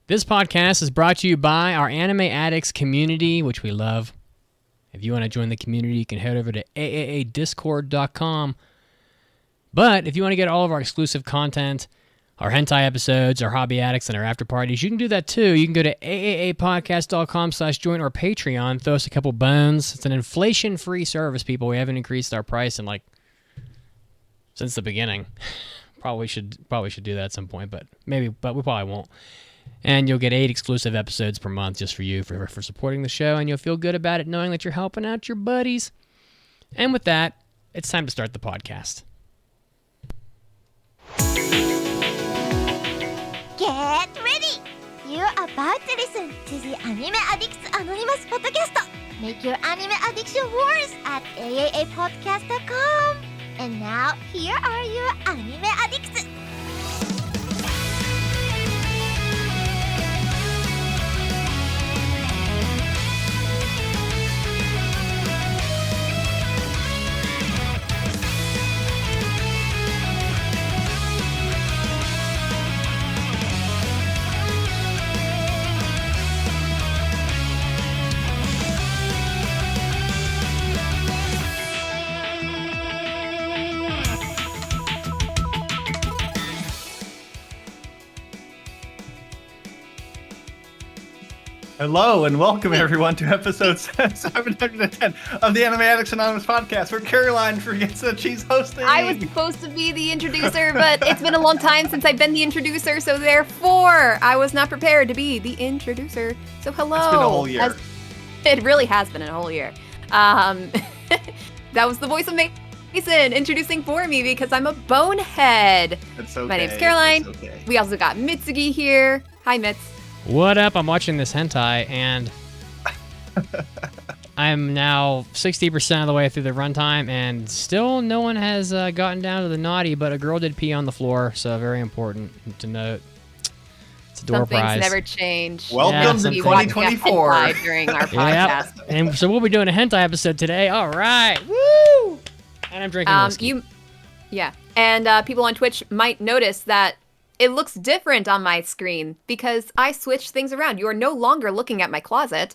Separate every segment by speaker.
Speaker 1: This podcast is brought to you by our Anime Addicts community, which we love. If you want to join the community, you can head over to AAAdiscord.com. But if you want to get all of our exclusive content, our hentai episodes, our hobby addicts, and our after parties, you can do that too. You can go to AAApodcast.com/join our Patreon. Throw us a couple bones. It's an inflation-free service, people. We haven't increased our price in since the beginning. Probably should do that at some point, but we probably won't. And you'll get 8 exclusive episodes per month just for you for supporting the show, and you'll feel good about it knowing that you're helping out your buddies. And with that, it's time to start the podcast.
Speaker 2: Get ready! You're about to listen to the Anime Addicts Anonymous Podcast. Make your anime addiction worse at AAApodcast.com. And now, here are your anime addicts.
Speaker 3: Hello and welcome everyone to episode 710 of the Anime Addicts Anonymous Podcast, where Caroline forgets that she's hosting.
Speaker 4: I was supposed to be the introducer, but it's been a long time since I've been the introducer, so therefore I was not prepared to be the introducer. So hello.
Speaker 3: It's been a whole year.
Speaker 4: It really has been a whole year. That was the voice of Mason introducing for me because I'm a bonehead.
Speaker 3: It's okay.
Speaker 4: My name's Caroline.
Speaker 3: It's okay.
Speaker 4: We also got Mitsugi here. Hi, Mitz.
Speaker 1: What up? I'm watching this hentai, and I'm now 60% of the way through the runtime, and still no one has gotten down to the naughty, but a girl did pee on the floor, so very important to note. It's a door
Speaker 4: Some
Speaker 1: prize.
Speaker 4: things never change.
Speaker 3: Welcome
Speaker 1: to
Speaker 4: You watch
Speaker 3: 2024.
Speaker 4: hentai during our podcast.
Speaker 1: Yep. And so we'll be doing a hentai episode today. All right. Woo! And I'm drinking whiskey.
Speaker 4: And people on Twitch might notice that it looks different on my screen because I switched things around. You are no longer looking at my closet.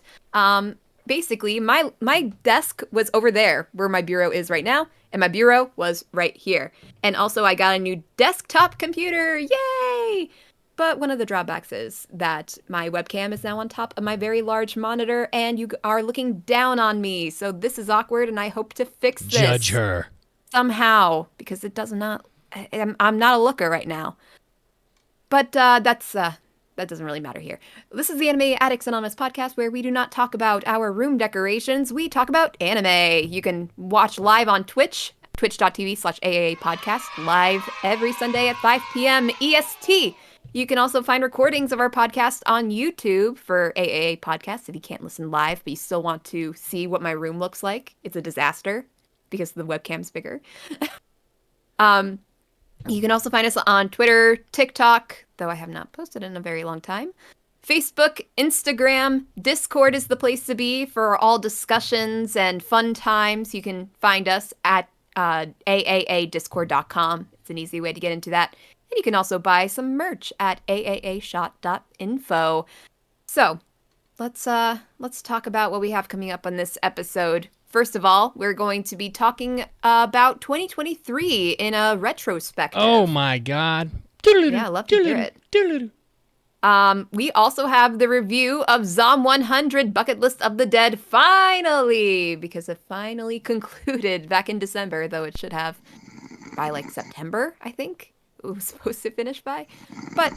Speaker 4: Basically, my desk was over there where my bureau is right now, and my bureau was right here. And also, I got a new desktop computer. Yay! But one of the drawbacks is that my webcam is now on top of my very large monitor, and you are looking down on me. So this is awkward, and I hope to fix this.
Speaker 1: Judge her.
Speaker 4: Somehow, because it does not... I'm not a looker right now. But that doesn't really matter here. This is the Anime Addicts Anonymous Podcast, where we do not talk about our room decorations. We talk about anime. You can watch live on Twitch, twitch.tv/AAA Podcast, live every Sunday at 5 p.m. EST. You can also find recordings of our podcast on YouTube for AAA Podcast if you can't listen live, but you still want to see what my room looks like. It's a disaster because the webcam's bigger. You can also find us on Twitter, TikTok, though I have not posted in a very long time. Facebook, Instagram, Discord is the place to be for all discussions and fun times. You can find us at AAAdiscord.com. It's an easy way to get into that. And you can also buy some merch at aashot.info. So, let's talk about what we have coming up on this episode. First of all, we're going to be talking about 2023 in a retrospective.
Speaker 1: Oh my god.
Speaker 4: Yeah, I love to hear it. We also have the review of Zom 100 Bucket List of the Dead finally, because it finally concluded back in December, though it should have by September, I think. It was supposed to finish by. But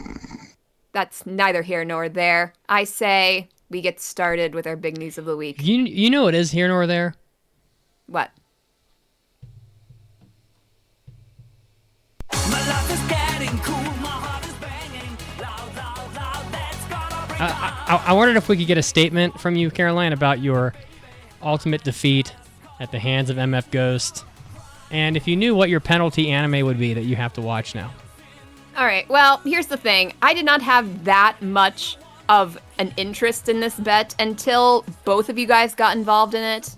Speaker 4: that's neither here nor there. I say we get started with our big news of the week.
Speaker 1: You know what is here nor there?
Speaker 4: What?
Speaker 1: I wondered if we could get a statement from you, Caroline, about your ultimate defeat at the hands of MF Ghost, and if you knew what your penalty anime would be that you have to watch now.
Speaker 4: All right, well, here's the thing. I did not have that much of an interest in this bet until both of you guys got involved in it.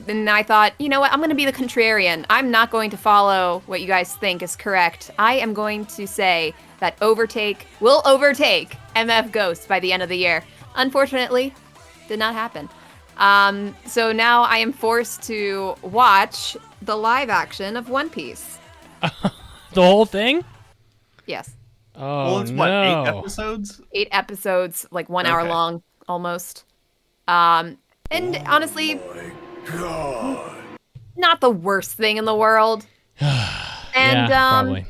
Speaker 4: Then I thought, you know what, I'm going to be the contrarian. I'm not going to follow what you guys think is correct. I am going to say that will overtake MF Ghost by the end of the year. Unfortunately, did not happen. So now I am forced to watch the live action of One Piece.
Speaker 1: The whole thing?
Speaker 4: Yes.
Speaker 1: Oh,
Speaker 3: Well, it's
Speaker 1: no.
Speaker 3: what, 8 episodes?
Speaker 4: 8 episodes, like 1 hour long, almost. And honestly, not the worst thing in the world. And
Speaker 1: yeah, probably.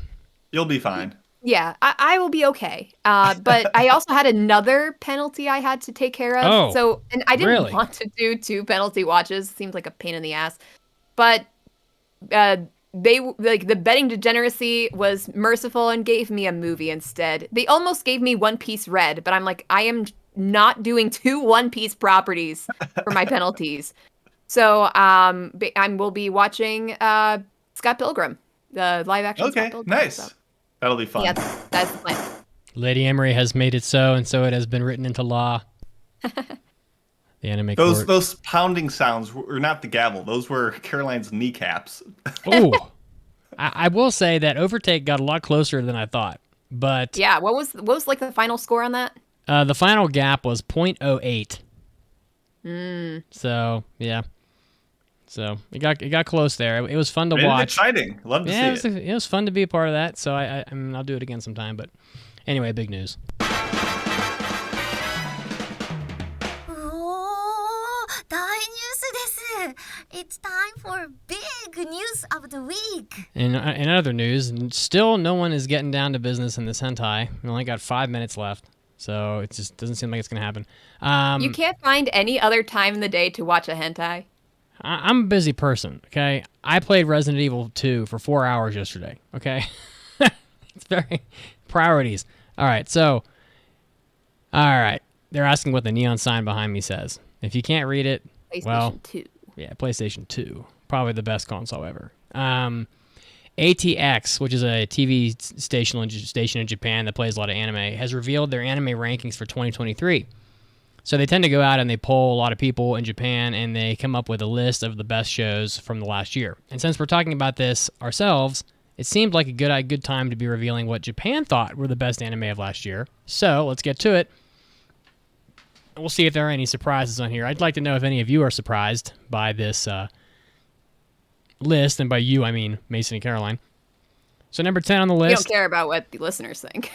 Speaker 3: You'll be fine.
Speaker 4: yeah, I will be okay. But I also had another penalty I had to take care of.
Speaker 1: Oh,
Speaker 4: and I didn't
Speaker 1: really?
Speaker 4: want to do 2 penalty watches. Seemed like a pain in the ass. But the betting degeneracy was merciful and gave me a movie instead. They almost gave me One Piece Red, but I'm like, I am not doing 2 One Piece properties for my penalties. So I will be watching Scott Pilgrim, the live action.
Speaker 3: Okay,
Speaker 4: Scott Pilgrim,
Speaker 3: nice.
Speaker 4: so.
Speaker 3: That'll be fun.
Speaker 4: Yeah, that's the plan.
Speaker 1: Lady Emery has made it so, and so it has been written into law. The anime court.
Speaker 3: Those pounding sounds were not the gavel. Those were Caroline's kneecaps.
Speaker 1: Oh, I will say that Overtake got a lot closer than I thought. But
Speaker 4: Yeah, what was like the final score on that?
Speaker 1: the final gap was 0.08. So yeah, so it got close there. It was fun to
Speaker 3: Made it
Speaker 1: watch.
Speaker 3: exciting. Love to
Speaker 1: Yeah,
Speaker 3: see it.
Speaker 1: it was fun to be a part of that. So I mean, I'll do it again sometime. But anyway, big news.
Speaker 2: おー、大ニュースです。It's time for big news of the week.
Speaker 1: And in other news, still no one is getting down to business in this hentai. We only got 5 minutes left, so it just doesn't seem like it's gonna happen.
Speaker 4: You can't find any other time in the day to watch a hentai.
Speaker 1: I'm a busy person, okay? I played Resident Evil 2 for 4 hours yesterday, okay? It's very... Priorities. All right, so... All right. They're asking what the neon sign behind me says. If you can't read it,
Speaker 4: PlayStation 2.
Speaker 1: yeah, PlayStation 2. Probably the best console ever. ATX, which is a TV station in Japan that plays a lot of anime, has revealed their anime rankings for 2023. So they tend to go out and they poll a lot of people in Japan, and they come up with a list of the best shows from the last year. And since we're talking about this ourselves, it seemed like a good time to be revealing what Japan thought were the best anime of last year. So let's get to it. We'll see if there are any surprises on here. I'd like to know if any of you are surprised by this list, and by you, I mean Mason and Caroline. So number 10 on the
Speaker 4: We
Speaker 1: list.
Speaker 4: don't care about what the listeners think.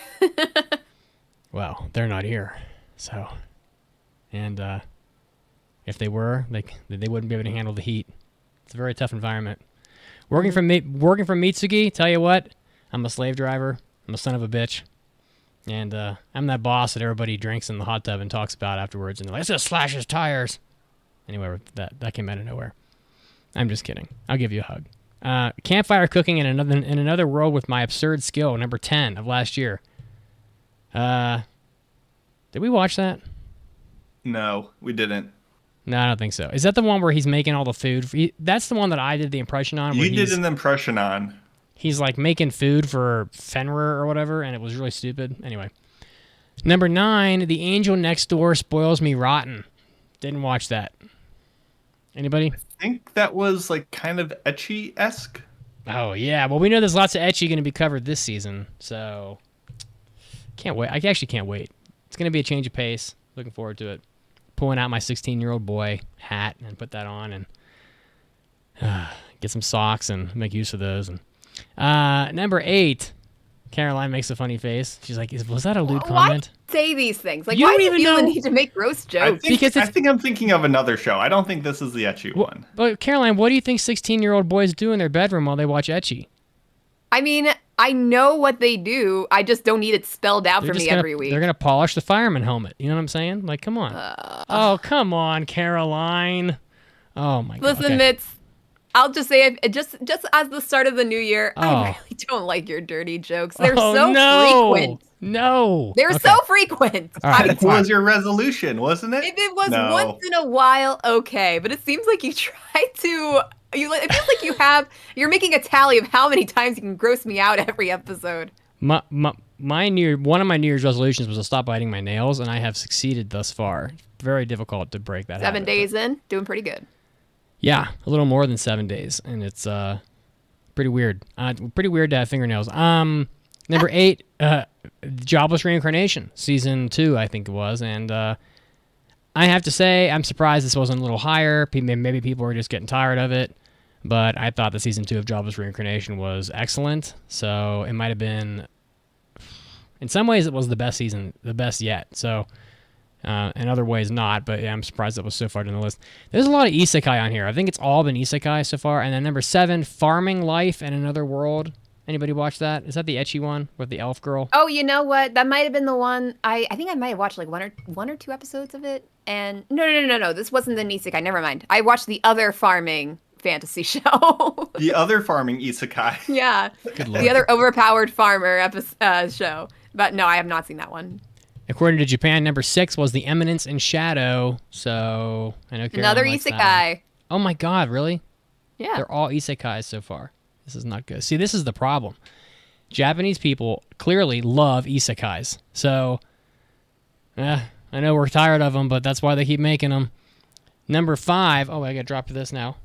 Speaker 1: Well, they're not here, so... And if they were, they wouldn't be able to handle the heat. It's a very tough environment. Working from Mitsugi, tell you what, I'm a slave driver. I'm a son of a bitch. And I'm that boss that everybody drinks in the hot tub and talks about afterwards. And they're like, let's just slash his tires. Anyway, that came out of nowhere. I'm just kidding. I'll give you a hug. Campfire cooking in another world with my absurd skill, number 10 of last year. Did we watch that?
Speaker 3: No, we didn't.
Speaker 1: No, I don't think so. Is that the one where he's making all the food? That's the one that I did the impression on.
Speaker 3: You did an impression on.
Speaker 1: He's like making food for Fenrir or whatever, and it was really stupid. Anyway. Number 9, The Angel Next Door Spoils Me Rotten. Didn't watch that. Anybody?
Speaker 3: I think that was like kind of ecchi-esque.
Speaker 1: Oh, yeah. Well, we know there's lots of ecchi going to be covered this season, so can't wait. I actually can't wait. It's going to be a change of pace. Looking forward to it. Pulling out my 16-year-old boy hat and put that on and get some socks and make use of those. And number 8, Caroline makes a funny face. She's like, was that a lewd comment?
Speaker 4: Why say these things? Like,
Speaker 1: You
Speaker 4: why
Speaker 1: don't
Speaker 4: do you
Speaker 1: even
Speaker 4: feel the
Speaker 1: know-
Speaker 4: need to make gross jokes?
Speaker 3: I think I'm thinking of another show. I don't think this is the ecchi one.
Speaker 1: But Caroline, what do you think 16-year-old boys do in their bedroom while they watch ecchi?
Speaker 4: I mean, I know what they do. I just don't need it spelled out for me every week.
Speaker 1: They're going to polish the fireman helmet. You know what I'm saying? Like, come on. Oh, come on, Caroline. Oh, my God.
Speaker 4: Listen,
Speaker 1: Okay.
Speaker 4: Mitz, I'll just say it just as the start of the new year,
Speaker 1: Oh.
Speaker 4: I really don't like your dirty jokes. They're
Speaker 1: Oh,
Speaker 4: so
Speaker 1: no.
Speaker 4: frequent.
Speaker 1: No.
Speaker 4: They're
Speaker 1: Okay.
Speaker 4: so frequent.
Speaker 1: All right.
Speaker 3: That was your resolution, wasn't it?
Speaker 4: If it was
Speaker 3: No.
Speaker 4: once in a while, okay. But it seems like you try to. It feels like you're making a tally of how many times you can gross me out every episode.
Speaker 1: One of my New Year's resolutions was to stop biting my nails, and I have succeeded thus far. Very difficult to break that
Speaker 4: 7
Speaker 1: habit,
Speaker 4: days in, doing pretty good.
Speaker 1: Yeah, a little more than 7 days, and it's pretty weird. Pretty weird to have fingernails. Number 8, Jobless Reincarnation, season 2, I think it was, and I have to say I'm surprised this wasn't a little higher. Maybe people were just getting tired of it, but I thought the season 2 of Jobless Reincarnation was excellent. So it might have been, in some ways, it was the best season, the best yet. So in other ways, not. But yeah, I'm surprised that was so far down the list. There's a lot of isekai on here. I think it's all been isekai so far. And then number 7, Farming Life in Another World. Anybody watch that? Is that the ecchi one with the elf girl?
Speaker 4: Oh, you know what? That might have been the one. I think I might have watched like one or two episodes of it. And no. This wasn't the isekai. Never mind. I watched the other farming fantasy show.
Speaker 3: The other farming isekai.
Speaker 4: Yeah.
Speaker 1: Good lord.
Speaker 4: The other overpowered farmer show. But no, I have not seen that one.
Speaker 1: According to Japan, number 6 was The Eminence in Shadow. So I know Caroline
Speaker 4: Another
Speaker 1: likes that
Speaker 4: isekai.
Speaker 1: one. Oh my god, really?
Speaker 4: Yeah.
Speaker 1: They're all isekais so far. This is not good. See, this is the problem. Japanese people clearly love isekais. So, I know we're tired of them, but that's why they keep making them. Number 5. Oh, I got to drop to this now.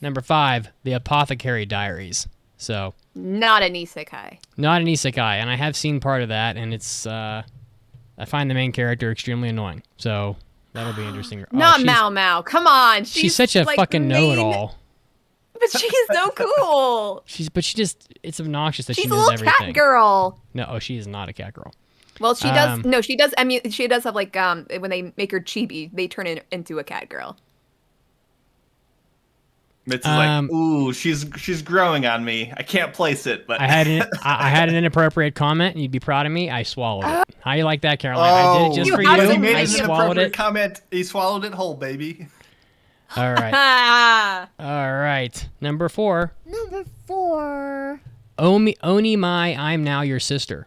Speaker 1: Number 5, The Apothecary Diaries. So,
Speaker 4: Not an isekai.
Speaker 1: not an isekai, and I have seen part of that, and it's, I find the main character extremely annoying. So, that'll be interesting.
Speaker 4: Not
Speaker 1: she's,
Speaker 4: Mao Mao. Come on.
Speaker 1: She's such a
Speaker 4: like,
Speaker 1: fucking
Speaker 4: main-
Speaker 1: know-it-all.
Speaker 4: But she's so cool.
Speaker 1: It's obnoxious that
Speaker 4: She's
Speaker 1: she
Speaker 4: a
Speaker 1: knows
Speaker 4: little
Speaker 1: everything.
Speaker 4: cat girl.
Speaker 1: No, she is not a cat girl.
Speaker 4: Well, she does. No, she does. She does have like when they make her chibi, they turn it into a cat girl.
Speaker 3: Mitz is like, ooh, she's growing on me. I can't place it, but
Speaker 1: I had an inappropriate comment, and you'd be proud of me. I swallowed it. How you like that, Caroline? I did it just
Speaker 4: You
Speaker 1: for
Speaker 4: have
Speaker 1: you.
Speaker 4: to
Speaker 3: He made
Speaker 1: I
Speaker 3: an
Speaker 1: swallowed
Speaker 3: inappropriate
Speaker 1: it.
Speaker 3: comment. He swallowed it whole, baby.
Speaker 1: All right.
Speaker 4: Ah.
Speaker 1: All right. Number 4. Oni Mai, I'm Now Your Sister.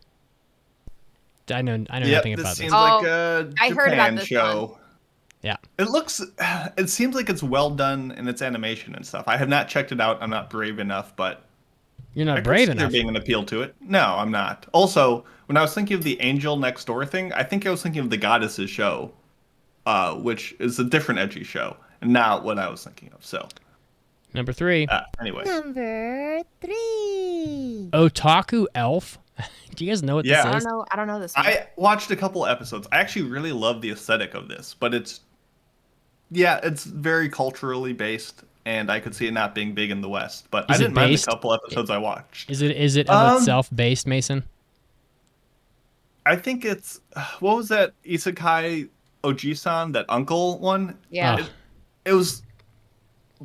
Speaker 1: I know nothing about
Speaker 3: Seems
Speaker 1: this.
Speaker 3: like a
Speaker 4: I heard about
Speaker 3: Japan
Speaker 4: this
Speaker 3: show.
Speaker 1: Yeah.
Speaker 3: It seems like it's well done in its animation and stuff. I have not checked it out. I'm not brave enough, but
Speaker 1: You're
Speaker 3: I
Speaker 1: not
Speaker 3: could
Speaker 1: brave
Speaker 3: see
Speaker 1: enough.
Speaker 3: there being an appeal to it. No, I'm not. Also, when I was thinking of the Angel Next Door thing, I think I was thinking of the Goddesses show, which is a different edgy show, and not what I was thinking of. So,
Speaker 1: Number 3.
Speaker 3: anyway.
Speaker 1: Otaku Elf. Do you guys know what
Speaker 3: Yeah.
Speaker 1: this is?
Speaker 4: I don't know this one.
Speaker 3: I watched a couple episodes. I actually really love the aesthetic of this, but it's very culturally based, and I could see it not being big in the West. But I
Speaker 1: Is it
Speaker 3: didn't mind the
Speaker 1: based?
Speaker 3: couple episodes I watched.
Speaker 1: Is it of itself based, Mason?
Speaker 3: I think it's what was that Isekai Oji-san, that uncle one?
Speaker 4: Yeah.
Speaker 1: Oh.
Speaker 3: It was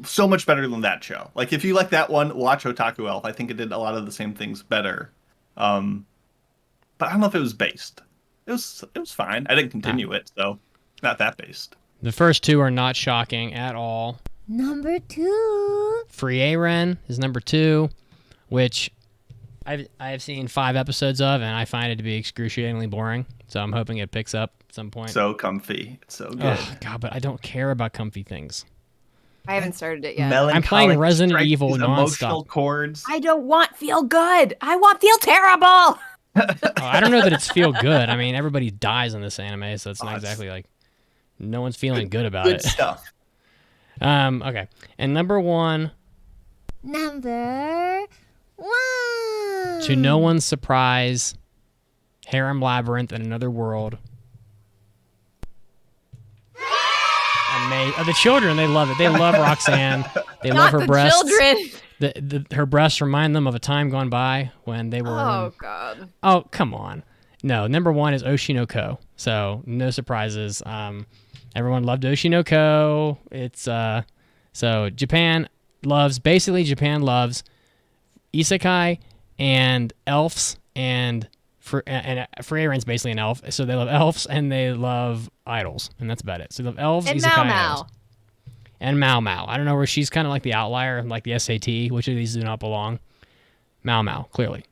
Speaker 3: so much better than that show. Like if you like that one, watch Otaku Elf. I think it did a lot of the same things better. But I don't know if it was based. It was fine. I didn't continue it, so not that based.
Speaker 1: The first 2 are not shocking at all.
Speaker 2: Number 2.
Speaker 1: Frieren is number 2, which I have seen 5 episodes of, and I find it to be excruciatingly boring. So I'm hoping it picks up at some point.
Speaker 3: So comfy. It's so good.
Speaker 1: Oh god, but I don't care about comfy things.
Speaker 4: I haven't started it yet.
Speaker 3: Melancholic,
Speaker 1: I'm playing Resident
Speaker 3: strike
Speaker 1: Evil
Speaker 3: these emotional
Speaker 1: nonstop.
Speaker 3: chords.
Speaker 4: I don't want feel good. I want feel terrible.
Speaker 1: Oh, I don't know that it's feel good. I mean, everybody dies in this anime, so it's not exactly like no one's feeling good about
Speaker 3: Good
Speaker 1: it.
Speaker 3: stuff.
Speaker 1: Okay. And number 1,
Speaker 2: Number 1.
Speaker 1: to no one's surprise, Harem Labyrinth in Another World. The children, they love it. They love Roxanne. They love
Speaker 4: Not
Speaker 1: her
Speaker 4: the
Speaker 1: breasts.
Speaker 4: children.
Speaker 1: Her breasts remind them of a time gone by when they were.
Speaker 4: Oh god.
Speaker 1: Oh, come on. No, number 1 is Oshinoko. So no surprises. Everyone loved Oshinoko. It's so Japan loves isekai and elves and Freyren's basically an elf. So they love elves and they love idols, and that's about it. So they love elves,
Speaker 4: And
Speaker 1: isekai,
Speaker 4: Mao
Speaker 1: and
Speaker 4: Mao.
Speaker 1: idols. And Mao Mao. I don't know where she's kind of like the outlier, like the SAT. Which of these do not belong? Mao Mao, clearly.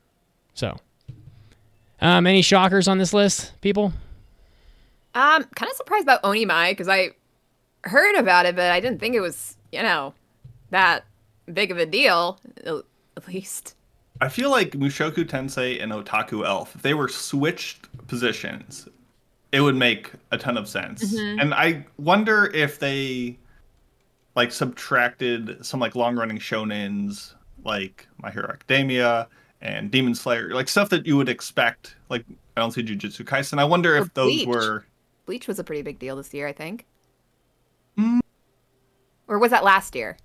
Speaker 1: So, any shockers on this list, people?
Speaker 4: Kind of surprised about Onimai because I heard about it, but I didn't think it was, that big of a deal. At least.
Speaker 3: I feel like Mushoku Tensei and Otaku Elf, if they were switched positions, it would make a ton of sense.
Speaker 4: Mm-hmm.
Speaker 3: And I wonder if they like subtracted some like long running shonens like My Hero Academia and Demon Slayer, like stuff that you would expect. Like I don't see Jujutsu Kaisen. I wonder
Speaker 4: Or
Speaker 3: if those
Speaker 4: Bleach.
Speaker 3: were.
Speaker 4: Bleach was a pretty big deal this year, I think.
Speaker 3: Mm,
Speaker 4: Or was that last year?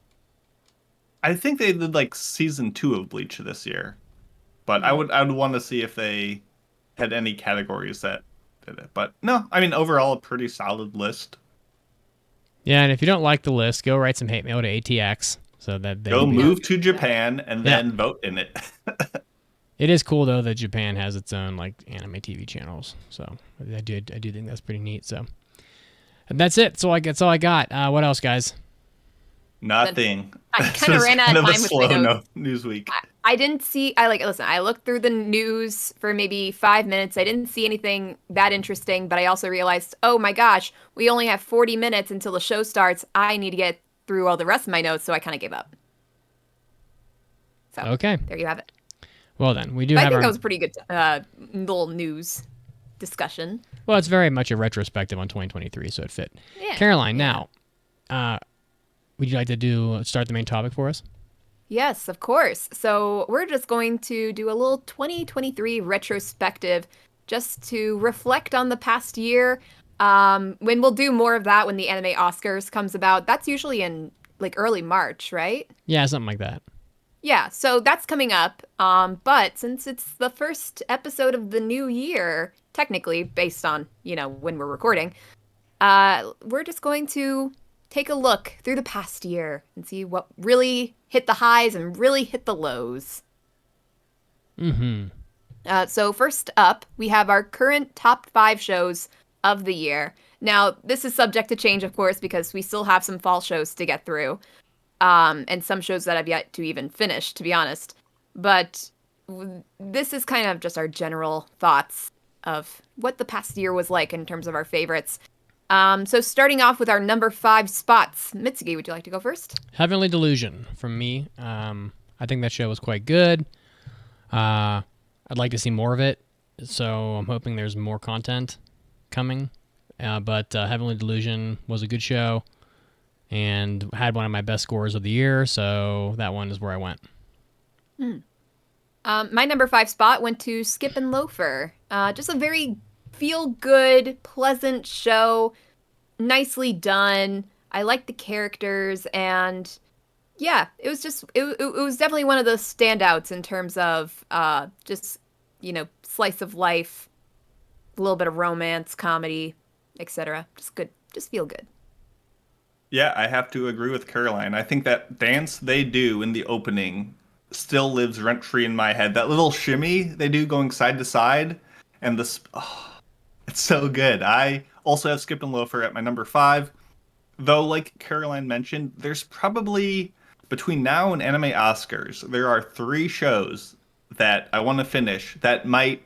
Speaker 3: I think they did like season 2 of Bleach this year, but I would want to see if they had any categories that did it. But no, I mean overall a pretty solid list.
Speaker 1: Yeah, and if you don't like the list, go write some hate mail to ATX so that they
Speaker 3: Go
Speaker 1: can be-
Speaker 3: move to Japan and then vote in it.
Speaker 1: It is cool though that Japan has its own like anime TV channels. So I do think that's pretty neat. So and that's it. That's all I got. What else, guys?
Speaker 3: Nothing.
Speaker 4: I kind of ran out of time with my notes.
Speaker 3: News week.
Speaker 4: I didn't see. Listen. I looked through the news for maybe 5 minutes. I didn't see anything that interesting, but I also realized, oh my gosh, we only have 40 minutes until the show starts. I need to get through all the rest of my notes, so I kind of gave up. So
Speaker 1: Okay.
Speaker 4: there you have it.
Speaker 1: Well then, we do
Speaker 4: But I
Speaker 1: have
Speaker 4: think
Speaker 1: our.
Speaker 4: that was a pretty good little news discussion.
Speaker 1: Well, it's very much a retrospective on 2023, so it fit.
Speaker 4: Yeah.
Speaker 1: Caroline, now, would you like to start the main topic for us?
Speaker 4: Yes, of course. So we're just going to do a little 2023 retrospective just to reflect on the past year. When we'll do more of that when the anime Oscars comes about. That's usually in like early March, right?
Speaker 1: Yeah, something like that.
Speaker 4: Yeah, so that's coming up. But since it's the first episode of the new year, technically based on, when we're recording, we're just going to take a look through the past year and see what really hit the highs and really hit the lows.
Speaker 1: Mm-hmm.
Speaker 4: So first up, we have our current top 5 shows of the year. Now, this is subject to change, of course, because we still have some fall shows to get through. And some shows that I've yet to even finish, to be honest. But this is kind of just our general thoughts of what the past year was like in terms of our favorites. So starting off with our number 5 spots. Mitsuki, would you like to go first?
Speaker 1: Heavenly Delusion from me. I think that show was quite good. I'd like to see more of it, so I'm hoping there's more content coming. But Heavenly Delusion was a good show and had one of my best scores of the year, so that one is where I went.
Speaker 4: My number 5 spot went to Skip and Loafer. Just a very feel-good, pleasant show. Nicely done. I liked the characters, and yeah, it was just it was definitely one of the standouts in terms of just slice of life, a little bit of romance, comedy, etc. Just good, just feel good.
Speaker 3: Yeah, I have to agree with Caroline. I think that dance they do in the opening still lives rent-free in my head. That little shimmy they do going side to side, and it's so good. I also have Skip and Loafer at my number 5. Though, like Caroline mentioned, there's probably, between now and Anime Oscars, there are 3 shows that I want to finish that might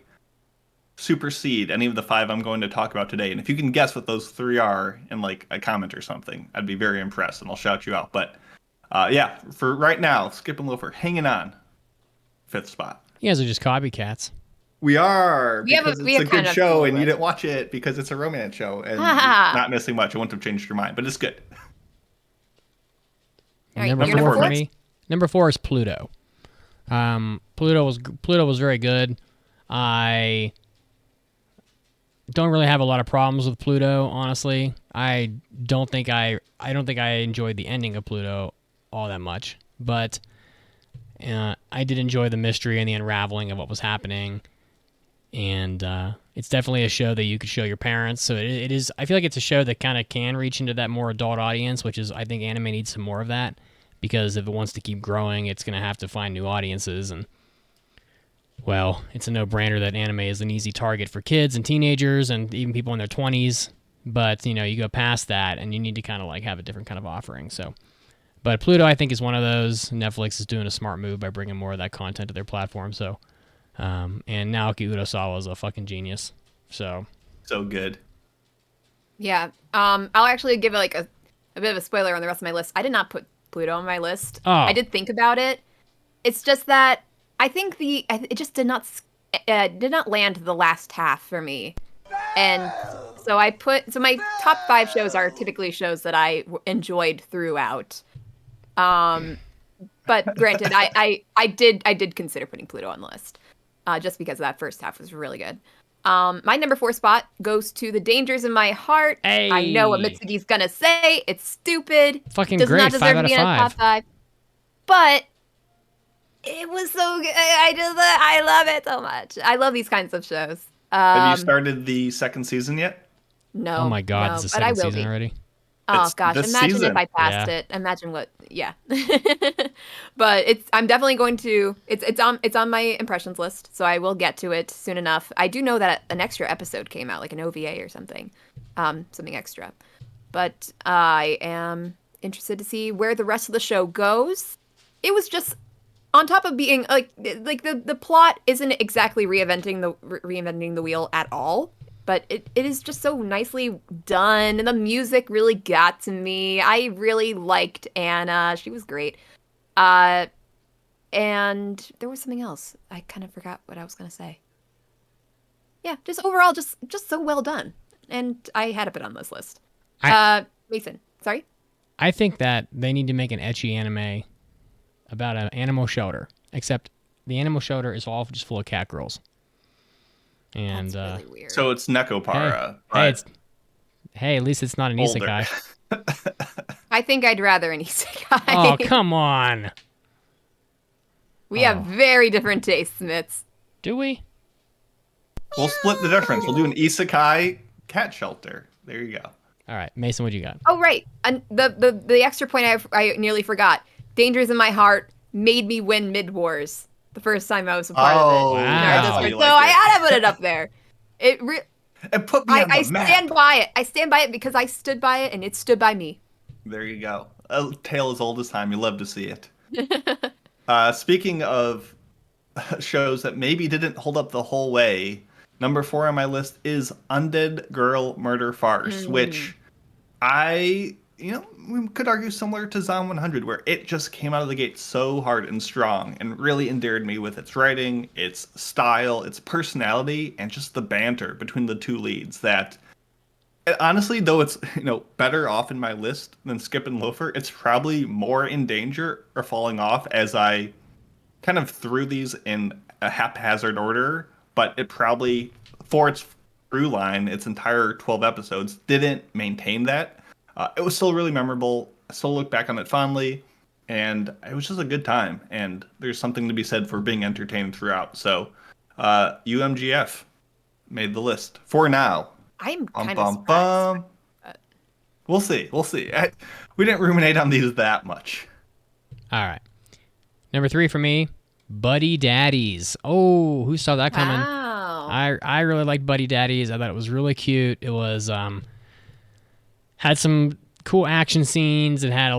Speaker 3: supersede any of the 5 I'm going to talk about today. And if you can guess what those 3 are in like a comment or something, I'd be very impressed and I'll shout you out. But yeah, for right now, Skip and Loafer hanging on 5th spot.
Speaker 1: You guys are just copycats.
Speaker 3: We are,
Speaker 4: We have
Speaker 3: because
Speaker 4: a
Speaker 3: it's a
Speaker 4: kind
Speaker 3: good
Speaker 4: of
Speaker 3: show
Speaker 4: cool
Speaker 3: and you
Speaker 4: list.
Speaker 3: didn't watch it because it's a romance show and you're
Speaker 4: Ha ha.
Speaker 3: not missing much. I wouldn't have changed your mind, but it's good.
Speaker 4: All right,
Speaker 1: Number
Speaker 4: your
Speaker 1: 4
Speaker 4: number
Speaker 1: for
Speaker 4: 4?
Speaker 1: me. Number 4 is Pluto. Pluto was very good. I don't really have a lot of problems with Pluto, honestly. I don't think I enjoyed the ending of Pluto all that much, but I did enjoy the mystery and the unraveling of what was happening. And it's definitely a show that you could show your parents. So it is. I feel like it's a show that kind of can reach into that more adult audience, which is I think anime needs some more of that, because if it wants to keep growing, it's going to have to find new audiences. And well, it's a no-brainer that anime is an easy target for kids and teenagers and even people in their 20s. But you go past that, and you need to kind of like have a different kind of offering. So, but Pluto, I think, is one of those. Netflix is doing a smart move by bringing more of that content to their platform. So. And Naoki Urasawa is a fucking genius. So
Speaker 3: good.
Speaker 4: Yeah. I'll actually give like a bit of a spoiler on the rest of my list. I did not put Pluto on my list.
Speaker 1: Oh.
Speaker 4: I did think about it. It's just that I think it just did not land the last half for me. And so my top 5 shows are typically shows that I enjoyed throughout. But granted, I did consider putting Pluto on the list, just because that first half was really good. My number 4 spot goes to The Dangers in My Heart.
Speaker 1: Hey.
Speaker 4: I know what Mitsuki's gonna say. It's stupid.
Speaker 1: Fucking
Speaker 4: Does
Speaker 1: great.
Speaker 4: not deserve
Speaker 1: 5
Speaker 4: to
Speaker 1: out of
Speaker 4: be in a
Speaker 1: 5.
Speaker 4: top 5. But it was so good. I love it so much. I love these kinds of shows.
Speaker 3: Have you started the second season yet?
Speaker 4: No.
Speaker 1: Oh my god,
Speaker 4: no,
Speaker 1: it's the
Speaker 4: but I
Speaker 1: second
Speaker 4: will
Speaker 1: season
Speaker 4: be.
Speaker 1: already.
Speaker 4: Oh
Speaker 3: It's
Speaker 4: gosh,
Speaker 3: this
Speaker 4: imagine
Speaker 3: season.
Speaker 4: if I passed
Speaker 1: Yeah.
Speaker 4: it. Imagine what. Yeah. But I'm definitely going to. It's on my impressions list, so I will get to it soon enough. I do know that an extra episode came out, like an OVA or something, something extra. But I am interested to see where the rest of the show goes. It was just on top of being like the plot isn't exactly reinventing the wheel at all. But it is just so nicely done, and the music really got to me. I really liked Anna. She was great. And there was something else. I kind of forgot what I was going to say. Yeah, just overall, just so well done. And I had to put on this list. Mason, sorry?
Speaker 1: I think that they need to make an ecchi anime about an animal shelter, except the animal shelter is all just full of cat girls. And
Speaker 4: That's really weird.
Speaker 3: So it's Nekopara.
Speaker 1: hey, at least it's not an
Speaker 3: older.
Speaker 1: isekai.
Speaker 4: I think I'd rather an isekai.
Speaker 1: Oh, come on.
Speaker 4: We have very different tastes, Mitz.
Speaker 1: Do we?
Speaker 3: We'll split the difference. We'll do an isekai cat shelter. There you go.
Speaker 1: All right, Mason, what you got?
Speaker 4: Oh, right. And the extra point I nearly forgot. Dangers in My Heart made me win Mid-Wars the first time I was a part of it.
Speaker 1: wow.
Speaker 3: that's why you
Speaker 4: So
Speaker 3: like
Speaker 4: I
Speaker 3: it.
Speaker 4: had to put it up there.
Speaker 3: And put me on the
Speaker 4: I
Speaker 3: map.
Speaker 4: stand by it. I stand by it because I stood by it and it stood by me.
Speaker 3: There you go. A tale as old as time. You love to see it. Speaking of shows that maybe didn't hold up the whole way, number 4 on my list is Undead Girl Murder Farce, which we could argue similar to Zom 100, where it just came out of the gate so hard and strong and really endeared me with its writing, its style, its personality, and just the banter between the two leads that, honestly, though it's better off in my list than Skip and Loafer, it's probably more in danger or falling off as I kind of threw these in a haphazard order, but it probably, for its through line, its entire 12 episodes, didn't maintain that. It was still really memorable. I still look back on it fondly, and it was just a good time. And there's something to be said for being entertained throughout. So, UMGF made the list for now.
Speaker 4: I'm kind of surprised.
Speaker 3: We'll see. We didn't ruminate on these that much.
Speaker 1: All right. Number 3 for me, Buddy Daddies. Oh, who saw that coming?
Speaker 4: Wow.
Speaker 1: I really liked Buddy Daddies. I thought it was really cute. It was had some cool action scenes. It had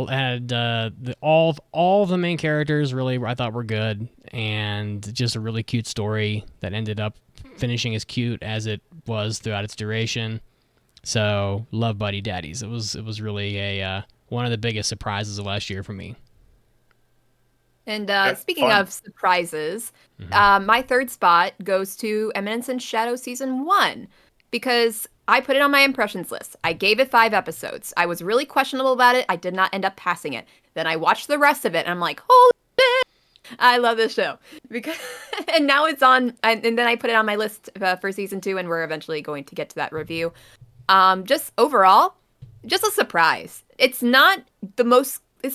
Speaker 1: all the main characters really I thought were good, and just a really cute story that ended up finishing as cute as it was throughout its duration. So love Buddy Daddies. It was really a one of the biggest surprises of last year for me.
Speaker 4: And
Speaker 3: Yeah,
Speaker 4: speaking
Speaker 3: fun.
Speaker 4: of surprises, my 3rd spot goes to Eminence in Shadow Season 1, because I put it on my impressions list. I gave it 5 episodes. I was really questionable about it. I did not end up passing it. Then I watched the rest of it, and I'm like, holy shit! I love this show. And now it's on, and then I put it on my list for Season 2, and we're eventually going to get to that review. Just overall, just a surprise. It's not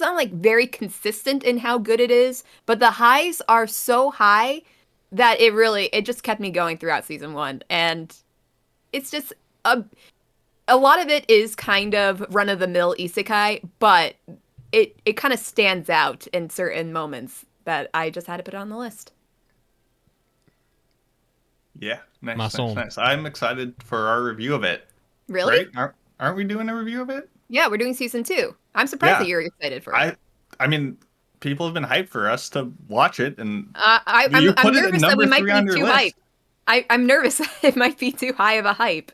Speaker 4: like very consistent in how good it is, but the highs are so high that it just kept me going throughout Season 1. And it's just a lot of it is kind of run-of-the-mill isekai, but it kind of stands out in certain moments that I just had to put on the list.
Speaker 3: Yeah, nice,
Speaker 1: Muscle.
Speaker 3: nice. I'm excited for our review of it.
Speaker 4: Really?
Speaker 3: Right? Aren't we doing a review of it?
Speaker 4: Yeah, we're doing Season 2. I'm surprised
Speaker 3: Yeah.
Speaker 4: that you're excited for it.
Speaker 3: I mean, people have been hyped for us to watch it, and
Speaker 4: I'm
Speaker 3: you put it at
Speaker 4: nervous that we
Speaker 3: number
Speaker 4: might
Speaker 3: 3 on
Speaker 4: be
Speaker 3: your
Speaker 4: too
Speaker 3: list.
Speaker 4: hype. I'm nervous that it might be too high of a hype.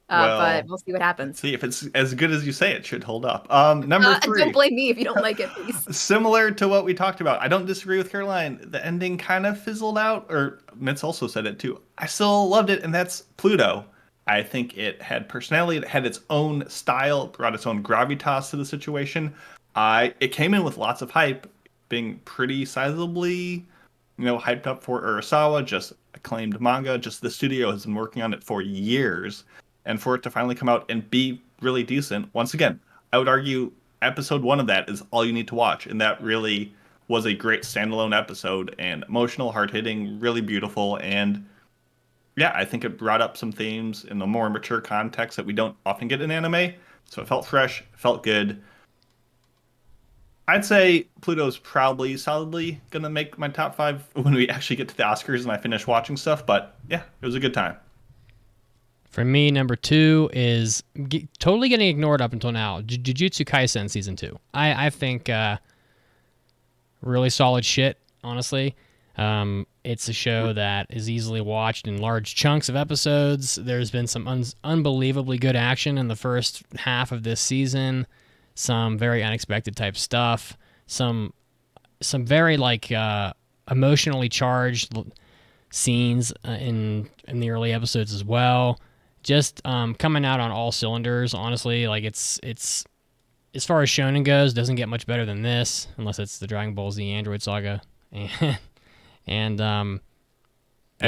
Speaker 4: But we'll see what happens.
Speaker 3: See if it's as good as you say it should hold up. Number 3.
Speaker 4: Don't blame me if you don't like it, please.
Speaker 3: Similar to what we talked about. I don't disagree with Caroline. The ending kind of fizzled out, or Mitz also said it too. I still loved it, and that's Pluto. I think it had personality, it had its own style, it brought its own gravitas to the situation. It came in with lots of hype. being pretty sizably, hyped up for Urasawa, just acclaimed manga. Just the studio has been working on it for years, and for it to finally come out and be really decent. Once again, I would argue episode 1 of that is all you need to watch, and that really was a great standalone episode, and emotional, hard-hitting, really beautiful, and yeah, I think it brought up some themes in a more mature context that we don't often get in anime. So it felt fresh, felt good. I'd say Pluto's probably solidly going to make my top 5 when we actually get to the Oscars and I finish watching stuff. But yeah, it was a good time.
Speaker 1: For me, number 2 is totally getting ignored up until now. Jujutsu Kaisen Season 2. I think really solid shit, honestly. It's a show that is easily watched in large chunks of episodes. There's been some unbelievably good action in the first half of this season. Some very unexpected type stuff. Some very emotionally charged scenes in the early episodes as well. Just coming out on all cylinders. Honestly, it's as far as shonen goes, doesn't get much better than this, unless it's the Dragon Ball Z Android Saga. And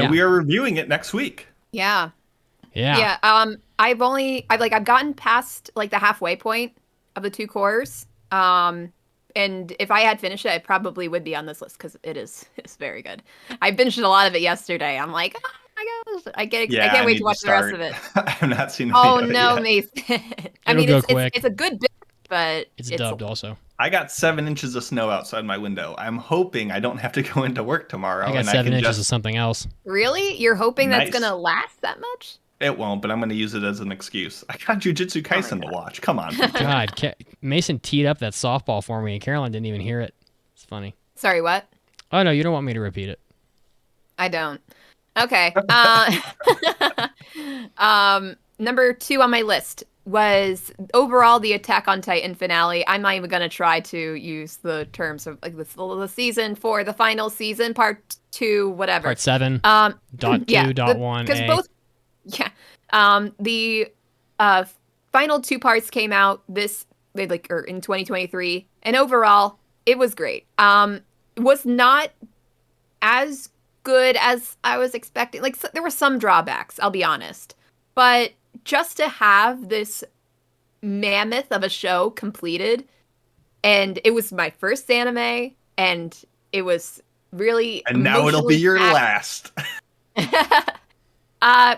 Speaker 3: we are reviewing it next week.
Speaker 4: Yeah.
Speaker 1: Yeah.
Speaker 4: I've gotten past the halfway point of the 2 cores. And if I had finished it, it probably would be on this list because it's very good. I finished a lot of it yesterday. I'm like, oh my gosh, I can't wait to watch the rest of it.
Speaker 3: I have not seen it.
Speaker 4: Oh no, Mason. I mean, it's a good bit, but
Speaker 1: it's dubbed also.
Speaker 3: I got 7 inches of snow outside my window. I'm hoping I don't have to go into work tomorrow.
Speaker 1: I got 7 inches of something else.
Speaker 4: Really? You're hoping that's going to last that much?
Speaker 3: It won't, but I'm going to use it as an excuse. I got Jujutsu Kaisen to watch. Come on.
Speaker 1: God, Mason teed up that softball for me, and Caroline didn't even hear it. It's funny.
Speaker 4: Sorry, what?
Speaker 1: Oh, no, you don't want me to repeat it.
Speaker 4: I don't. Okay. Number 2 on my list was overall the Attack on Titan finale. I'm not even going to try to use the terms of the season for the final season, part 2, whatever.
Speaker 1: Part 7, dot 2, dot 1,
Speaker 4: because both, the final 2 parts came out in 2023, and overall it was great. It was not as good as I was expecting. There were some drawbacks, I'll be honest, but just to have this mammoth of a show completed, and it was my first anime, and it was really
Speaker 3: and now it'll be your last.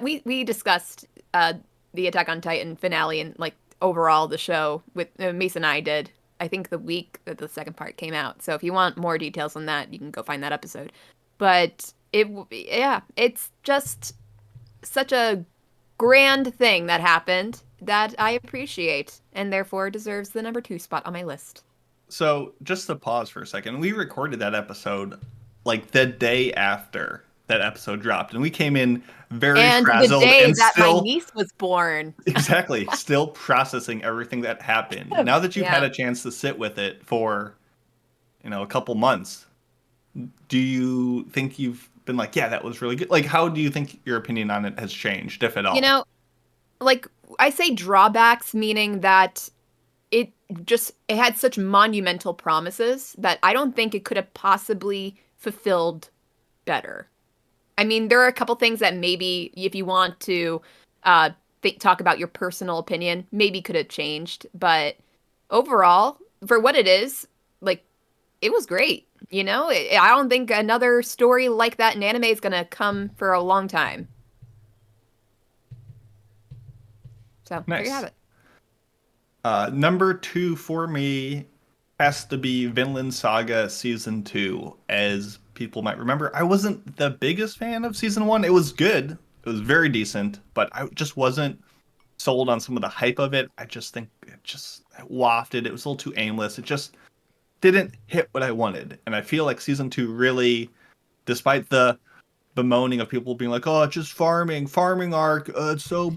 Speaker 4: We discussed the Attack on Titan finale and overall the show with Mason and I did, I think, the week that the second part came out. So if you want more details on that, you can go find that episode. But it's just such a grand thing that happened that I appreciate, and therefore deserves the number 2 spot on my list.
Speaker 3: So just to pause for a second, we recorded that episode the day after that episode dropped, and we came in very frazzled,
Speaker 4: the day
Speaker 3: and
Speaker 4: that
Speaker 3: still,
Speaker 4: my niece was born.
Speaker 3: Exactly, still processing everything that happened. Now that you've had a chance to sit with it for a couple months, do you think you've been that was really good? How do you think your opinion on it has changed, if at all?
Speaker 4: I say drawbacks, meaning that it had such monumental promises that I don't think it could have possibly fulfilled better. I mean, there are a couple things that maybe, if you want to talk about your personal opinion, maybe could have changed. But overall, for what it is, it was great. I don't think another story like that in anime is going to come for a long time. So,
Speaker 3: nice.
Speaker 4: There you have it.
Speaker 3: Number 2 for me has to be Vinland Saga Season 2. As people might remember, I wasn't the biggest fan of Season 1. It was good. It was very decent, but I just wasn't sold on some of the hype of it. I just think it wafted. It was a little too aimless. It just didn't hit what I wanted. And I feel like Season 2 really, despite the bemoaning of people being like, oh, it's just farming arc, it's so...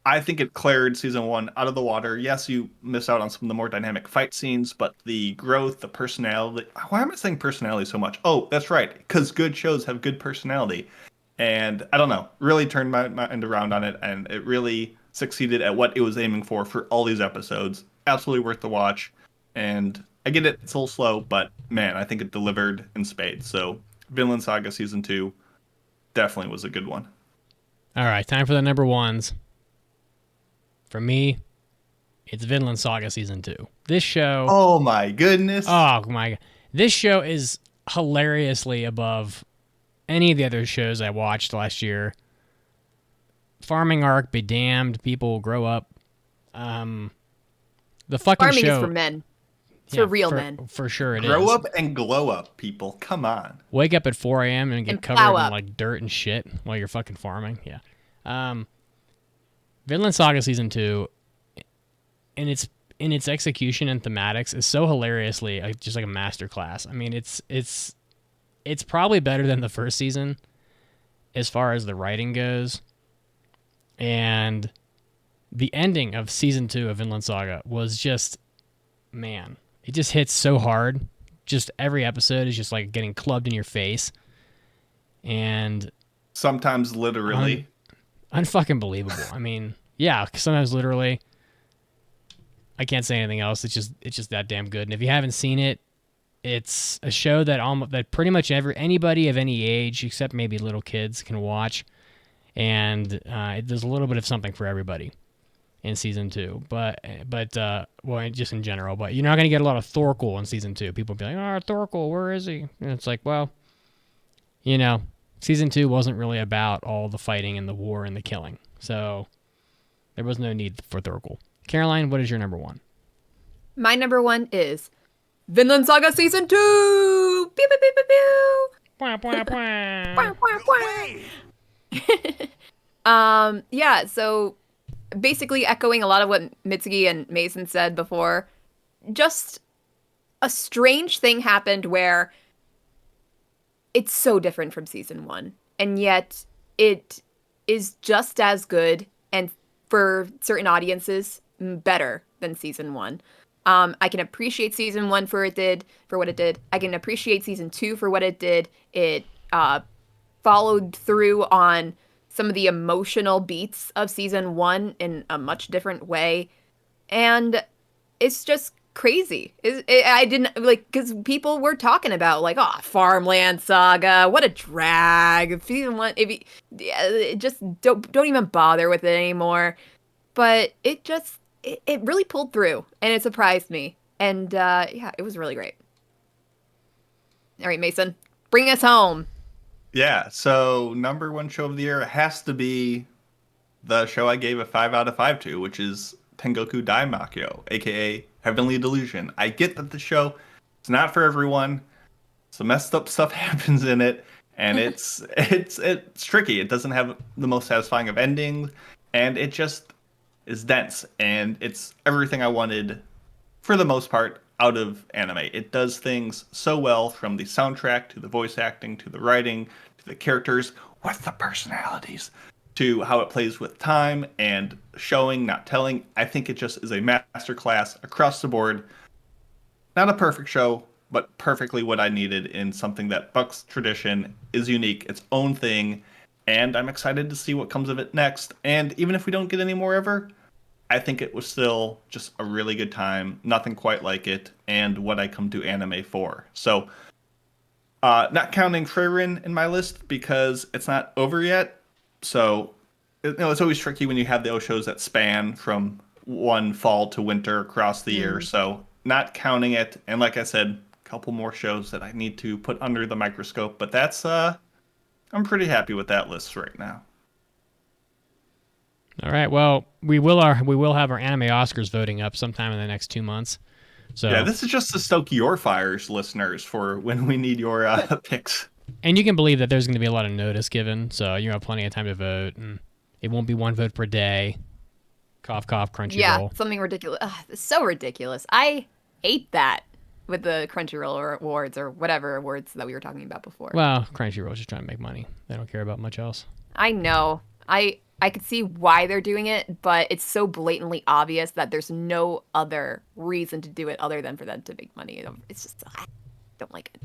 Speaker 3: I think it cleared Season 1 out of the water. Yes, you miss out on some of the more dynamic fight scenes, but the growth, the personality... Why am I saying personality so much? Oh, that's right, because good shows have good personality. And I don't know, really turned my mind around on it, and it really succeeded at what it was aiming for all these episodes. Absolutely worth the watch. And I get it, it's a little slow, but man, I think it delivered in spades. So Vinland Saga Season 2 definitely was a good one.
Speaker 1: All right, time for the number ones. For me, it's Vinland Saga Season 2. This show...
Speaker 3: Oh my goodness.
Speaker 1: Oh my God. This show is hilariously above any of the other shows I watched last year. Farming Arc, be damned, people grow up. The fucking
Speaker 4: Farming
Speaker 1: show
Speaker 4: is for men. It's for real men.
Speaker 1: For sure it is.
Speaker 3: Grow up and glow up, people. Come on.
Speaker 1: Wake up at 4 a.m. and get
Speaker 4: And
Speaker 1: covered
Speaker 4: plow
Speaker 1: in
Speaker 4: up.
Speaker 1: like dirt and shit while you're fucking farming. Yeah. Vinland Saga Season 2, in its execution and thematics, is so hilariously just like a masterclass. I mean, it's probably better than the first season as far as the writing goes. And the ending of Season 2 of Vinland Saga was just, man, it just hits so hard. Just every episode is just like getting clubbed in your face. And
Speaker 3: Sometimes literally.
Speaker 1: unfucking believable. I mean, yeah, sometimes literally. I can't say anything else. It's just that damn good. And if you haven't seen it, it's a show that pretty much anybody of any age, except maybe little kids, can watch. And there's a little bit of something for everybody in Season 2. But well, just in general. But you're not going to get a lot of Thorkel in Season 2. People will be like, oh, Thorkel, where is he? And it's like, well, Season 2 wasn't really about all the fighting and the war and the killing. So there was no need for Thorkel. Caroline, what is your number one?
Speaker 4: My number one is Vinland Saga Season 2! Pew, pew, pew, pew, pew!
Speaker 1: Bwah, bwah, bwah.
Speaker 4: Bwah, bwah, bwah. Yeah, so basically echoing a lot of what Mitsuki and Mason said before, just a strange thing happened where it's so different from Season 1, and yet it is just as good, and for certain audiences, better than Season 1. I can appreciate Season 1 for what it did. I can appreciate Season 2 for what it did. It followed through on some of the emotional beats of Season 1 in a much different way. And it's just crazy. I didn't, like, because people were talking about, like, oh, Farmland Saga, what a drag. Season 1, just don't even bother with it anymore. But it just, it really pulled through, and it surprised me. And, yeah, it was really great. All right, Mason, bring us home.
Speaker 3: Yeah, so number one show of the year has to be the show I gave a 5 out of 5 to, which is Tengoku Daimakyo, aka Heavenly Delusion. I get that the show is not for everyone. Some messed up stuff happens in it, and it's tricky. It doesn't have the most satisfying of endings, and it just is dense, and it's everything I wanted for the most part out of anime. It does things so well, from the soundtrack to the voice acting to the writing to the characters with the personalities to how it plays with time and showing, not telling. I think it just is a masterclass across the board. Not a perfect show, but perfectly what I needed in something that bucks tradition, is unique, its own thing, and I'm excited to see what comes of it next. And even if we don't get any more ever, I think it was still just a really good time, nothing quite like it, and what I come to anime for. So, not counting Frieren in my list because it's not over yet. So, it's always tricky when you have those shows that span from one fall to winter across the year. So, not counting it. And like I said, a couple more shows that I need to put under the microscope. But that's, I'm pretty happy with that list right now.
Speaker 1: All right. Well, we will have our anime Oscars voting up sometime in the next 2 months. So
Speaker 3: yeah, this is just to stoke your fires, listeners, for when we need your picks.
Speaker 1: And you can believe that there's going to be a lot of notice given, so you have plenty of time to vote, and it won't be one vote per day. Cough, cough, Crunchyroll.
Speaker 4: Yeah, something ridiculous. Ugh, it's so ridiculous. I hate that with the Crunchyroll awards or whatever awards that we were talking about before.
Speaker 1: Well, Crunchyroll's just trying to make money. They don't care about much else.
Speaker 4: I know. I could see why they're doing it, but it's so blatantly obvious that there's no other reason to do it other than for them to make money. It's just, I don't like it.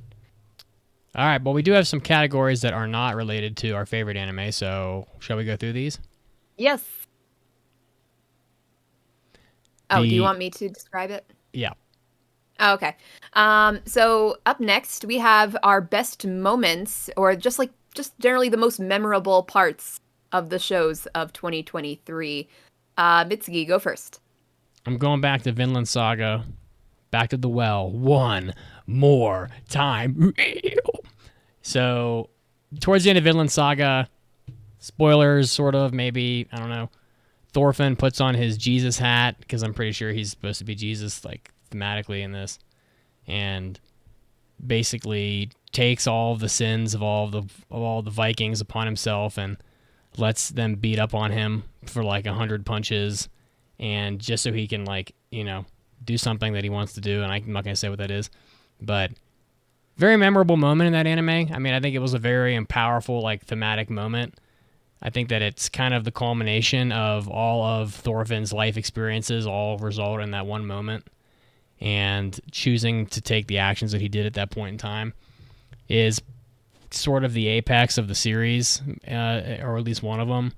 Speaker 1: All right, well, we do have some categories that are not related to our favorite anime, so shall we go through these?
Speaker 4: Yes. Oh, do you want me to describe it?
Speaker 1: Yeah.
Speaker 4: Oh, okay. So up next we have our best moments, or just generally the most memorable parts of the shows of 2023. Mitsuki, go first.
Speaker 1: I'm going back to Vinland Saga, back to the well, one more time. So, towards the end of Vinland Saga, spoilers, sort of, maybe, I don't know, Thorfinn puts on his Jesus hat, because I'm pretty sure he's supposed to be Jesus, like, thematically in this, and basically takes all of the sins of all the Vikings upon himself and lets them beat up on him for like 100 punches, and just so he can, like, you know, do something that he wants to do. And I'm not gonna say what that is, but very memorable moment in that anime. I mean, I think it was a very powerful, like, thematic moment. I think that it's kind of the culmination of all of Thorfinn's life experiences all result in that one moment, and choosing to take the actions that he did at that point in time is sort of the apex of the series, or at least one of them.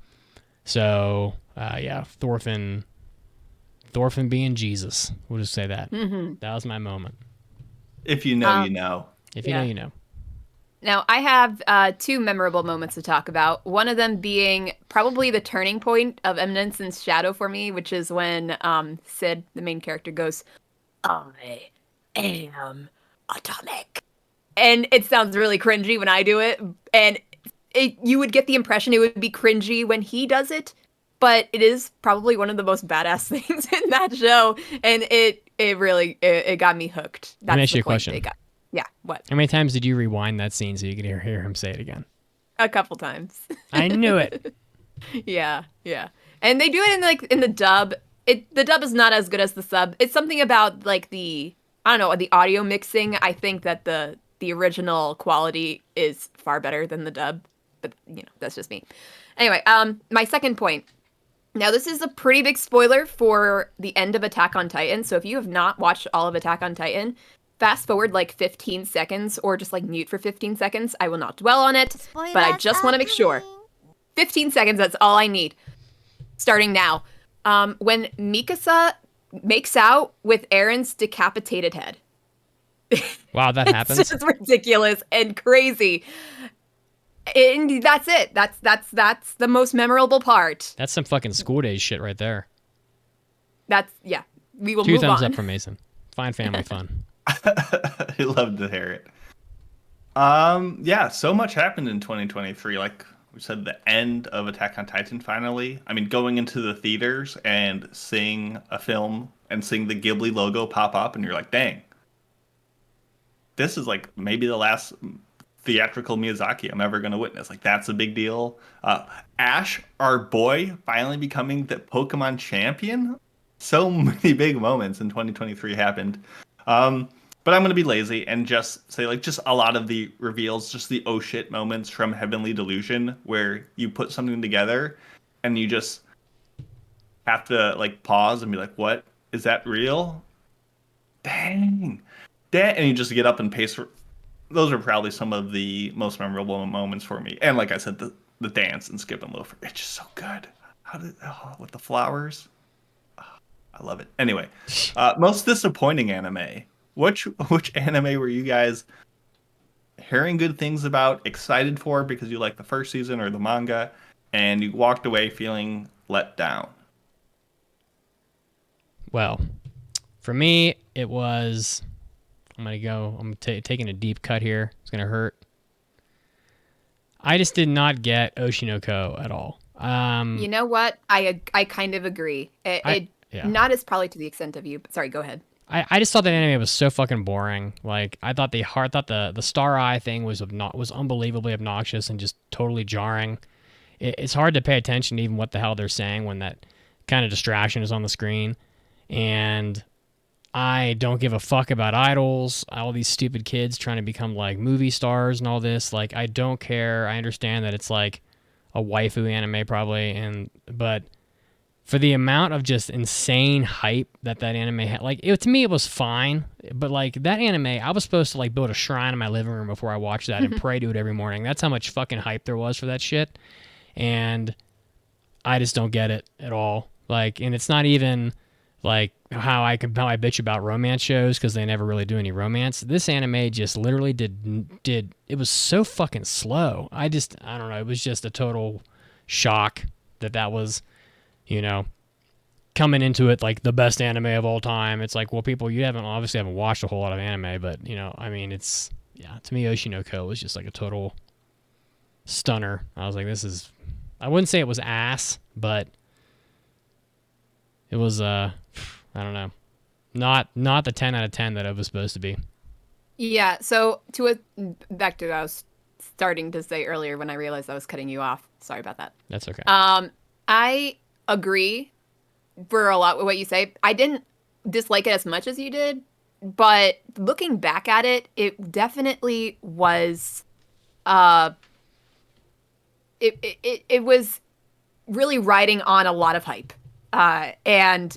Speaker 1: So, yeah, Thorfinn being Jesus. We'll just say that.
Speaker 4: Mm-hmm.
Speaker 1: That was my moment.
Speaker 3: If you know, you know.
Speaker 1: If you know, you know.
Speaker 4: Now, I have two memorable moments to talk about. One of them being probably the turning point of Eminence's shadow for me, which is when Sid, the main character, goes, "I am atomic." And it sounds really cringy when I do it. And you would get the impression it would be cringy when he does it. But it is probably one of the most badass things in that show. And it really got me hooked.
Speaker 1: Let me ask you a question.
Speaker 4: Yeah, what?
Speaker 1: How many times did you rewind that scene so you could hear him say it again?
Speaker 4: A couple times.
Speaker 1: I knew it.
Speaker 4: Yeah. And they do it in the dub. The dub is not as good as the sub. It's something about, like, the audio mixing. I think that the original quality is far better than the dub, but, you know, that's just me. Anyway, my second point. Now, this is a pretty big spoiler for the end of Attack on Titan. So if you have not watched all of Attack on Titan, fast forward like 15 seconds, or just like mute for 15 seconds. I will not dwell on it, but I just want to make sure. 15 seconds, that's all I need. Starting now. When Mikasa makes out with Aaron's decapitated head.
Speaker 1: Wow, that happens?
Speaker 4: It's just ridiculous and crazy. And that's it. That's the most memorable part.
Speaker 1: That's some fucking School Days shit right there.
Speaker 4: Yeah. We will
Speaker 1: 2
Speaker 4: move
Speaker 1: thumbs
Speaker 4: on.
Speaker 1: up for Mason. Fine family fun.
Speaker 3: I love to hear it. Yeah, so much happened in 2023. Like we said, the end of Attack on Titan finally. I mean, going into the theaters and seeing a film and seeing the Ghibli logo pop up, and you're like, dang, this is like maybe the last theatrical Miyazaki I'm ever going to witness. Like, that's a big deal. Ash, our boy, finally becoming the Pokemon champion. So many big moments in 2023 happened. But I'm going to be lazy and just say, like, just a lot of the reveals, just the oh shit moments from Heavenly Delusion, where you put something together and you just have to, like, pause and be like, what? Is that real? Dang. And you just get up and pace. Those are probably some of the most memorable moments for me. And like I said, the dance and Skip and Loafer, it's just so good. With the flowers. I love it. Anyway, most disappointing anime. Which anime were you guys hearing good things about, excited for because you liked the first season or the manga, and you walked away feeling let down?
Speaker 1: Well, for me, it was... I'm taking a deep cut here. It's going to hurt. I just did not get Oshinoko at all.
Speaker 4: You know what? I kind of agree. Not as probably to the extent of you. But sorry, go ahead.
Speaker 1: I just thought that anime was so fucking boring. Like, I thought the Star Eye thing was unbelievably obnoxious and just totally jarring. It's hard to pay attention to even what the hell they're saying when that kind of distraction is on the screen. And I don't give a fuck about idols, all these stupid kids trying to become, like, movie stars and all this. Like, I don't care. I understand that it's like a waifu anime probably, but for the amount of just insane hype that anime had, like, to me it was fine, but, like, that anime, I was supposed to, like, build a shrine in my living room before I watched that and pray to it every morning. That's how much fucking hype there was for that shit, and I just don't get it at all. Like, and it's not even like how I bitch about romance shows because they never really do any romance. This anime just literally did it was so fucking slow. I don't know. It was just a total shock that was, you know, coming into it like the best anime of all time. It's like, well, people, you obviously haven't watched a whole lot of anime, but you know, I mean, to me, Oshinoko was just like a total stunner. I was like, I wouldn't say it was ass, but it was I don't know, not the 10 out of 10 that it was supposed to be.
Speaker 4: Yeah. So back to what I was starting to say earlier when I realized I was cutting you off. Sorry about that.
Speaker 1: That's okay.
Speaker 4: I agree for a lot with what you say. I didn't dislike it as much as you did, but looking back at it, it definitely was it was really riding on a lot of hype. And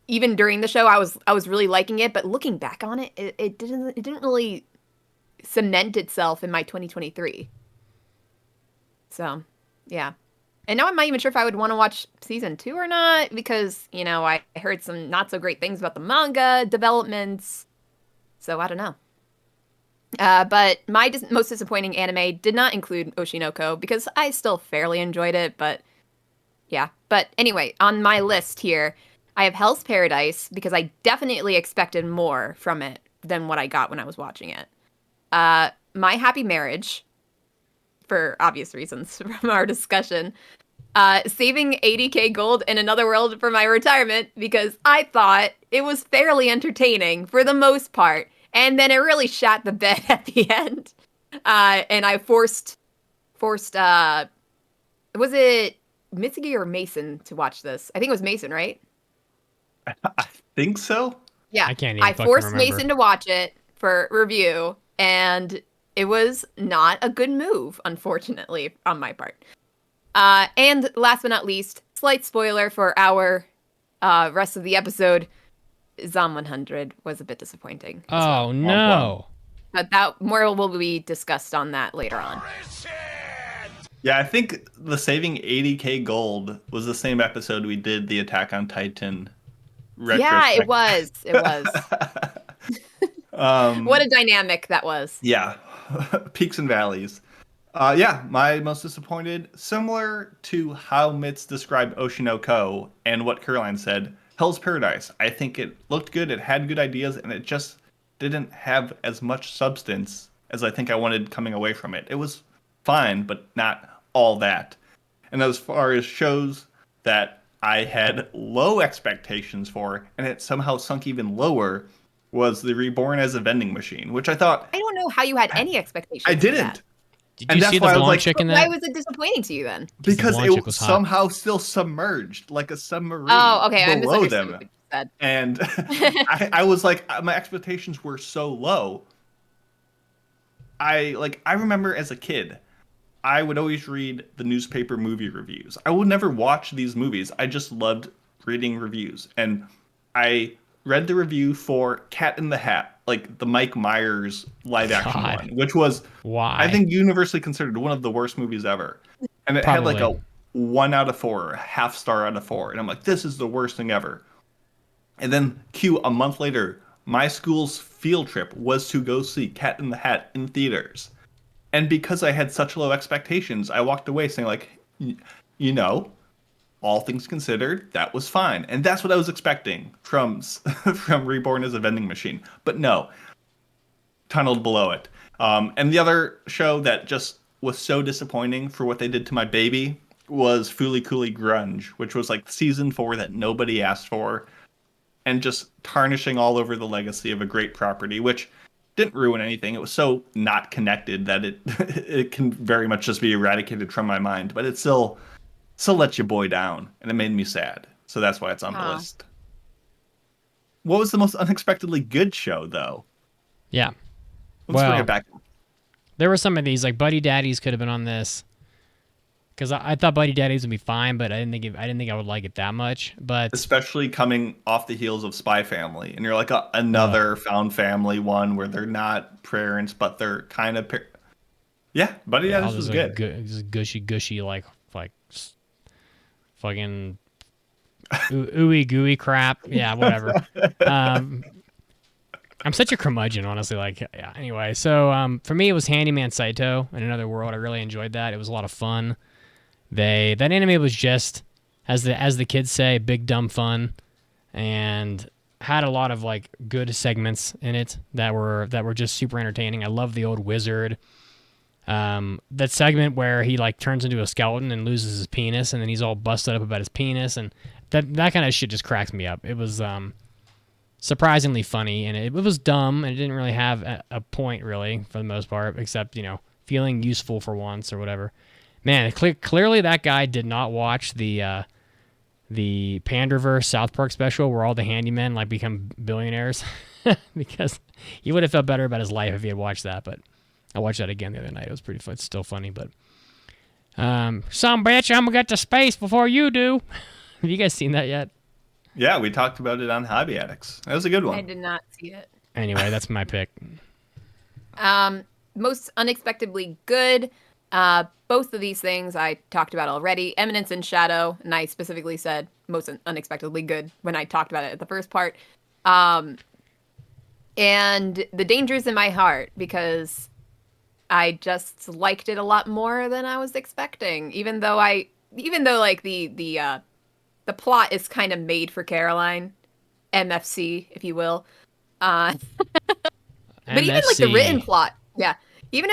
Speaker 4: even during the show I was really liking it, but looking back on it, it didn't really cement itself in my 2023. So, yeah. And now I'm not even sure if I would want to watch season 2 or not, because, you know, I heard some not so great things about the manga developments. So I don't know. But my most disappointing anime did not include Oshinoko, because I still fairly enjoyed it, but yeah. But anyway, on my list here, I have Hell's Paradise, because I definitely expected more from it than what I got when I was watching it. My Happy Marriage, for obvious reasons from our discussion. Saving 80k gold in Another World for my retirement, because I thought it was fairly entertaining for the most part, and then it really shot the bed at the end. And I forced was it Mitsugi or Mason to watch this? I think it was Mason, right?
Speaker 3: I think so.
Speaker 4: Yeah.
Speaker 1: I can't even fucking
Speaker 4: forced
Speaker 1: remember.
Speaker 4: Mason to watch it for review, and it was not a good move, unfortunately, on my part. And last but not least, slight spoiler for our rest of the episode, Zom 100 was a bit disappointing.
Speaker 1: Oh, no.
Speaker 4: But that more will be discussed on that later on.
Speaker 3: Yeah, I think the saving 80k gold was the same episode we did the Attack on Titan
Speaker 4: Yeah, it was. It was. What a dynamic that was.
Speaker 3: Yeah, peaks and valleys. Yeah, my most disappointed, similar to how Mitz described Oshinoko and what Caroline said, Hell's Paradise. I think it looked good, it had good ideas, and it just didn't have as much substance as I think I wanted coming away from it. It was fine, but not all that. And as far as shows that I had low expectations for, and it somehow sunk even lower, was the Reborn as a Vending Machine, which I thought...
Speaker 4: I don't know how you had any expectations.
Speaker 3: I didn't.
Speaker 4: That.
Speaker 1: Did you see the blonde chick in that?
Speaker 4: Why was it disappointing to you then?
Speaker 3: Because it was somehow still submerged, like a submarine below them.
Speaker 4: What you said.
Speaker 3: And I was like, my expectations were so low. I remember as a kid, I would always read the newspaper movie reviews. I would never watch these movies. I just loved reading reviews. And I read the review for Cat in the Hat, like the Mike Myers live action one, which was, I think, universally considered one of the worst movies ever. And it had like a 1 out of 4, a half star out of 4. And I'm like, this is the worst thing ever. And then a month later, my school's field trip was to go see Cat in the Hat in theaters. And because I had such low expectations, I walked away saying, like, you know, all things considered, that was fine. And that's what I was expecting from Reborn as a Vending Machine. But no, tunneled below it. And the other show that just was so disappointing for what they did to my baby was Fooly Cooly Grunge, which was like season 4 that nobody asked for, and just tarnishing all over the legacy of a great property, which didn't ruin anything. It was so not connected that it can very much just be eradicated from my mind, but it still let your boy down, and it made me sad. So that's why it's on the list. What was the most unexpectedly good show, though?
Speaker 1: Yeah.
Speaker 3: Let's bring it back.
Speaker 1: There were some of these, like Buddy Daddies could have been on this. Because I thought Buddy Daddies would be fine, but I didn't think I would like it that much. But
Speaker 3: especially coming off the heels of Spy Family, and you're like another found family one where they're not parents, but they're kind of yeah. Buddy Daddies was good.
Speaker 1: Gushy, like fucking ooey gooey crap. Yeah, whatever. Um, I'm such a curmudgeon, honestly. Like, yeah. Anyway, so for me, it was Handyman Saito in Another World. I really enjoyed that. It was a lot of fun. That anime was just, as the kids say, big dumb fun, and had a lot of like good segments in it that were just super entertaining. I love the old wizard. That segment where he like turns into a skeleton and loses his penis, and then he's all busted up about his penis, and that kind of shit just cracks me up. It was surprisingly funny, and it was dumb, and it didn't really have a point really for the most part, except feeling useful for once or whatever. Man, clearly that guy did not watch the Panderverse South Park special where all the handymen like become billionaires, because he would have felt better about his life if he had watched that. But I watched that again the other night. It was pretty fun. It's still funny, but some bitch, I'm gonna get to space before you do. Have you guys seen that yet?
Speaker 3: Yeah, we talked about it on Hobby Addicts. That was a good one.
Speaker 4: I did not see it.
Speaker 1: Anyway, that's my pick.
Speaker 4: Most unexpectedly good. Both of these things I talked about already. Eminence and Shadow, and I specifically said most unexpectedly good when I talked about it at the first part. And The Dangers in My Heart, because I just liked it a lot more than I was expecting. Even though like the plot is kind of made for Caroline, MFC, if you will. But even like the written plot, yeah. Even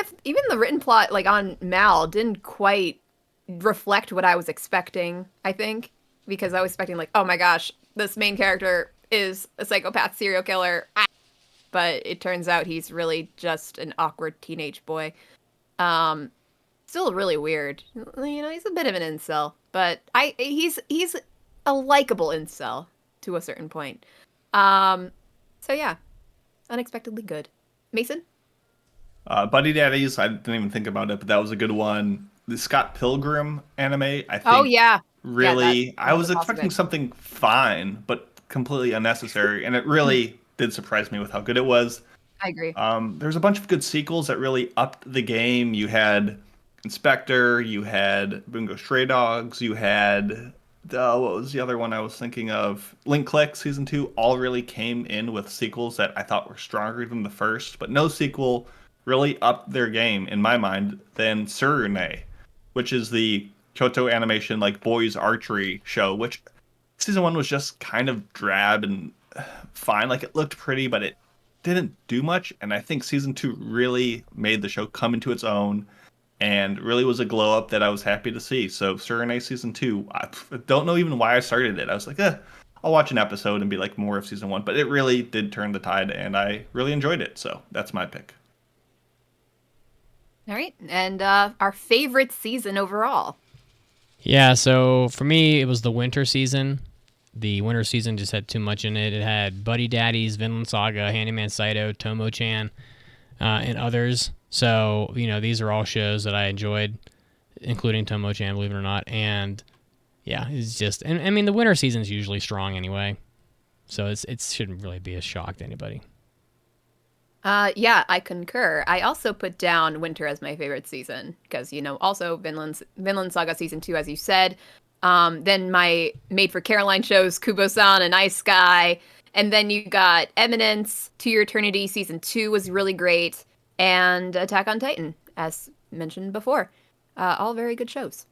Speaker 4: the written plot like on Mal didn't quite reflect what I was expecting, I think. Because I was expecting like, oh my gosh, this main character is a psychopath serial killer. But it turns out he's really just an awkward teenage boy. Still really weird. He's a bit of an incel. But he's a likable incel to a certain point. So yeah, unexpectedly good. Mason?
Speaker 3: Buddy Daddies, I didn't even think about it, but that was a good one. The Scott Pilgrim anime, I think.
Speaker 4: Oh yeah.
Speaker 3: Really,
Speaker 4: yeah,
Speaker 3: I was expecting something fine, but completely unnecessary, and it really did surprise me with how good it was.
Speaker 4: I agree.
Speaker 3: There's a bunch of good sequels that really upped the game. You had Inspector, you had Bungo Stray Dogs, you had what was the other one I was thinking of? Link Click Season 2 all really came in with sequels that I thought were stronger than the first, but no sequel really upped their game, in my mind, than Surune, which is the Kyoto Animation like boys archery show, which Season 1 was just kind of drab and fine. Like, it looked pretty, but it didn't do much, and I think Season 2 really made the show come into its own and really was a glow up that I was happy to see. So Surune Season 2, I don't know even why I started it. I was like, I'll watch an episode and be like more of Season 1, but it really did turn the tide, and I really enjoyed it, so that's my pick.
Speaker 4: All right, and our favorite season overall.
Speaker 1: Yeah, so for me, it was the winter season. The winter season just had too much in it. It had Buddy Daddies, Vinland Saga, Handyman Saito, Tomo-chan, and others. So, these are all shows that I enjoyed, including Tomo-chan, believe it or not. And, yeah, it's just... And, I mean, the winter season's usually strong anyway. So it shouldn't really be a shock to anybody.
Speaker 4: Yeah, I concur. I also put down winter as my favorite season because, also Vinland Saga Season 2, as you said. Then my Made for Caroline shows, Kubo-san and Ice Sky. And then you got Eminence, To Your Eternity Season 2 was really great. And Attack on Titan, as mentioned before. All very good shows.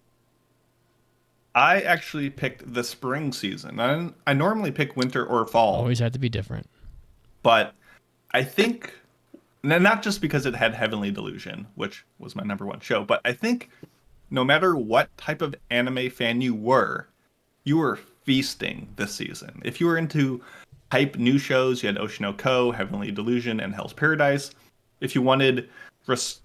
Speaker 3: I actually picked the spring season. I normally pick winter or fall.
Speaker 1: Always had to be different.
Speaker 3: But I think, not just because it had Heavenly Delusion, which was my number one show, but I think no matter what type of anime fan you were feasting this season. If you were into hype new shows, you had Oshinoko, Heavenly Delusion, and Hell's Paradise. If you wanted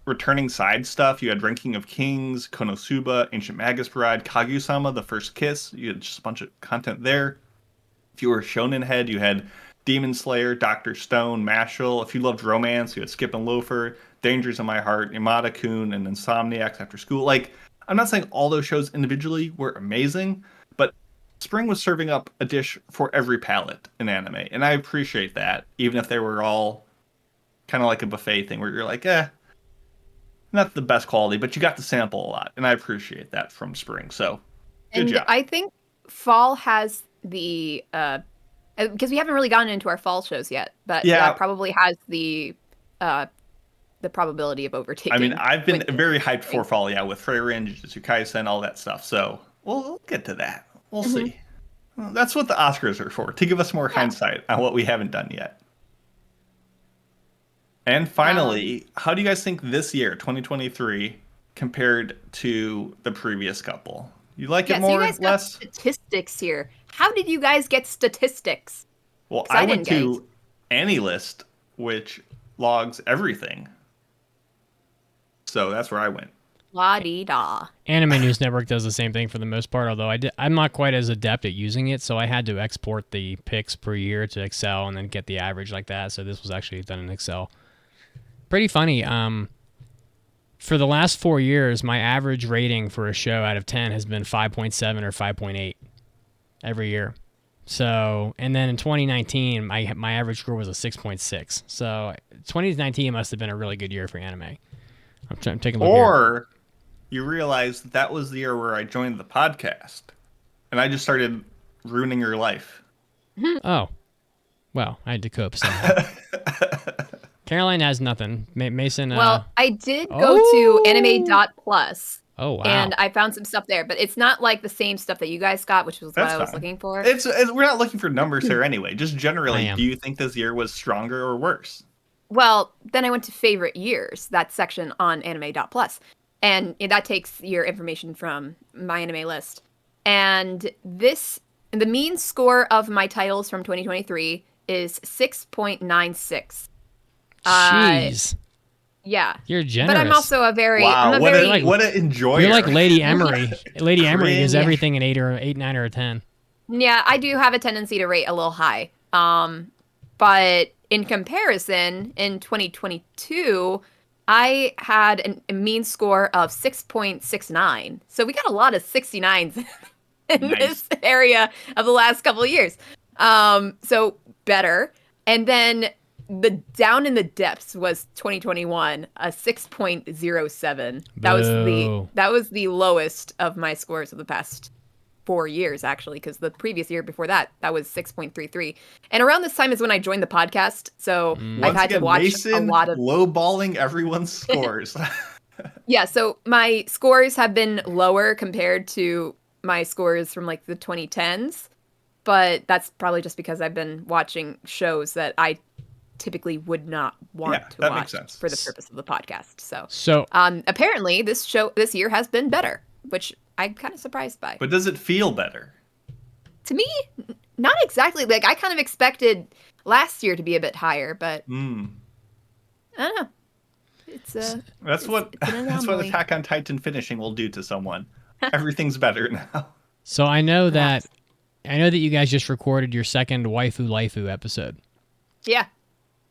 Speaker 3: returning side stuff, you had Ranking of Kings, Konosuba, Ancient Magus Bride, Kaguya-sama, The First Kiss. You had just a bunch of content there. If you were shonen head, you had Demon Slayer, Dr. Stone, Mashal. If you loved romance, you had Skip and Loafer, Dangers in My Heart, Yamada-kun, and Insomniacs After School. Like, I'm not saying all those shows individually were amazing, but spring was serving up a dish for every palate in anime, and I appreciate that, even if they were all kind of like a buffet thing where you're like, not the best quality, but you got to sample a lot, and I appreciate that from spring. So, good job.
Speaker 4: I think fall has the because we haven't really gotten into our fall shows yet, but
Speaker 3: Yeah.
Speaker 4: that probably has the probability of overtaking.
Speaker 3: I mean, I've been
Speaker 4: winter.
Speaker 3: very hyped for fall, with Freya and Jujutsu Kaisen, all that stuff. So we'll get to that. We'll see. Well, that's what the Oscars are for, to give us more hindsight on what we haven't done yet. And finally, how do you guys think this year, 2023, compared to the previous couple? You like it more,
Speaker 4: so you guys got
Speaker 3: less?
Speaker 4: statistics here. How did you guys get statistics?
Speaker 3: Well,
Speaker 4: 'Cause
Speaker 3: I
Speaker 4: I
Speaker 3: went
Speaker 4: didn't
Speaker 3: to AnyList, which logs everything. So that's where I went.
Speaker 4: La-dee-da.
Speaker 1: Anime News Network does the same thing for the most part, although I'm not quite as adept at using it, so I had to export the picks per year to Excel and then get the average like that. So this was actually done in Excel. Pretty funny. For the last 4 years, my average rating for a show out of 10 has been 5.7 or 5.8 every year. So, and then in 2019, my average score was a 6.6. So 2019 must have been a really good year for anime. I'm taking a look here.
Speaker 3: Or you realize that was the year where I joined the podcast, and I just started ruining your life.
Speaker 1: Oh, well, I had to cope somehow. Caroline has nothing. Mason.
Speaker 4: Well, I did go to anime.plus.
Speaker 1: Oh wow.
Speaker 4: And I found some stuff there, but it's not like the same stuff that you guys got, which was
Speaker 3: That's
Speaker 4: what I was
Speaker 3: fine.
Speaker 4: looking for.
Speaker 3: We're not looking for numbers here anyway. Just generally,
Speaker 1: I am.
Speaker 3: do you think this year was stronger or worse?
Speaker 4: Well, then I went to favorite years, that section on anime.plus. And that takes your information from my anime list. And the mean score of my titles from 2023 is 6.96.
Speaker 1: Jeez.
Speaker 4: Yeah.
Speaker 1: You're generous.
Speaker 4: But I'm also a very...
Speaker 3: Wow,
Speaker 4: I'm a
Speaker 3: what
Speaker 4: very
Speaker 3: an enjoyer.
Speaker 1: You're like Lady Emery. Lady Emery gives
Speaker 3: Cringe.
Speaker 1: everything an 8, 9, or a 10.
Speaker 4: Yeah, I do have a tendency to rate a little high. But in comparison, in 2022, I had a mean score of 6.69. So we got a lot of 69s in this area of the last couple of years. So better. And then the down in the depths was 2021, a 6.07. That was the lowest of my scores of the past 4 years, actually, because the previous year before that was 6.33. And around this time is when I joined the podcast, so I've had to watch a lot of
Speaker 3: lowballing everyone's scores.
Speaker 4: Yeah, so my scores have been lower compared to my scores from like the 2010s, but that's probably just because I've been watching shows that I typically would not want to watch for the purpose of the podcast. So apparently this year has been better, which I'm kind of surprised by.
Speaker 3: But does it feel better?
Speaker 4: To me, not exactly. Like, I kind of expected last year to be a bit higher, but I don't know.
Speaker 3: That's what Attack on Titan finishing will do to someone. Everything's better now.
Speaker 1: So I know that you guys just recorded your second Waifu Laifu episode.
Speaker 4: Yeah.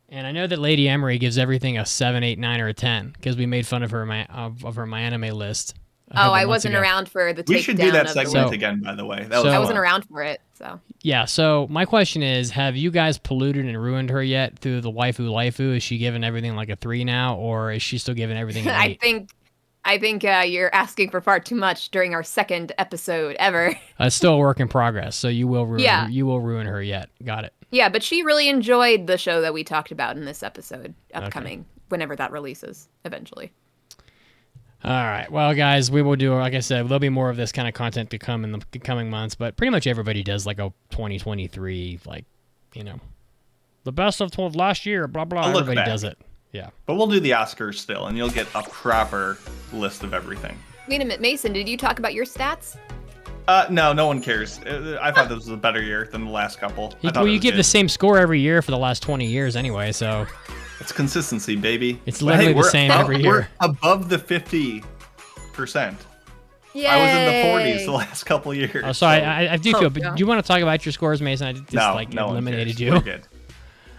Speaker 1: And I know that Lady Emery gives everything a 7, 8, 9, or a 10 because we made fun of her of her My Anime list.
Speaker 4: I wasn't around for the takedown.
Speaker 3: We should do that segment again, by the way.
Speaker 4: I wasn't around for it, so.
Speaker 1: Yeah, so my question is, have you guys polluted and ruined her yet through the Waifu Laifu? Is she giving everything like a 3 now, or is she still giving everything an 8?
Speaker 4: I think you're asking for far too much during our second episode ever.
Speaker 1: It's still a work in progress, so you will ruin her yet. Got it.
Speaker 4: Yeah, but she really enjoyed the show that we talked about in this episode, upcoming, whenever that releases, eventually.
Speaker 1: All right. Well, guys, we will do, like I said, there'll be more of this kind of content to come in the coming months, but pretty much everybody does like a 2023, the best of last year, blah, blah. Everybody does it. Yeah.
Speaker 3: But we'll do the Oscars still, and you'll get a proper list of everything.
Speaker 4: Wait a minute, Mason, did you talk about your stats?
Speaker 3: No one cares. I thought this was a better year than the last couple.
Speaker 1: You give the same score every year for the last 20 years anyway, so...
Speaker 3: It's consistency, baby.
Speaker 1: It's literally the same every year.
Speaker 3: We're above the 50%.
Speaker 4: Yay!
Speaker 3: I was in the 40s the last couple of years.
Speaker 1: Oh, sorry, I do feel, but do you want to talk about your scores, Mason? I just
Speaker 3: no
Speaker 1: eliminated you.
Speaker 3: We're good.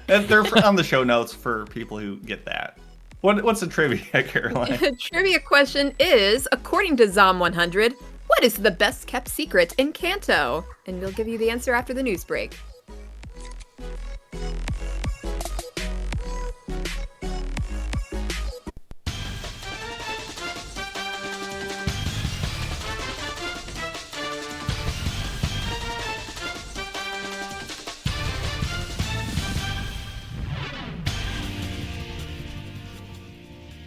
Speaker 3: And they're on the show notes for people who get that. What's the trivia, Caroline?
Speaker 4: The trivia question is, according to Zom100, what is the best kept secret in Kanto? And we'll give you the answer after the news break.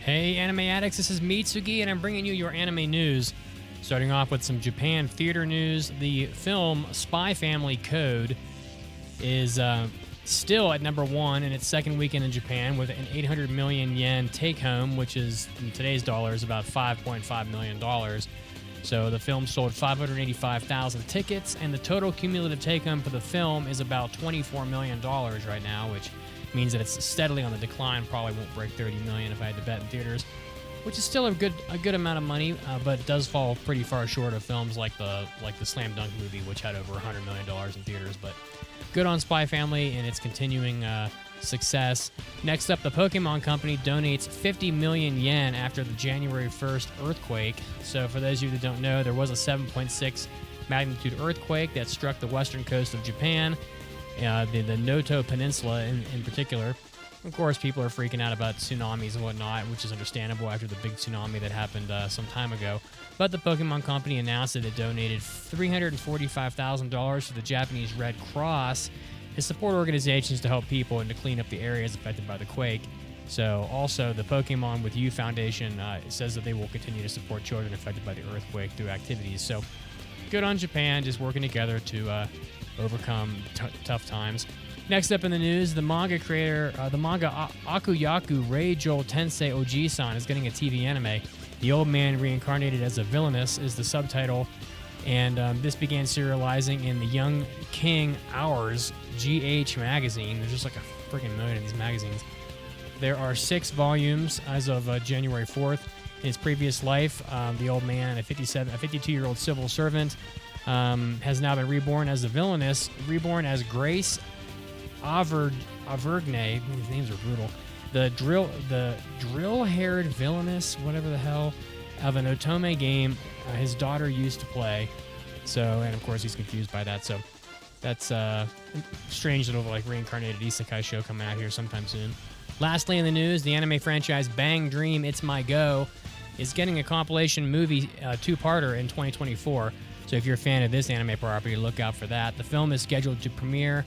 Speaker 1: Hey, Anime Addicts, this is Mitsugi, and I'm bringing you your anime news. Starting off with some Japan theater news, the film Spy Family Code is still at number 1 in its second weekend in Japan with an 800 million yen take-home, which is, in today's dollars, about $5.5 million. So the film sold 585,000 tickets, and the total cumulative take-home for the film is about $24 million right now, which means that it's steadily on the decline. Probably won't break 30 million if I had to bet in theaters, which is still a good amount of money, but it does fall pretty far short of films like the Slam Dunk movie, which had over $100 million in theaters. But good on Spy Family and its continuing success. Next up, the Pokemon Company donates 50 million yen after the January 1st earthquake. So for those of you that don't know, there was a 7.6 magnitude earthquake that struck the western coast of Japan, the Noto Peninsula in particular. Of course, people are freaking out about tsunamis and whatnot, which is understandable after the big tsunami that happened some time ago. But the Pokemon Company announced that it donated $345,000 to the Japanese Red Cross to support organizations to help people and to clean up the areas affected by the quake. So also, the Pokemon With You Foundation says that they will continue to support children affected by the earthquake through activities. So good on Japan, just working together to overcome tough times. Next up in the news, the manga creator, the manga Akuyaku Reijou Tensei Oji-san is getting a TV anime. The Old Man Reincarnated as a Villainous is the subtitle, and this began serializing in the Young King Hours GH magazine. There's just like a freaking million of these magazines. There are 6 volumes as of January 4th. In his previous life, the old man, a 52-year-old civil servant, has now been reborn as the Villainous, reborn as Grace Avergne. These names are brutal. The drill-haired Villainous, whatever the hell, of an Otome game his daughter used to play. So, and of course he's confused by that. So that's strange little like reincarnated isekai show coming out here sometime soon. Lastly in the news, the anime franchise Bang Dream! It's My Go! Is getting a compilation movie 2-parter in 2024. So if you're a fan of this anime property, look out for that. The film is scheduled to premiere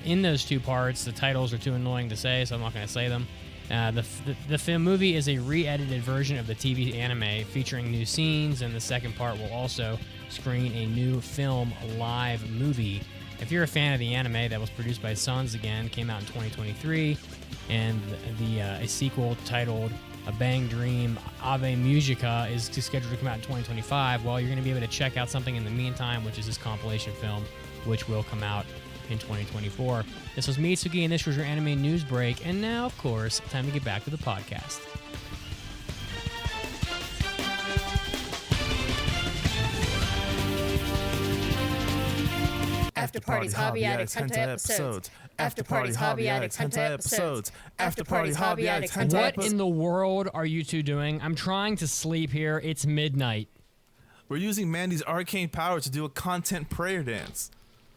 Speaker 1: in those 2 parts. The titles are too annoying to say, so I'm not going to say them. The film movie is a re-edited version of the TV anime featuring new scenes, and the second part will also screen a new film live movie. If you're a fan of the anime that was produced by Sons again, came out in 2023, and a sequel titled A Bang Dream Ave Musica is scheduled to come out in 2025, well, you're going to be able to check out something in the meantime, which is this compilation film, which will come out in 2024. This was Mitsugi, and this was your anime news break. And now, of course, time to get back to the podcast.
Speaker 5: After Parties Hobby Addicts Hentai Episodes. After Parties Hobby Addicts Hentai Episodes. After Parties Hobby Addicts Hentai
Speaker 1: What
Speaker 5: Episodes.
Speaker 1: in the world are you two doing? I'm trying to sleep here. It's midnight.
Speaker 5: We're using Mandy's arcane power to do a content prayer dance.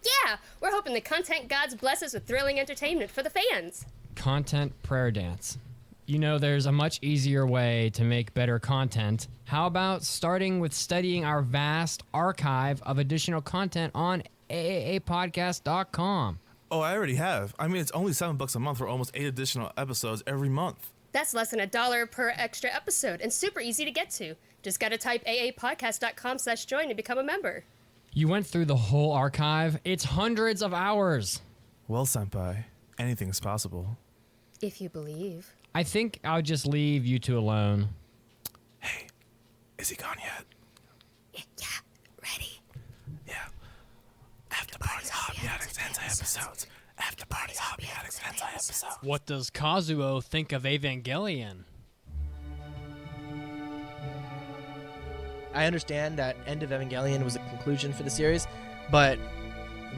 Speaker 6: Yeah, we're hoping the content gods bless us with thrilling entertainment for the fans.
Speaker 1: Content prayer dance. You know, there's a much easier way to make better content. How about starting with studying our vast archive of additional content on AAApodcast.com?
Speaker 5: Oh, I already have. I mean, it's only $7 a month for almost 8 additional episodes every month.
Speaker 6: That's less than $1 per extra episode and super easy to get to. Just gotta type aapodcast.com/join to become a member.
Speaker 1: You went through the whole archive? It's hundreds of hours.
Speaker 5: Well, Senpai, anything is possible.
Speaker 6: If you believe.
Speaker 1: I think I'll just leave you two alone.
Speaker 5: Hey, is he gone yet?
Speaker 6: Yeah, ready.
Speaker 5: Yeah. After Parties Hobby Addicts Hentai Episodes. After Parties Hobby Addicts Hentai Episodes.
Speaker 1: What does Kazuo think of Evangelion?
Speaker 7: I understand that End of Evangelion was a conclusion for the series, but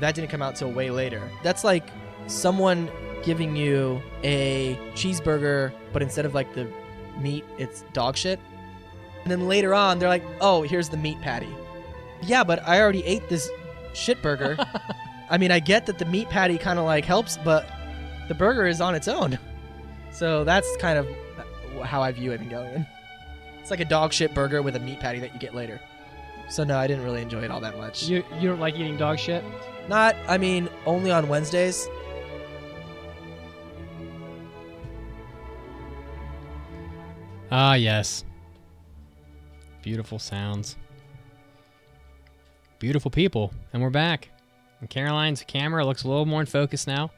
Speaker 7: that didn't come out till way later. That's like someone giving you a cheeseburger, but instead of like the meat, it's dog shit. And then later on, they're like, oh, here's the meat patty. Yeah, but I already ate this shit burger. I mean, I get that the meat patty kind of like helps, but the burger is on its own. So that's kind of how I view Evangelion. It's like a dog shit burger with a meat patty that you get later. So no, I didn't really enjoy it all that much.
Speaker 1: You don't like eating dog shit?
Speaker 7: Not, I mean, only on Wednesdays.
Speaker 1: Ah, yes. Beautiful sounds. Beautiful people. And we're back. And Caroline's camera looks a little more in focus now.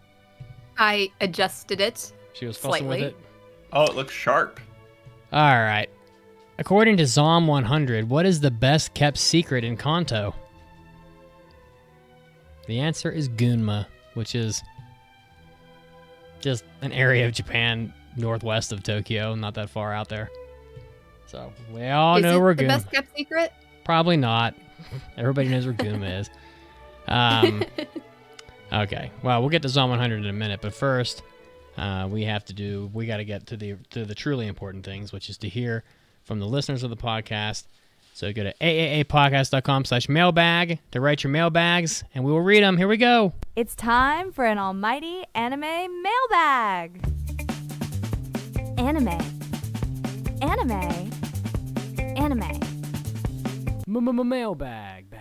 Speaker 4: I adjusted it.
Speaker 1: She was fussing with
Speaker 4: Slightly.
Speaker 1: it.
Speaker 3: Oh, it looks sharp.
Speaker 1: All right. According to Zom100, what is the best kept secret in Kanto? The answer is Gunma, which is just an area of Japan northwest of Tokyo, not that far out there. So we all
Speaker 4: Is
Speaker 1: know
Speaker 4: it
Speaker 1: where
Speaker 4: the
Speaker 1: Gunma.
Speaker 4: best kept secret?
Speaker 1: Probably not. Everybody knows where Gunma is. Okay. Well, we'll get to Zom100 in a minute, but first, we got to get to the truly important things, which is to hear from the listeners of the podcast. So go to aapodcast.com/mailbag to write your mailbags, and we will read them. Here we go.
Speaker 8: It's time for an almighty anime mailbag. Anime. Anime. Anime.
Speaker 1: Mailbag.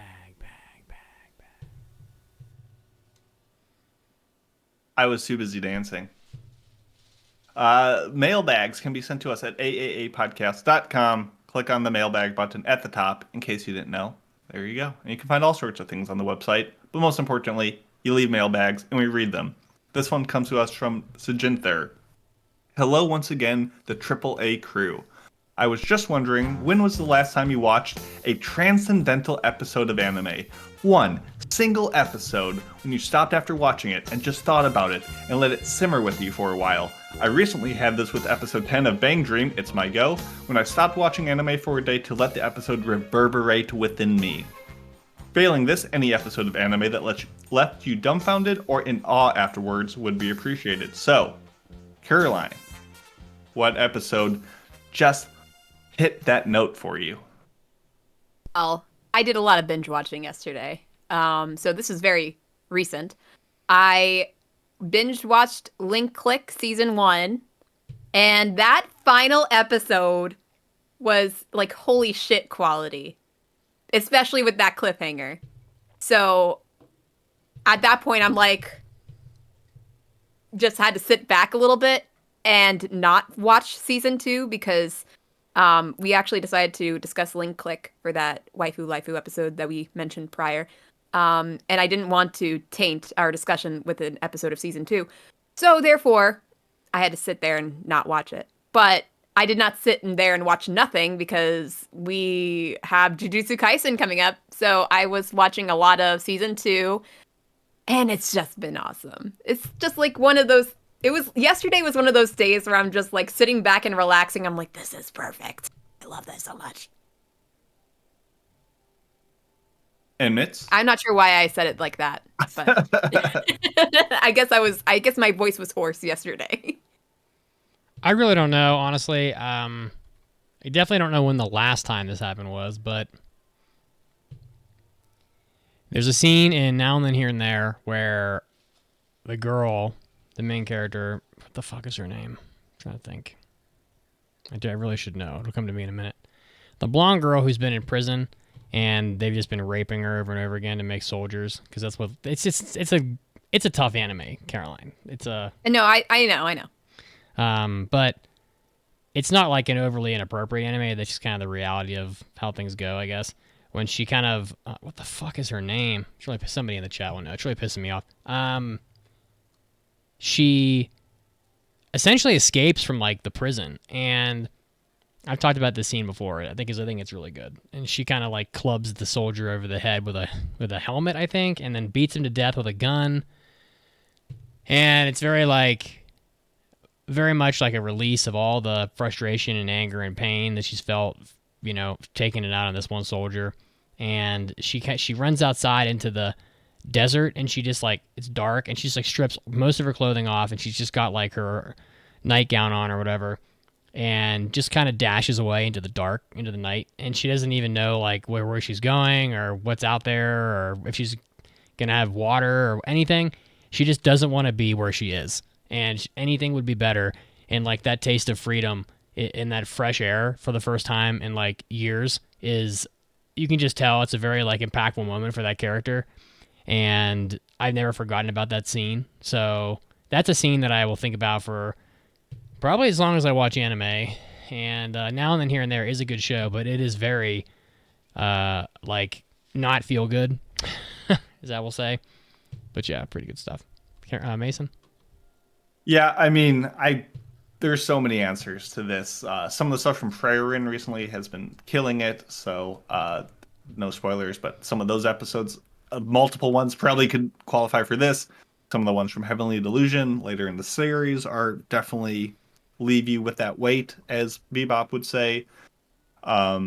Speaker 3: I was too busy dancing. Mailbags can be sent to us at aapodcast.com. Click on the mailbag button at the top in case you didn't know. There you go. And you can find all sorts of things on the website. But most importantly, you leave mailbags and we read them. This one comes to us from Sejinther. Hello once again, the AAA crew. I was just wondering, when was the last time you watched a transcendental episode of anime? One single episode when you stopped after watching it and just thought about it and let it simmer with you for a while. I recently had this with episode 10 of Bang Dream, It's My Go, when I stopped watching anime for a day to let the episode reverberate within me. Failing this, any episode of anime that left you dumbfounded or in awe afterwards would be appreciated. So, Caroline, what episode just hit that note for you?
Speaker 4: Well, I did a lot of binge watching yesterday. So this is very recent. I binge watched Link Click season 1, and that final episode was like holy shit quality, especially with that cliffhanger. So at that point, I'm like, just had to sit back a little bit and not watch season 2 because we actually decided to discuss Link Click for that Waifu Laifu episode that we mentioned prior. And I didn't want to taint our discussion with an episode of season 2. So therefore, I had to sit there and not watch it. But I did not sit in there and watch nothing because we have Jujutsu Kaisen coming up. So I was watching a lot of season 2, and it's just been awesome. It's just like one of those. Yesterday was one of those days where I'm just like sitting back and relaxing. I'm like, this is perfect. I love this so much.
Speaker 3: And Mitz?
Speaker 4: I'm not sure why I said it like that, but I guess my voice was hoarse yesterday.
Speaker 1: I really don't know, honestly. I definitely don't know when the last time this happened was, but there's a scene in Now and Then Here and There where the girl, the main character, what the fuck is her name? I'm trying to think. I really should know. It'll come to me in a minute. The blonde girl who's been in prison, and they've just been raping her over and over again to make soldiers, because that's what it's a tough anime, Caroline.
Speaker 4: No, I know.
Speaker 1: But it's not like an overly inappropriate anime. That's just kind of the reality of how things go, I guess. When she kind of what the fuck is her name? Somebody in the chat will know. It's really pissing me off. She essentially escapes from like the prison, and I've talked about this scene before. I think it's really good. And she kind of like clubs the soldier over the head with a helmet, I think, and then beats him to death with a gun. And it's very much like a release of all the frustration and anger and pain that she's felt, taking it out on this one soldier. And she runs outside into the desert, and she just it's dark, and she just strips most of her clothing off, and she's just got like her nightgown on or whatever, and just kind of dashes away into the dark, into the night. And she doesn't even know where she's going or what's out there or if she's gonna have water or anything. She just doesn't want to be where she is, and anything would be better. And that taste of freedom in that fresh air for the first time in years is, you can just tell it's a very impactful moment for that character. And I've never forgotten about that scene. So that's a scene that I will think about for probably as long as I watch anime. and now and then here and there is a good show, but it is very like not feel good, as I will say. But yeah, pretty good stuff. Mason?
Speaker 3: Yeah, I mean, there's so many answers to this. Some of the stuff from Freyrin recently has been killing it, so no spoilers, but some of those episodes, multiple ones, probably could qualify for this. Some of the ones from Heavenly Delusion later in the series are definitely leave you with that weight, as Bebop would say. I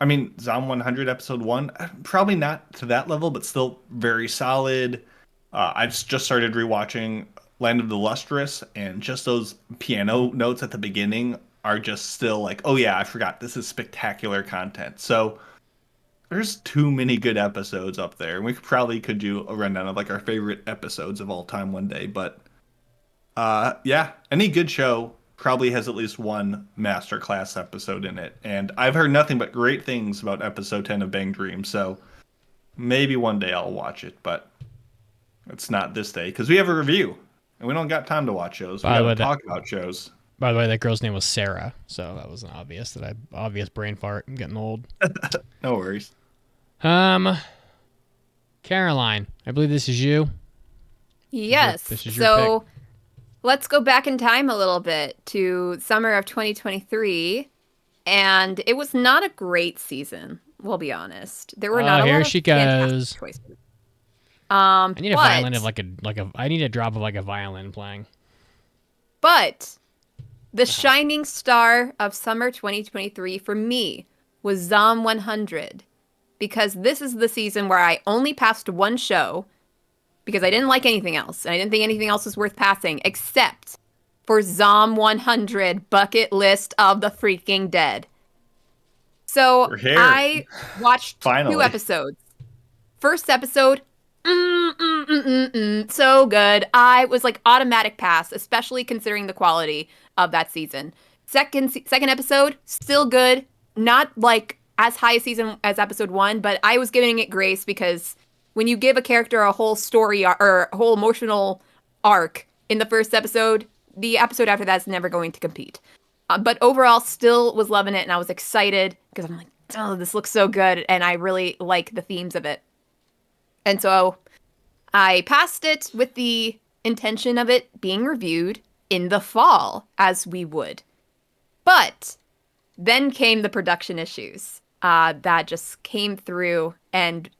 Speaker 3: mean, Zom 100 episode 1, probably not to that level, but still very solid. I've just started rewatching Land of the Lustrous, and just those piano notes at the beginning are just still like, oh yeah, I forgot, this is spectacular content. So there's too many good episodes up there. We probably could do a rundown of like our favorite episodes of all time one day, but yeah, any good show probably has at least one masterclass episode in it. And I've heard nothing but great things about episode 10 of Bang Dream, so maybe one day I'll watch it, but it's not this day because we have a review and we don't got time to watch shows. We gotta talk about shows.
Speaker 1: By the way, that girl's name was Sarah, so that was obvious brain fart. I'm getting old.
Speaker 3: No worries.
Speaker 1: Caroline, I believe this is you.
Speaker 4: Yes.
Speaker 1: This is your
Speaker 4: so
Speaker 1: pick.
Speaker 4: Let's go back in time a little bit to summer of 2023, and it was not a great season. We'll be honest. There were not a
Speaker 1: here
Speaker 4: lot
Speaker 1: she
Speaker 4: of fantastic
Speaker 1: goes.
Speaker 4: choices.
Speaker 1: I need a violin of I need a drop of like a violin playing.
Speaker 4: But the shining star of summer 2023 for me was Zom 100, because this is the season where I only passed one show because I didn't like anything else, and I didn't think anything else was worth passing except for Zom 100 Bucket List of the Freaking Dead. So I watched 2 episodes. First episode, so good. I was like automatic pass, especially considering the quality of that season. Second episode, still good. Not like as high a season as episode 1, but I was giving it grace because when you give a character a whole story or a whole emotional arc in the first episode, the episode after that is never going to compete. But overall, still was loving it, and I was excited because I'm like, oh, this looks so good, and I really like the themes of it. And so I passed it with the intention of it being reviewed in the fall, as we would. But then came the production issues that just came through and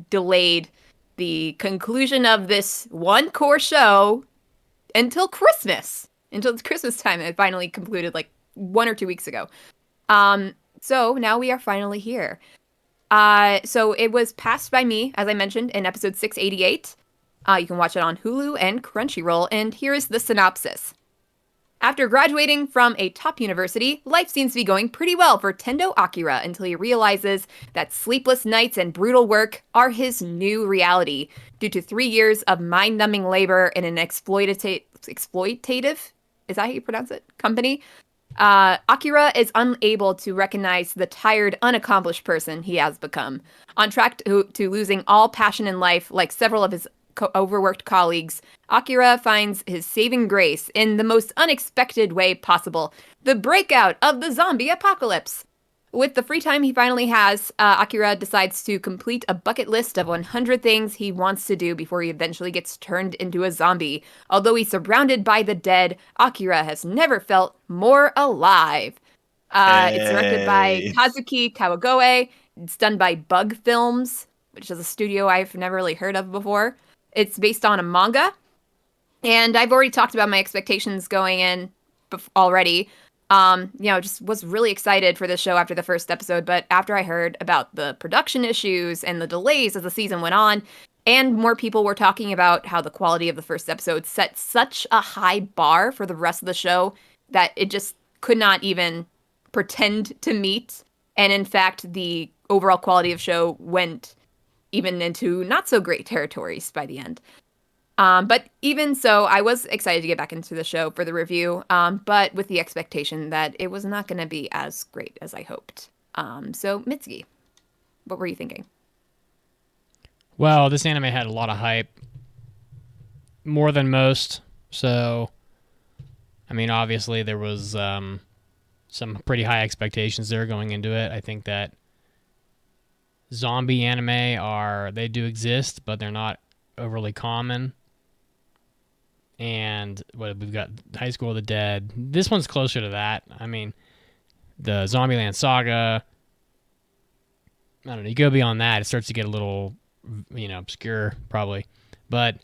Speaker 4: delayed the conclusion of this one core show until Christmas. Until it's Christmas time. It finally concluded like 1 or 2 weeks ago. So now we are finally here. So it was passed by me, as I mentioned, in episode 688. You can watch it on Hulu and Crunchyroll, and here is the synopsis. After graduating from a top university, life seems to be going pretty well for Tendo Akira until he realizes that sleepless nights and brutal work are his new reality due to 3 years of mind-numbing labor in an exploitative, is that how you pronounce it, company? Akira is unable to recognize the tired, unaccomplished person he has become. On track to losing all passion in life, like several of his overworked colleagues, Akira finds his saving grace in the most unexpected way possible: the breakout of the zombie apocalypse. With the free time he finally has, Akira decides to complete a bucket list of 100 things he wants to do before he eventually gets turned into a zombie. Although he's surrounded by the dead, Akira has never felt more alive. It's directed by Kazuki Kawagoe. It's done by Bug Films, which is a studio I've never really heard of before. It's based on a manga. And I've already talked about my expectations going in already. Just was really excited for this show after the first episode, but after I heard about the production issues and the delays as the season went on, and more people were talking about how the quality of the first episode set such a high bar for the rest of the show that it just could not even pretend to meet. And in fact, the overall quality of show went even into not so great territories by the end. But even so, I was excited to get back into the show for the review, but with the expectation that it was not going to be as great as I hoped. So, Mitsuki, what were you thinking?
Speaker 1: Well, this anime had a lot of hype, more than most. So, I mean, obviously there was some pretty high expectations there going into it. I think that zombie anime they do exist, but they're not overly common. And we've got High School of the Dead. This one's closer to that. I mean, the Zombieland Saga, I don't know, you go beyond that, it starts to get a little, obscure, probably. But,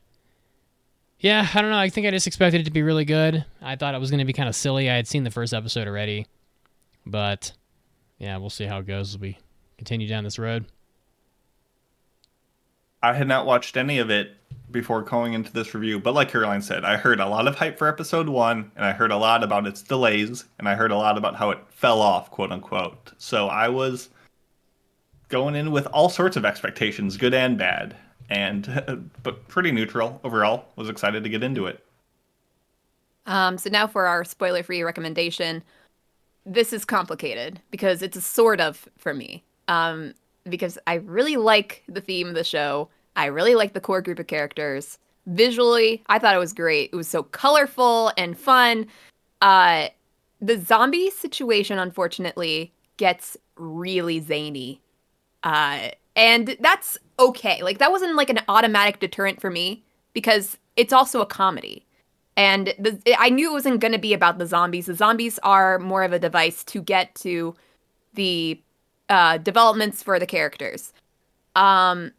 Speaker 1: yeah, I don't know, I think I just expected it to be really good. I thought it was going to be kind of silly. I had seen the first episode already. But, yeah, we'll see how it goes as we continue down this road.
Speaker 3: I had not watched any of it before going into this review, but like Caroline said, I heard a lot of hype for episode 1, and I heard a lot about its delays, and I heard a lot about how it fell off, quote unquote. So I was going in with all sorts of expectations, good and bad, and but pretty neutral overall. Was excited to get into it.
Speaker 4: So now for our spoiler-free recommendation. This is complicated because it's a sort of for me. Because I really like the theme of the show. I really like the core group of characters. Visually, I thought it was great. It was so colorful and fun. The zombie situation, unfortunately, gets really zany. And that's okay. Like, that wasn't like an automatic deterrent for me because it's also a comedy. And I knew it wasn't going to be about the zombies. The zombies are more of a device to get to the developments for the characters. But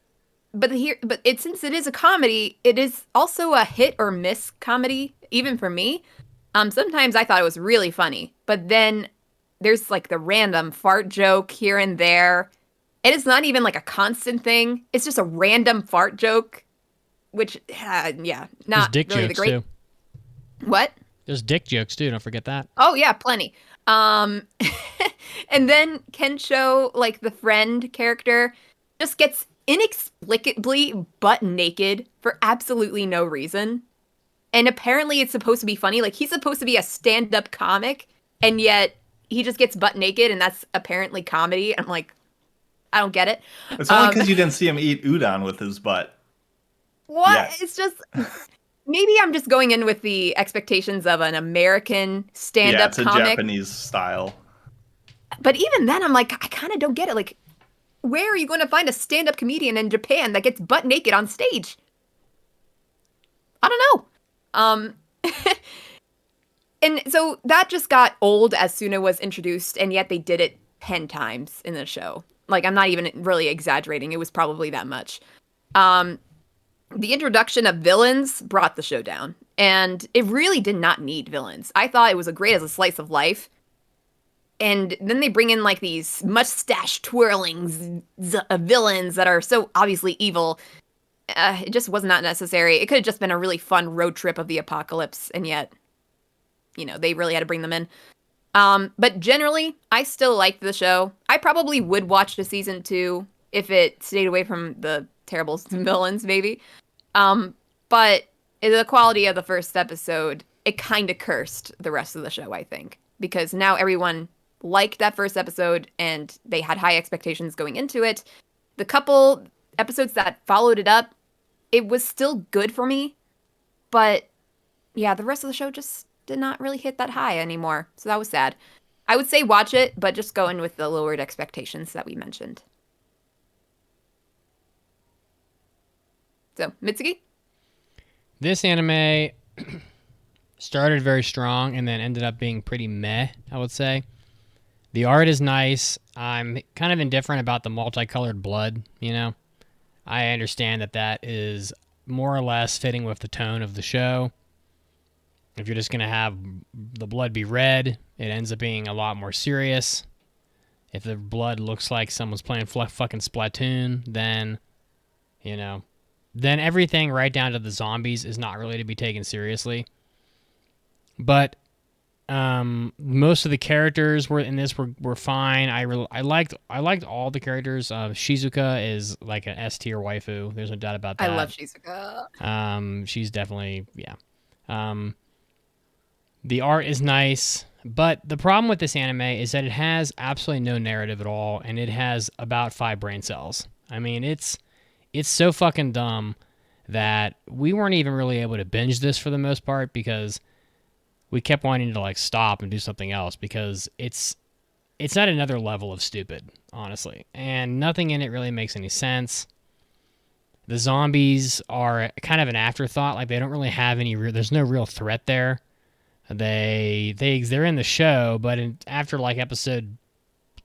Speaker 4: since it is a comedy, it is also a hit or miss comedy, even for me. Sometimes I thought it was really funny, but then there's like the random fart joke here and there. And it's not even like a constant thing. It's just a random fart joke, which, not
Speaker 1: There's dick
Speaker 4: really
Speaker 1: jokes,
Speaker 4: the great.
Speaker 1: too.
Speaker 4: What?
Speaker 1: There's dick jokes, too. Don't forget that.
Speaker 4: Oh, yeah, plenty. And then Kensho, like the friend character, just gets inexplicably butt naked for absolutely no reason. And apparently it's supposed to be funny. Like, he's supposed to be a stand-up comic, and yet he just gets butt naked, and that's apparently comedy. I'm like, I don't get it.
Speaker 3: It's only because you didn't see him eat udon with his butt.
Speaker 4: What?
Speaker 3: Yes.
Speaker 4: It's just... Maybe I'm just going in with the expectations of an American stand-up
Speaker 3: comic.
Speaker 4: comic.
Speaker 3: It's a Japanese style.
Speaker 4: But even then, I'm like, I kind of don't get it. Like, where are you going to find a stand-up comedian in Japan that gets butt naked on stage? I don't know. And so that just got old as Suna was introduced, and yet they did it 10 times in the show. Like, I'm not even really exaggerating. It was probably that much. The introduction of villains brought the show down, and it really did not need villains. I thought it was great as a slice of life, and then they bring in like these mustache twirling villains that are so obviously evil. It just was not necessary. It could have just been a really fun road trip of the apocalypse, and yet, they really had to bring them in. But generally, I still liked the show. I probably would watch the season 2 if it stayed away from the terrible villains, maybe. But the quality of the first episode, it kind of cursed the rest of the show, I think. Because now everyone liked that first episode, and they had high expectations going into it. The couple episodes that followed it up, it was still good for me. But, yeah, the rest of the show just did not really hit that high anymore. So that was sad. I would say watch it, but just go in with the lowered expectations that we mentioned. So, Mitsuki?
Speaker 1: This anime started very strong and then ended up being pretty meh, I would say. The art is nice. I'm kind of indifferent about the multicolored blood, I understand that is more or less fitting with the tone of the show. If you're just going to have the blood be red, it ends up being a lot more serious. If the blood looks like someone's playing fucking Splatoon, then, then everything right down to the zombies is not really to be taken seriously. But most of the characters were fine. I liked all the characters. Shizuka is like an S tier waifu. There's no doubt about that.
Speaker 4: I love Shizuka.
Speaker 1: She's definitely the art is nice, but the problem with this anime is that it has absolutely no narrative at all, and it has about 5 brain cells. I mean, it's so fucking dumb that we weren't even really able to binge this for the most part because we kept wanting to like stop and do something else because it's at another level of stupid, honestly. And nothing in it really makes any sense. The zombies are kind of an afterthought. Like, they don't really have any there's no real threat there. They're in the show, but after like episode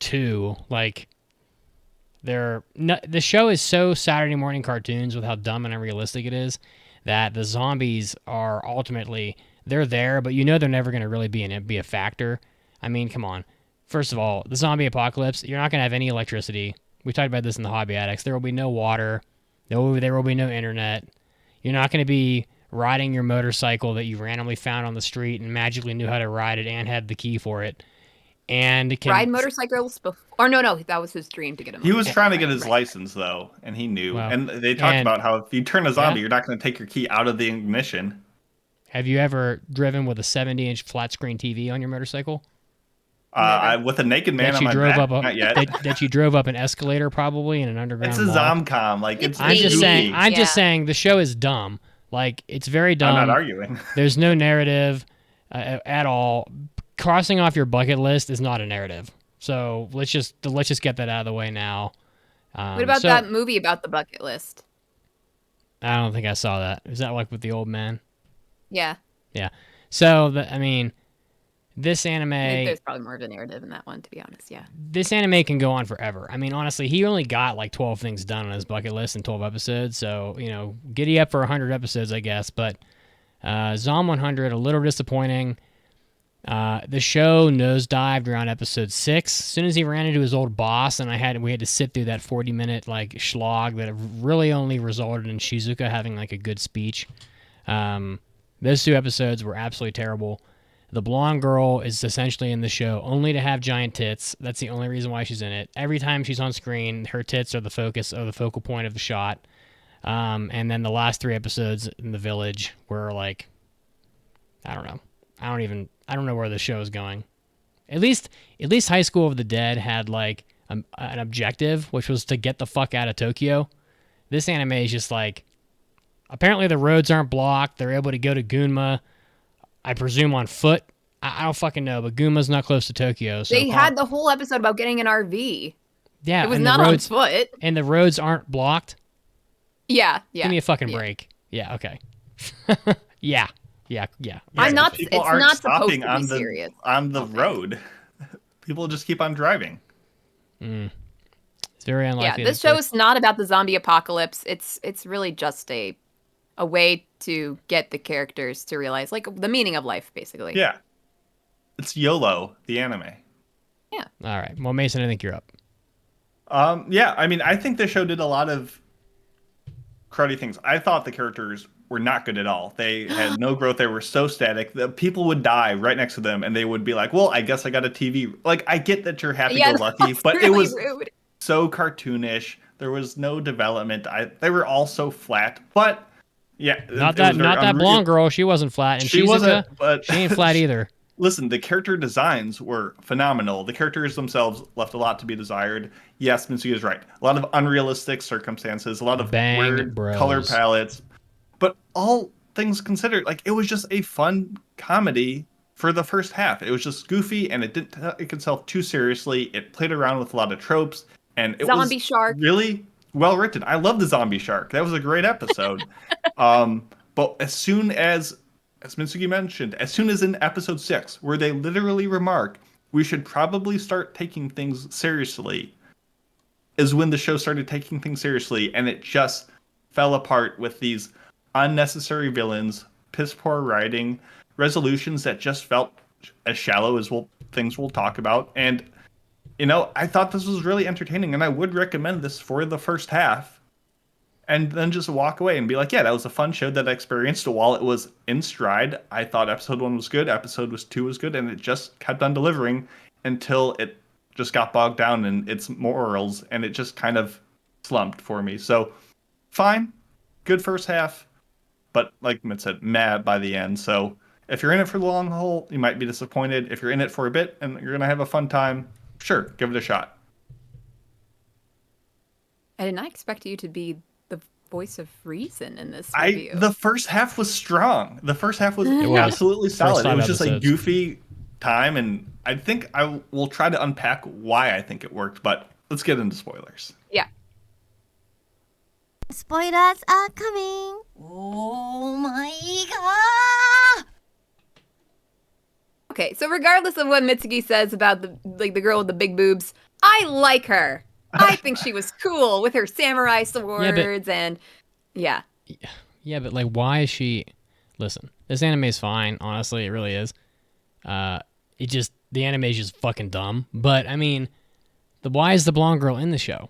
Speaker 1: 2, like the show is so Saturday morning cartoons with how dumb and unrealistic it is that the zombies are ultimately, they're there, but you know they're never going to really be a factor. I mean, come on. First of all, the zombie apocalypse, you're not going to have any electricity. We talked about this in the Hobby Addicts. There will be no water. There will be no internet. You're not going to be riding your motorcycle that you randomly found on the street and magically knew how to ride it and had the key for it. And
Speaker 4: ride motorcycles before? Or no, that was his dream to get a motorcycle.
Speaker 3: He was trying to get his license, though, and he knew.
Speaker 1: Well,
Speaker 3: and they talked about how if you turn a zombie, you're not going to take your key out of the ignition.
Speaker 1: Have you ever driven with a 70-inch flat-screen TV on your motorcycle?
Speaker 3: With a naked man on my back, not yet.
Speaker 1: That you drove up an escalator, probably in an underground.
Speaker 3: It's a zomcom, like it's.
Speaker 1: I'm just saying the show is dumb. Like, it's very dumb.
Speaker 3: I'm not arguing.
Speaker 1: There's no narrative at all. Crossing off your bucket list is not a narrative. So let's just get that out of the way now.
Speaker 4: What about that movie about the bucket list?
Speaker 1: I don't think I saw that. Is that like with the old man?
Speaker 4: Yeah.
Speaker 1: Yeah. So this anime.
Speaker 4: There's probably more of a narrative in that one, to be honest. Yeah.
Speaker 1: This anime can go on forever. I mean, honestly, he only got like 12 things done on his bucket list in 12 episodes. So, giddy up for 100 episodes, I guess. But Zom 100, a little disappointing. The show nosedived around episode 6. As soon as he ran into his old boss, and we had to sit through that 40-minute like slog that really only resulted in Shizuka having like a good speech. Those 2 episodes were absolutely terrible. The blonde girl is essentially in the show only to have giant tits. That's the only reason why she's in it. Every time she's on screen, her tits are the focal point of the shot. And then the last 3 episodes in the village were like, I don't know. I don't know where the show is going. At least High School of the Dead had like an objective, which was to get the fuck out of Tokyo. This anime is just like, apparently the roads aren't blocked. They're able to go to Gunma, I presume on foot. I don't fucking know, but Gunma's not close to Tokyo. So
Speaker 4: they had the whole episode about getting an RV.
Speaker 1: Yeah,
Speaker 4: it was not on foot.
Speaker 1: And the roads aren't blocked?
Speaker 4: Yeah.
Speaker 1: Give me a fucking break. Yeah, okay. Yeah.
Speaker 4: I'm not. It's not supposed to be serious
Speaker 3: on the road. People just keep on driving.
Speaker 1: It's very unlikely.
Speaker 4: Yeah, this show is not about the zombie apocalypse. It's really just a way to get the characters to realize like the meaning of life, basically.
Speaker 3: Yeah, it's YOLO, the anime.
Speaker 4: Yeah.
Speaker 1: All right. Well, Mason, I think you're up.
Speaker 3: Yeah. I mean, I think the show did a lot of cruddy things. I thought the characters were not good at all. They had no growth. They were so static. The people would die right next to them, and they would be like, "Well, I guess I got a TV." Like, I get that you're happy-go-lucky, but
Speaker 4: really
Speaker 3: it was
Speaker 4: rude.
Speaker 3: So cartoonish. There was no development. They were all so flat. But yeah,
Speaker 1: not that blonde girl. She wasn't flat, and
Speaker 3: she wasn't. But
Speaker 1: she ain't flat either.
Speaker 3: Listen, the character designs were phenomenal. The characters themselves left a lot to be desired. Yes, Mitsuki is right. A lot of unrealistic circumstances, a lot of weird color palettes. But all things considered, like, it was just a fun comedy for the first half. It was just goofy, and it didn't take itself too seriously. It played around with a lot of tropes, and it
Speaker 4: zombie
Speaker 3: was
Speaker 4: shark.
Speaker 3: Really well written. I love the zombie shark. That was a great episode. But as soon as Mitsuki mentioned, as soon as in episode 6, where they literally remark, we should probably start taking things seriously, is when the show started taking things seriously, and it just fell apart with these unnecessary villains, piss poor writing, resolutions that just felt as shallow as things we'll talk about. And, I thought this was really entertaining, and I would recommend this for the first half. And then just walk away and be like, yeah, that was a fun show that I experienced while it was in stride. I thought episode 1 was good, episode 2 was good, and it just kept on delivering until it just got bogged down in its morals, and it just kind of slumped for me. So, fine, good first half, but like Mitt said, mad by the end. So, if you're in it for the long haul, you might be disappointed. If you're in it for a bit and you're going to have a fun time, sure, give it a shot.
Speaker 4: I did not expect you to be voice of reason in this
Speaker 3: I
Speaker 4: review.
Speaker 3: the first half was strong. The first half was
Speaker 1: was.
Speaker 3: absolutely
Speaker 1: First
Speaker 3: solid. It
Speaker 1: 5
Speaker 3: was just a
Speaker 1: episodes.
Speaker 3: goofy time, and I think I will try to unpack why I think it worked. But let's get into spoilers.
Speaker 4: Yeah.
Speaker 2: Spoilers are coming. Oh my god!
Speaker 4: Okay, so regardless of what Mitsuki says about the girl with the big boobs, I like her. I think she was cool with her samurai swords and yeah.
Speaker 1: Yeah, but like, why is she? Listen, this anime is fine. Honestly, it really is. The anime is just fucking dumb. But I mean, why is the blonde girl in the show?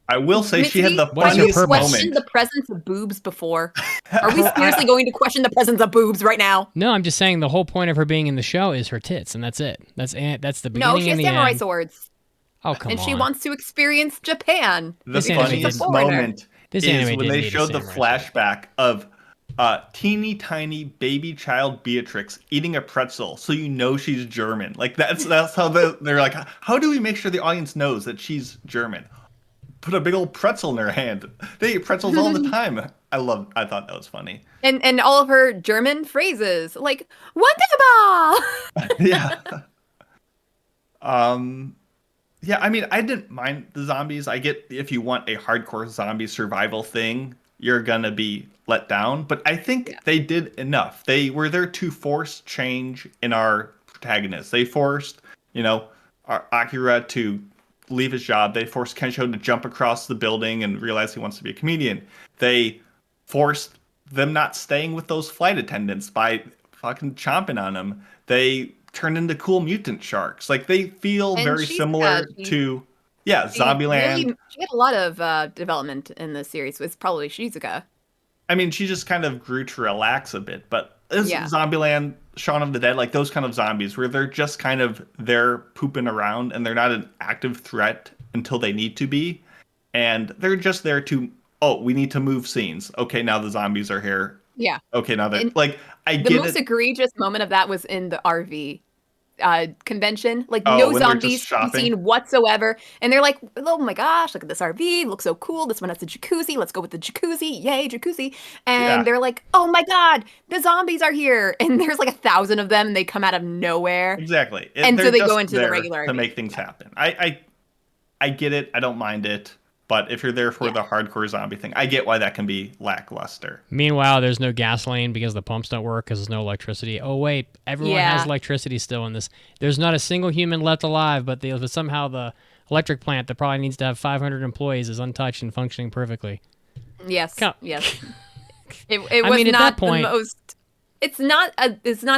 Speaker 3: I will say she had the
Speaker 1: What is her
Speaker 3: funniest
Speaker 1: purpose?
Speaker 4: Questioned
Speaker 3: moment.
Speaker 4: the presence of boobs before. Are we seriously going to question the presence of boobs right now?
Speaker 1: No, I'm just saying the whole point of her being in the show is her tits, and that's it. That's the beginning
Speaker 4: No, she has
Speaker 1: and the
Speaker 4: samurai
Speaker 1: end.
Speaker 4: swords.
Speaker 1: Oh, come
Speaker 4: And
Speaker 1: on.
Speaker 4: she wants to experience Japan.
Speaker 3: The
Speaker 1: This anime
Speaker 3: funniest
Speaker 1: didn't-
Speaker 3: moment
Speaker 1: This
Speaker 3: is
Speaker 1: anime
Speaker 3: when
Speaker 1: didn't
Speaker 3: they
Speaker 1: need a
Speaker 3: showed the
Speaker 1: samurai
Speaker 3: flashback of teeny tiny baby child Beatrix eating a pretzel, so you know she's German. Like that's how they're like, how do we make sure the audience knows that she's German? Put a big old pretzel in her hand. They eat pretzels all the time. I thought that was funny.
Speaker 4: And all of her German phrases, like wonderbar.
Speaker 3: Yeah. Yeah, I mean, I didn't mind the zombies. I get if you want a hardcore zombie survival thing, you're gonna be let down. But I think they did enough. They were there to force change in our protagonist. They forced, our Akira to leave his job. They forced Kensho to jump across the building and realize he wants to be a comedian. They forced them not staying with those flight attendants by fucking chomping on them. They turned into cool mutant sharks. Like they feel
Speaker 4: And
Speaker 3: very
Speaker 4: she's,
Speaker 3: similar
Speaker 4: she-
Speaker 3: to Zombieland.
Speaker 4: She had a lot of development in this series with probably Shizuka.
Speaker 3: I mean, she just kind of grew to relax a bit, but it's
Speaker 4: Yeah.
Speaker 3: Zombieland, Shaun of the Dead, like those kind of zombies where they're just kind of there pooping around and they're not an active threat until they need to be. And they're just there to, we need to move scenes. Okay, now the zombies are here.
Speaker 4: Yeah.
Speaker 3: Okay, now they're
Speaker 4: And
Speaker 3: like, I
Speaker 4: The
Speaker 3: get
Speaker 4: most
Speaker 3: it.
Speaker 4: egregious moment of that was in the RV convention. Like
Speaker 3: Oh,
Speaker 4: no
Speaker 3: when they're just
Speaker 4: zombies to be
Speaker 3: shopping?
Speaker 4: seen whatsoever. And they're like, oh my gosh, look at this RV. It looks so cool. This one has a jacuzzi. Let's go with the jacuzzi. Yay, jacuzzi. And
Speaker 3: Yeah.
Speaker 4: they're like, oh my God, the zombies are here. And there's like 1,000 of them. And they come out of nowhere.
Speaker 3: Exactly.
Speaker 4: And so
Speaker 3: They're
Speaker 4: they
Speaker 3: just
Speaker 4: go into the
Speaker 3: there
Speaker 4: regular
Speaker 3: to
Speaker 4: RV.
Speaker 3: make things happen. I get it. I don't mind it. But if you're there for the hardcore zombie thing, I get why that can be lackluster.
Speaker 1: Meanwhile, there's no gasoline because the pumps don't work because there's no electricity. Oh, wait, everyone has
Speaker 4: Yeah.
Speaker 1: electricity still in this. There's not a single human left alive, but somehow the electric plant that probably needs to have 500 employees is untouched and functioning perfectly.
Speaker 4: Yes.
Speaker 1: Come-
Speaker 4: Yes. It was
Speaker 1: I mean, at
Speaker 4: not
Speaker 1: that point-
Speaker 4: the most. It's not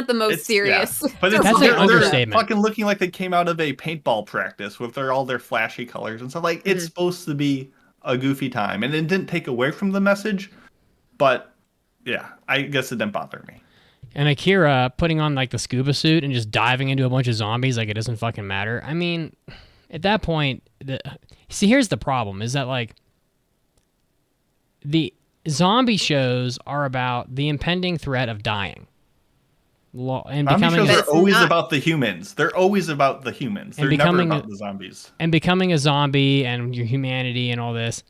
Speaker 4: the most
Speaker 3: It's-
Speaker 4: serious.
Speaker 3: yeah. But it's,
Speaker 1: That's an
Speaker 3: they're
Speaker 1: understatement.
Speaker 3: fucking looking like they came out of a paintball practice with all their flashy colors and stuff. Like, it's supposed to be a goofy time. And it didn't take away from the message. But, yeah, I guess it didn't bother me.
Speaker 1: And Akira putting on like the scuba suit and just diving into a bunch of zombies like it doesn't fucking matter. I mean, at that point, here's the problem: is that like the zombie shows are about the impending threat of dying, and
Speaker 3: Zombie
Speaker 1: becoming
Speaker 3: shows
Speaker 4: That's
Speaker 3: are always
Speaker 4: not-
Speaker 3: about the humans. They're always about the humans. They're
Speaker 1: And
Speaker 3: never
Speaker 1: becoming
Speaker 3: about the zombies.
Speaker 1: a zombie and your humanity and all this.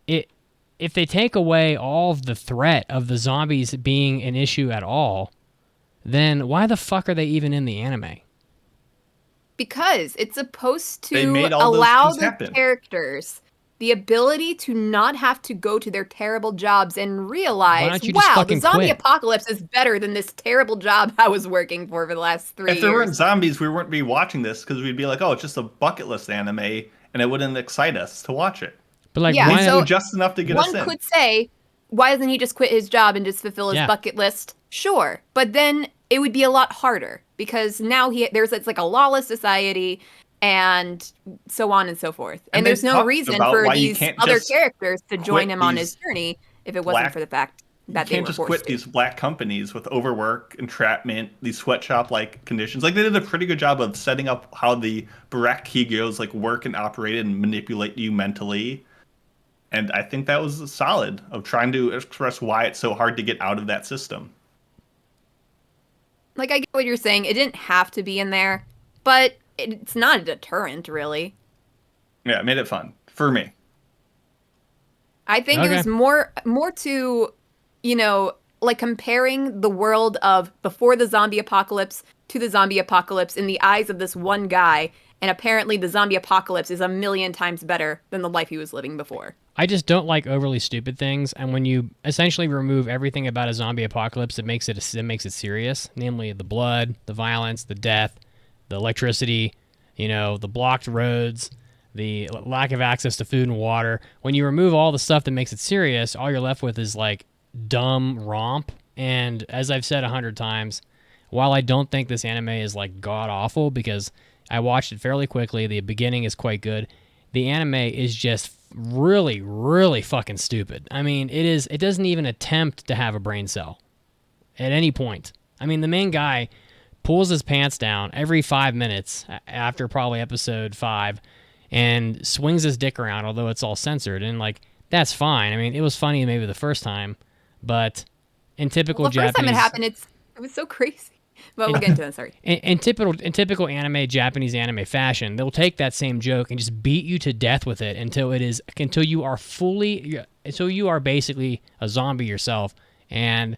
Speaker 1: If they take away all of the threat of the zombies being an issue at all, then why the fuck are they even in the anime?
Speaker 4: Because it's supposed
Speaker 3: They
Speaker 4: to
Speaker 3: made all those
Speaker 4: allow
Speaker 3: things
Speaker 4: the
Speaker 3: happen.
Speaker 4: characters the ability to not have to go to their terrible jobs and
Speaker 1: Why
Speaker 4: realize,
Speaker 1: don't you just
Speaker 4: wow, the
Speaker 1: fucking
Speaker 4: zombie
Speaker 1: quit?
Speaker 4: apocalypse is better than this terrible job I was working for the last 3
Speaker 3: If there weren't
Speaker 4: years.
Speaker 3: zombies, we wouldn't be watching this because we'd be like, oh, it's just a bucket list anime, and it wouldn't excite us to watch it.
Speaker 1: But like,
Speaker 4: Yeah,
Speaker 1: why
Speaker 4: so-
Speaker 1: not?
Speaker 3: Just enough to get
Speaker 4: One
Speaker 3: us in.
Speaker 4: could say, why doesn't he just quit his job and just fulfill his
Speaker 1: Yeah.
Speaker 4: bucket list? Sure, but then it would be a lot harder because now it's like a lawless society and so on and so forth. And
Speaker 3: And
Speaker 4: there's
Speaker 3: they
Speaker 4: no
Speaker 3: talked
Speaker 4: reason
Speaker 3: about
Speaker 4: for
Speaker 3: why you
Speaker 4: these
Speaker 3: can't
Speaker 4: other
Speaker 3: just
Speaker 4: characters to join
Speaker 3: quit
Speaker 4: him on
Speaker 3: these
Speaker 4: his journey if it wasn't
Speaker 3: black-
Speaker 4: for the fact that
Speaker 3: You
Speaker 4: they
Speaker 3: can't
Speaker 4: were
Speaker 3: just
Speaker 4: forced
Speaker 3: quit
Speaker 4: to.
Speaker 3: these black companies with overwork, entrapment, these sweatshop-like conditions. Like, they did a pretty good job of setting up how the Barak Higyos like work and operate and manipulate you mentally. And I think that was solid of trying to express why it's so hard to get out of that system.
Speaker 4: Like, I get what you're saying. It didn't have to be in there, but it's not a deterrent, really.
Speaker 3: Yeah, it made it fun for me.
Speaker 4: I think it was more to, like comparing the world of before the zombie apocalypse to the zombie apocalypse in the eyes of this one guy. And apparently the zombie apocalypse is 1,000,000 times better than the life he was living before.
Speaker 1: I just don't like overly stupid things, and when you essentially remove everything about a zombie apocalypse, it makes it serious. Namely, the blood, the violence, the death, the electricity, the blocked roads, the lack of access to food and water. When you remove all the stuff that makes it serious, all you're left with is like dumb romp. And as I've said 100 times, while I don't think this anime is like god awful, because I watched it fairly quickly, the beginning is quite good. The anime is just really, really fucking stupid. I mean, it doesn't even attempt to have a brain cell at any point. I mean, the main guy pulls his pants down every 5 minutes after probably episode 5 and swings his dick around, although it's all censored. And, like, that's fine. I mean, it was funny maybe the first time, but in typical Japanese...
Speaker 4: The first time it happened, it was so crazy. But we'll get into it, sorry.
Speaker 1: In typical Japanese anime fashion, they'll take that same joke and just beat you to death with it until you are basically a zombie yourself. And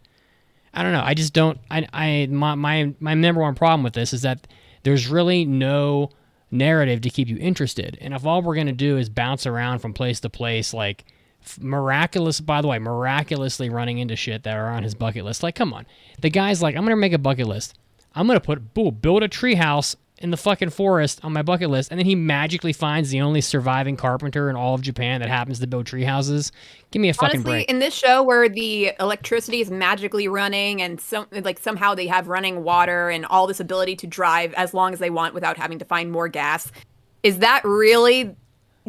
Speaker 1: I don't know, I just don't. My number one problem with this is that there's really no narrative to keep you interested. And if all we're gonna do is bounce around from place to place, like miraculously running into shit that are on his bucket list. Like, come on. The guy's like, I'm going to make a bucket list. I'm going to build a treehouse in the fucking forest on my bucket list, and then he magically finds the only surviving carpenter in all of Japan that happens to build tree houses. Give me a fucking break.
Speaker 4: In this show where the electricity is magically running and somehow they have running water and all this ability to drive as long as they want without having to find more gas, is that really...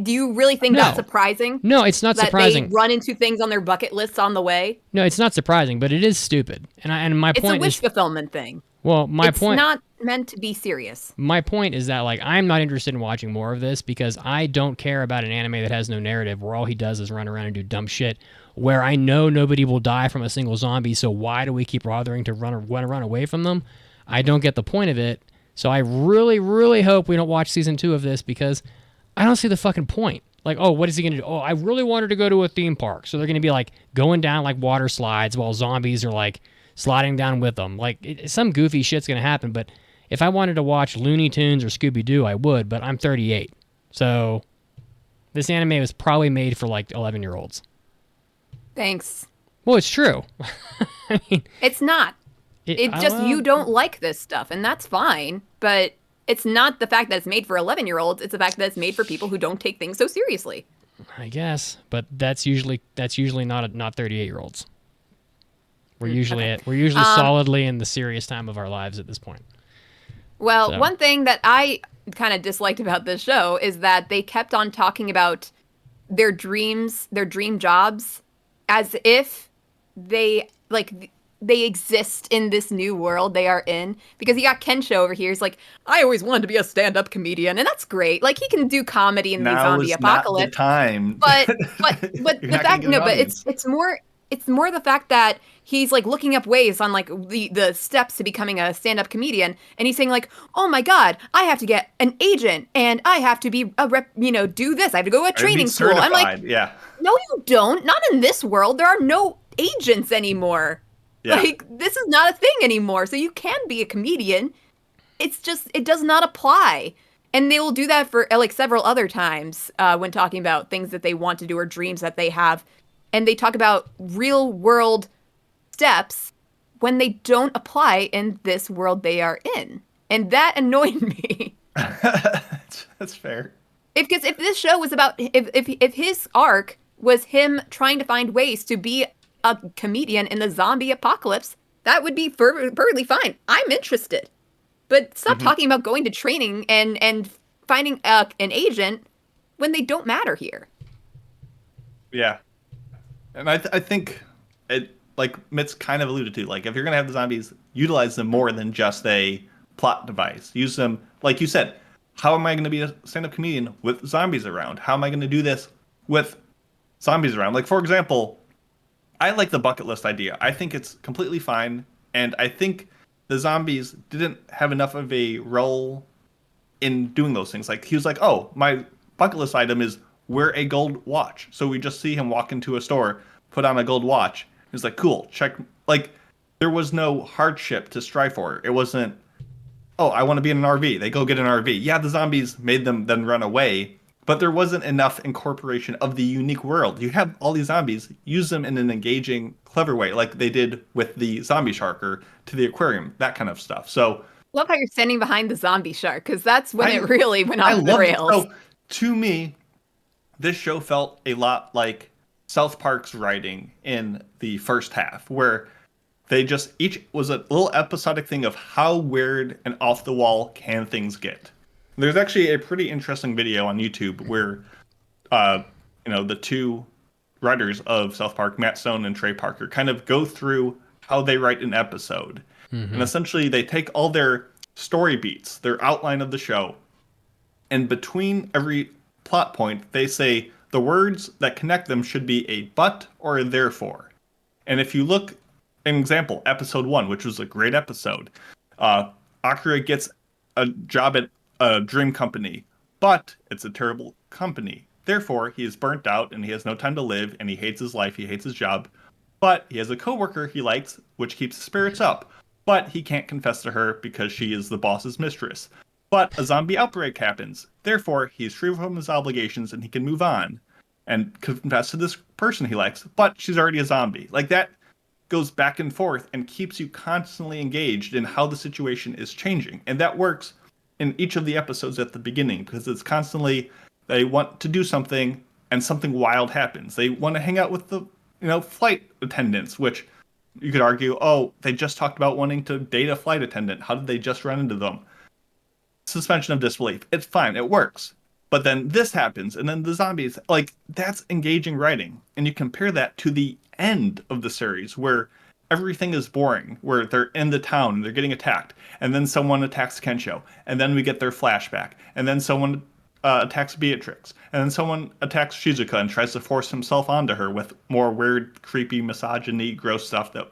Speaker 4: Do you really think that's surprising?
Speaker 1: No, it's not surprising.
Speaker 4: That they run into things on their bucket lists on the way?
Speaker 1: No, it's not surprising, but it is stupid. And my point is...
Speaker 4: It's a wish fulfillment thing.
Speaker 1: Well, it's
Speaker 4: not meant to be serious.
Speaker 1: My point is that, like, I'm not interested in watching more of this because I don't care about an anime that has no narrative where all he does is run around and do dumb shit, where I know nobody will die from a single zombie, so why do we keep bothering to run away from them? I don't get the point of it. So I really, really hope we don't watch season 2 of this because... I don't see the fucking point. Like, oh, what is he going to do? Oh, I really wanted to go to a theme park. So they're going to be, like, going down, like, water slides while zombies are, like, sliding down with them. Like, some goofy shit's going to happen. But if I wanted to watch Looney Tunes or Scooby-Doo, I would. But I'm 38. So this anime was probably made for, like, 11-year-olds.
Speaker 4: Thanks.
Speaker 1: Well, it's true. I mean...
Speaker 4: It's not. You don't like this stuff, and that's fine. But... It's not the fact that it's made for 11-year-olds. It's the fact that it's made for people who don't take things so seriously.
Speaker 1: I guess, but that's usually not 38-year-olds. We're usually solidly in the serious time of our lives at this point.
Speaker 4: Well, one thing that I kind of disliked about this show is that they kept on talking about their dreams, their dream jobs, as if they exist in this new world they are in. Because you got Kensho over here. He's like, I always wanted to be a stand-up comedian, and that's great. Like, he can do comedy in the zombie apocalypse.
Speaker 3: Now is not the time.
Speaker 4: But the fact, no, but it's more the fact that he's like looking up ways on like the steps to becoming a stand-up comedian, and he's saying like, oh my god, I have to get an agent, and I have to be do this. I have to go to a training school. I'm like,
Speaker 3: yeah.
Speaker 4: No, you don't. Not in this world. There are no agents anymore. Yeah. Like, this is not a thing anymore. So you can be a comedian. It's just, it does not apply. And they will do that for like several other times when talking about things that they want to do or dreams that they have. And they talk about real world steps when they don't apply in this world they are in. And that annoyed me.
Speaker 3: That's fair.
Speaker 4: Because if this show was about, if his arc was him trying to find ways to be a comedian in the zombie apocalypse, that would be perfectly fine. I'm interested. But stop talking about going to training and finding an agent when they don't matter here.
Speaker 3: Yeah. And I think it, like Mitz kind of alluded to, like, if you're going to have the zombies, utilize them more than just a plot device. Use them, like you said, how am I going to be a stand-up comedian with zombies around? How am I going to do this with zombies around? Like, for example, I like the bucket list idea. I think it's completely fine, and I think the zombies didn't have enough of a role in doing those things. Like, he was like, oh, my bucket list item is wear a gold watch. So we just see him walk into a store, put on a gold watch. He's like, cool, check. Like, there was no hardship to strive for. It wasn't, oh, I want to be in an RV. They go get an RV. Yeah, the zombies made them then run away, but there wasn't enough incorporation of the unique world. You have all these zombies, use them in an engaging, clever way, like they did with the zombie shark or to the aquarium, that kind of stuff. So,
Speaker 4: Love how you're standing behind the zombie shark, because that's when it really went off the rails.
Speaker 3: So, to me, this show felt a lot like South Park's writing in the first half, where they just, each was a little episodic thing of how weird and off the wall can things get. There's actually a pretty interesting video on YouTube where, the two writers of South Park, Matt Stone and Trey Parker, kind of go through how they write an episode. Mm-hmm. And essentially they take all their story beats, their outline of the show, and between every plot point, they say the words that connect them should be a but or a therefore. And if you look, an example, episode 1, which was a great episode, Akira gets a job at a dream company, but it's a terrible company. Therefore, he is burnt out and he has no time to live and he hates his life, he hates his job. But he has a coworker he likes, which keeps his spirits up. But he can't confess to her because she is the boss's mistress. But a zombie outbreak happens. Therefore, he's free from his obligations and he can move on and confess to this person he likes. But she's already a zombie. Like, that goes back and forth and keeps you constantly engaged in how the situation is changing. And that works in each of the episodes at the beginning because it's constantly, they want to do something and something wild happens. They want to hang out with the, flight attendants, which you could argue, oh, they just talked about wanting to date a flight attendant. How did they just run into them? Suspension of disbelief. It's fine. It works. But then this happens, and then the zombies, like, that's engaging writing. And you compare that to the end of the series, where everything is boring, where they're in the town, and they're getting attacked, and then someone attacks Kensho, and then we get their flashback, and then someone attacks Beatrix, and then someone attacks Shizuka and tries to force himself onto her with more weird, creepy, misogyny, gross stuff that...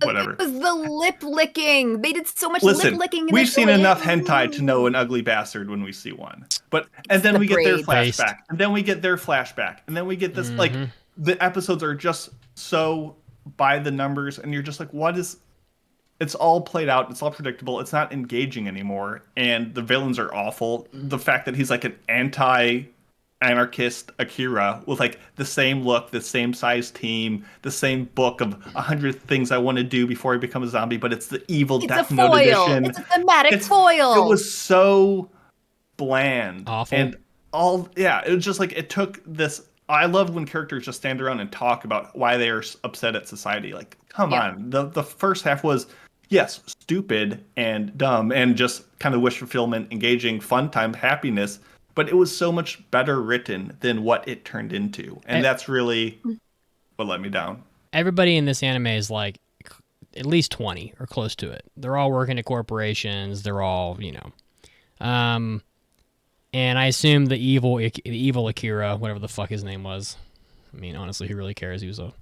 Speaker 3: whatever.
Speaker 4: It was the lip licking. They did so much
Speaker 3: Listen,
Speaker 4: lip licking.
Speaker 3: We've seen enough hentai to know an ugly bastard when we see one. And then we get their flashback. And then we get their flashback. And then we get this, like, the episodes are just so by the numbers. And you're just like, what is... It's all played out. It's all predictable. It's not engaging anymore. And the villains are awful. The fact that he's like an anti-anarchist Akira with like the same look, the same size team, the same book of 100 things I want to do before I become a zombie, but it's the evil Death Note edition.
Speaker 4: It's a thematic foil.
Speaker 3: It was so bland.
Speaker 1: Awful.
Speaker 3: And it was just like, it took this... I love when characters just stand around and talk about why they are upset at society. Like, come on. The first half was... yes, stupid and dumb and just kind of wish fulfillment, engaging, fun time, happiness. But it was so much better written than what it turned into. And that's really what let me down.
Speaker 1: Everybody in this anime is like at least 20 or close to it. They're all working at corporations. They're all, and I assume the evil Akira, whatever the fuck his name was. I mean, honestly, who really cares? He was a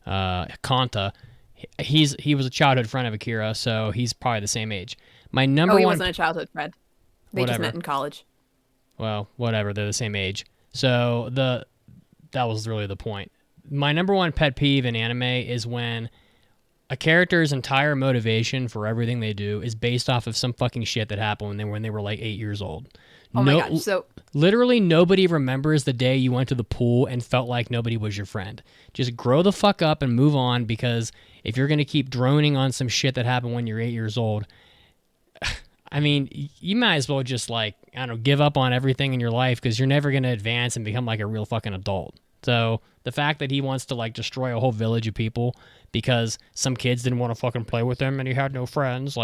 Speaker 1: Kanta. He was a childhood friend of Akira, so he's probably the same age. My number one...
Speaker 4: he wasn't a childhood friend. They just met in college.
Speaker 1: Well, whatever. They're the same age. So that was really the point. My number one pet peeve in anime is when a character's entire motivation for everything they do is based off of some fucking shit that happened when they were like 8 years old.
Speaker 4: Oh my god! So
Speaker 1: literally nobody remembers the day you went to the pool and felt like nobody was your friend. Just grow the fuck up and move on, because if you're gonna keep droning on some shit that happened when you're 8 years old, I mean, you might as well just give up on everything in your life, because you're never gonna advance and become like a real fucking adult. So the fact that he wants to destroy a whole village of people because some kids didn't want to fucking play with him and he had no friends,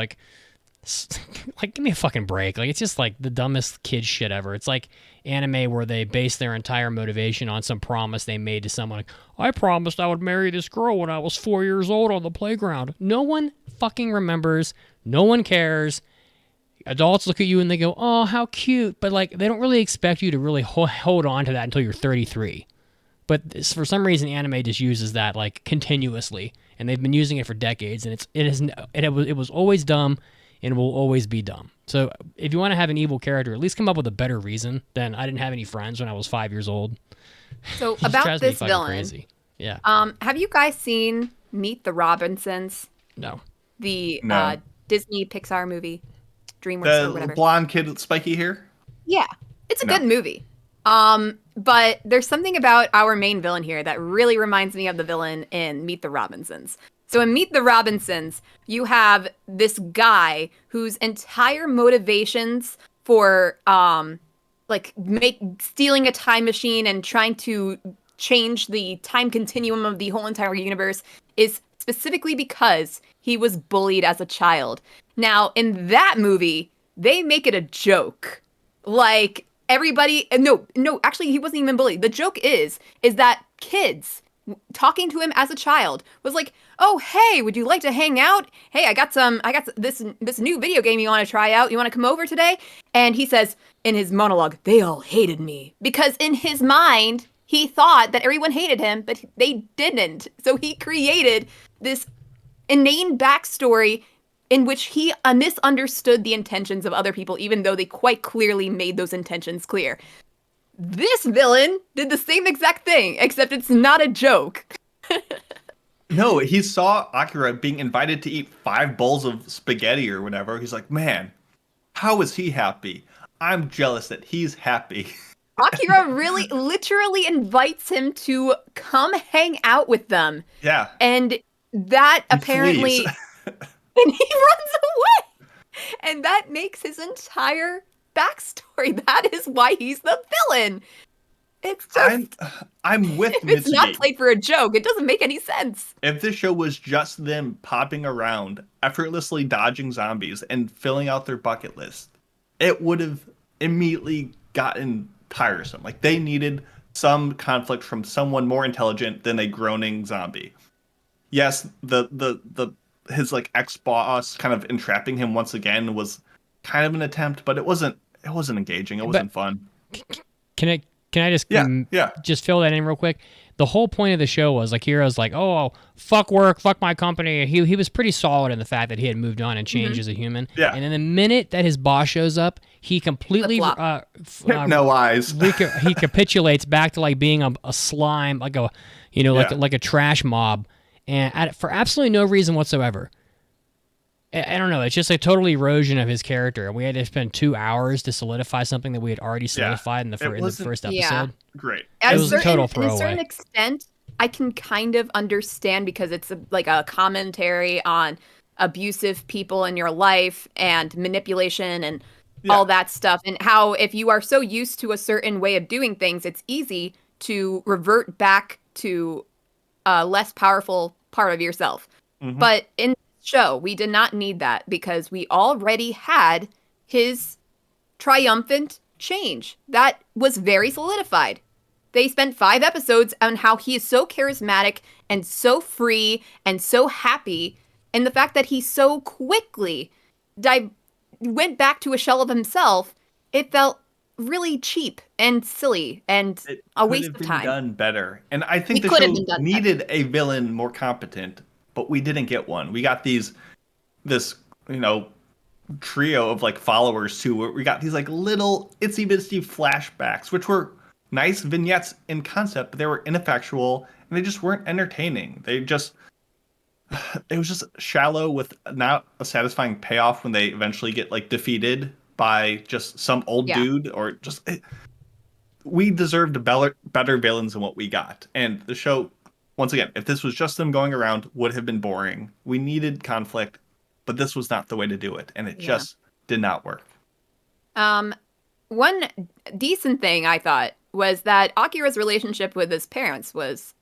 Speaker 1: give me a fucking break. It's just the dumbest kid shit ever. It's like anime where they base their entire motivation on some promise they made to someone. Like, I promised I would marry this girl when I was 4 years old on the playground. No one fucking remembers. No one cares. Adults look at you and they go, oh, how cute. But they don't really expect you to really hold on to that until you're 33. But for some reason, anime just uses that continuously. And they've been using it for decades. And it was always dumb. and will always be dumb. So if you want to have an evil character, at least come up with a better reason than I didn't have any friends when I was 5 years old.
Speaker 4: So
Speaker 1: He just
Speaker 4: about
Speaker 1: drives me
Speaker 4: this
Speaker 1: fucking
Speaker 4: villain,
Speaker 1: crazy. Yeah.
Speaker 4: have you guys seen Meet the Robinsons?
Speaker 1: No.
Speaker 4: The
Speaker 3: No.
Speaker 4: Disney Pixar movie, DreamWorks or
Speaker 3: The
Speaker 4: whatever.
Speaker 3: blonde kid with spiky hair?
Speaker 4: Yeah, it's a
Speaker 3: No.
Speaker 4: good movie. But there's something about our main villain here that really reminds me of the villain in Meet the Robinsons. So in Meet the Robinsons, you have this guy whose entire motivations for stealing a time machine and trying to change the time continuum of the whole entire universe is specifically because he was bullied as a child. Now, in that movie, they make it a joke. Like, everybody, no, actually, he wasn't even bullied. The joke is that kids talking to him as a child was like, oh, hey, would you like to hang out? Hey, I got this new video game you want to try out. You want to come over today? And he says in his monologue, they all hated me. Because in his mind, he thought that everyone hated him, but they didn't. So he created this inane backstory in which he misunderstood the intentions of other people, even though they quite clearly made those intentions clear. This villain did the same exact thing, except it's not a joke.
Speaker 3: No, he saw Akira being invited to eat 5 bowls of spaghetti or whatever. He's like, man, how is he happy? I'm jealous that he's happy.
Speaker 4: Akira really literally invites him to come hang out with them.
Speaker 3: Yeah.
Speaker 4: And that
Speaker 3: He
Speaker 4: apparently...
Speaker 3: flees.
Speaker 4: And he runs away. And that makes his entire backstory. That is why he's the villain. It's just...
Speaker 3: I'm with
Speaker 4: if it's not
Speaker 3: Mitsuki.
Speaker 4: played for a joke, it doesn't make any sense.
Speaker 3: If this show was just them popping around, effortlessly dodging zombies and filling out their bucket list, it would have immediately gotten tiresome. Like, they needed some conflict from someone more intelligent than a groaning zombie. Yes, his like ex-boss kind of entrapping him once again was kind of an attempt, but it wasn't engaging. It wasn't fun.
Speaker 1: Can I just just fill that in real quick? The whole point of the show was Akira's like, oh, fuck work, fuck my company. He was pretty solid in the fact that he had moved on and changed as a human.
Speaker 3: Yeah.
Speaker 1: And then the minute that his boss shows up, he completely
Speaker 3: no eyes.
Speaker 1: he capitulates back to like being a slime, like a trash mob, and for absolutely no reason whatsoever. I don't know. It's just a total erosion of his character. We had to spend 2 hours to solidify something that we had already solidified in the first episode.
Speaker 4: Yeah.
Speaker 3: Great.
Speaker 1: It was a total
Speaker 4: To a certain
Speaker 1: throwaway.
Speaker 4: extent, I can kind of understand because it's like a commentary on abusive people in your life and manipulation and all that stuff. And how if you are so used to a certain way of doing things, it's easy to revert back to a less powerful part of yourself.
Speaker 3: Mm-hmm.
Speaker 4: But in the show, we did not need that because we already had his triumphant change. That was very solidified. They spent 5 episodes on how he is so charismatic and so free and so happy, and the fact that he so quickly went back to a shell of himself, it felt really cheap and silly and a waste of time.
Speaker 3: It could have been done better. And I think
Speaker 4: It
Speaker 3: the
Speaker 4: could have
Speaker 3: show
Speaker 4: been done
Speaker 3: needed a villain more competent, but we didn't get one. We got this trio of like followers too, where we got these like little itsy bitsy flashbacks, which were nice vignettes in concept, but they were ineffectual and they just weren't entertaining. It was just shallow with not a satisfying payoff when they eventually get like defeated by just some old dude or just we deserved better villains than what we got. And the show, once again, if this was just them going around, would have been boring. We needed conflict, but this was not the way to do it, and it just did not work.
Speaker 4: One decent thing I thought was that Akira's relationship with his parents was,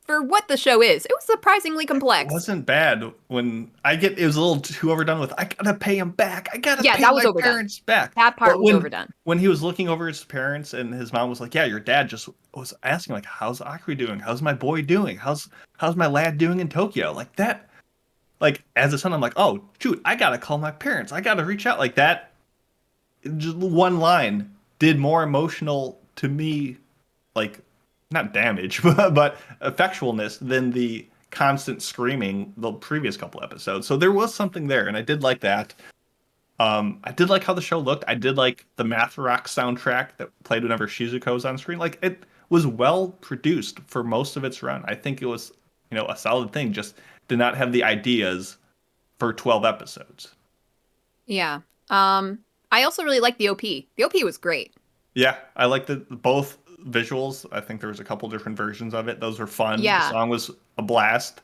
Speaker 4: for what the show is, it was surprisingly complex.
Speaker 3: It wasn't bad. When it was a little too overdone with, I gotta pay him back. I gotta pay
Speaker 4: that was
Speaker 3: my
Speaker 4: overdone.
Speaker 3: parents back.
Speaker 4: That part was overdone.
Speaker 3: When he was looking over his parents and his mom was like, yeah, your dad just was asking, like, how's Akira doing? How's my boy doing? How's my lad doing in Tokyo? Like that, like, as a son, I'm like, oh, shoot, I gotta call my parents. I gotta reach out like that. Just one line did more emotional to me, like, not damage, but effectualness than the constant screaming the previous couple episodes. So there was something there, and I did like that. I did like how the show looked. I did like the math rock soundtrack that played whenever Shizuko was on screen. Like, it was well produced for most of its run. I think it was, a solid thing. Just did not have the ideas for 12 episodes.
Speaker 4: Yeah. I also really liked the OP. The OP was great.
Speaker 3: Yeah, I liked both visuals. I think there was a couple different versions of it. Those were fun.
Speaker 4: Yeah.
Speaker 3: The song was a blast.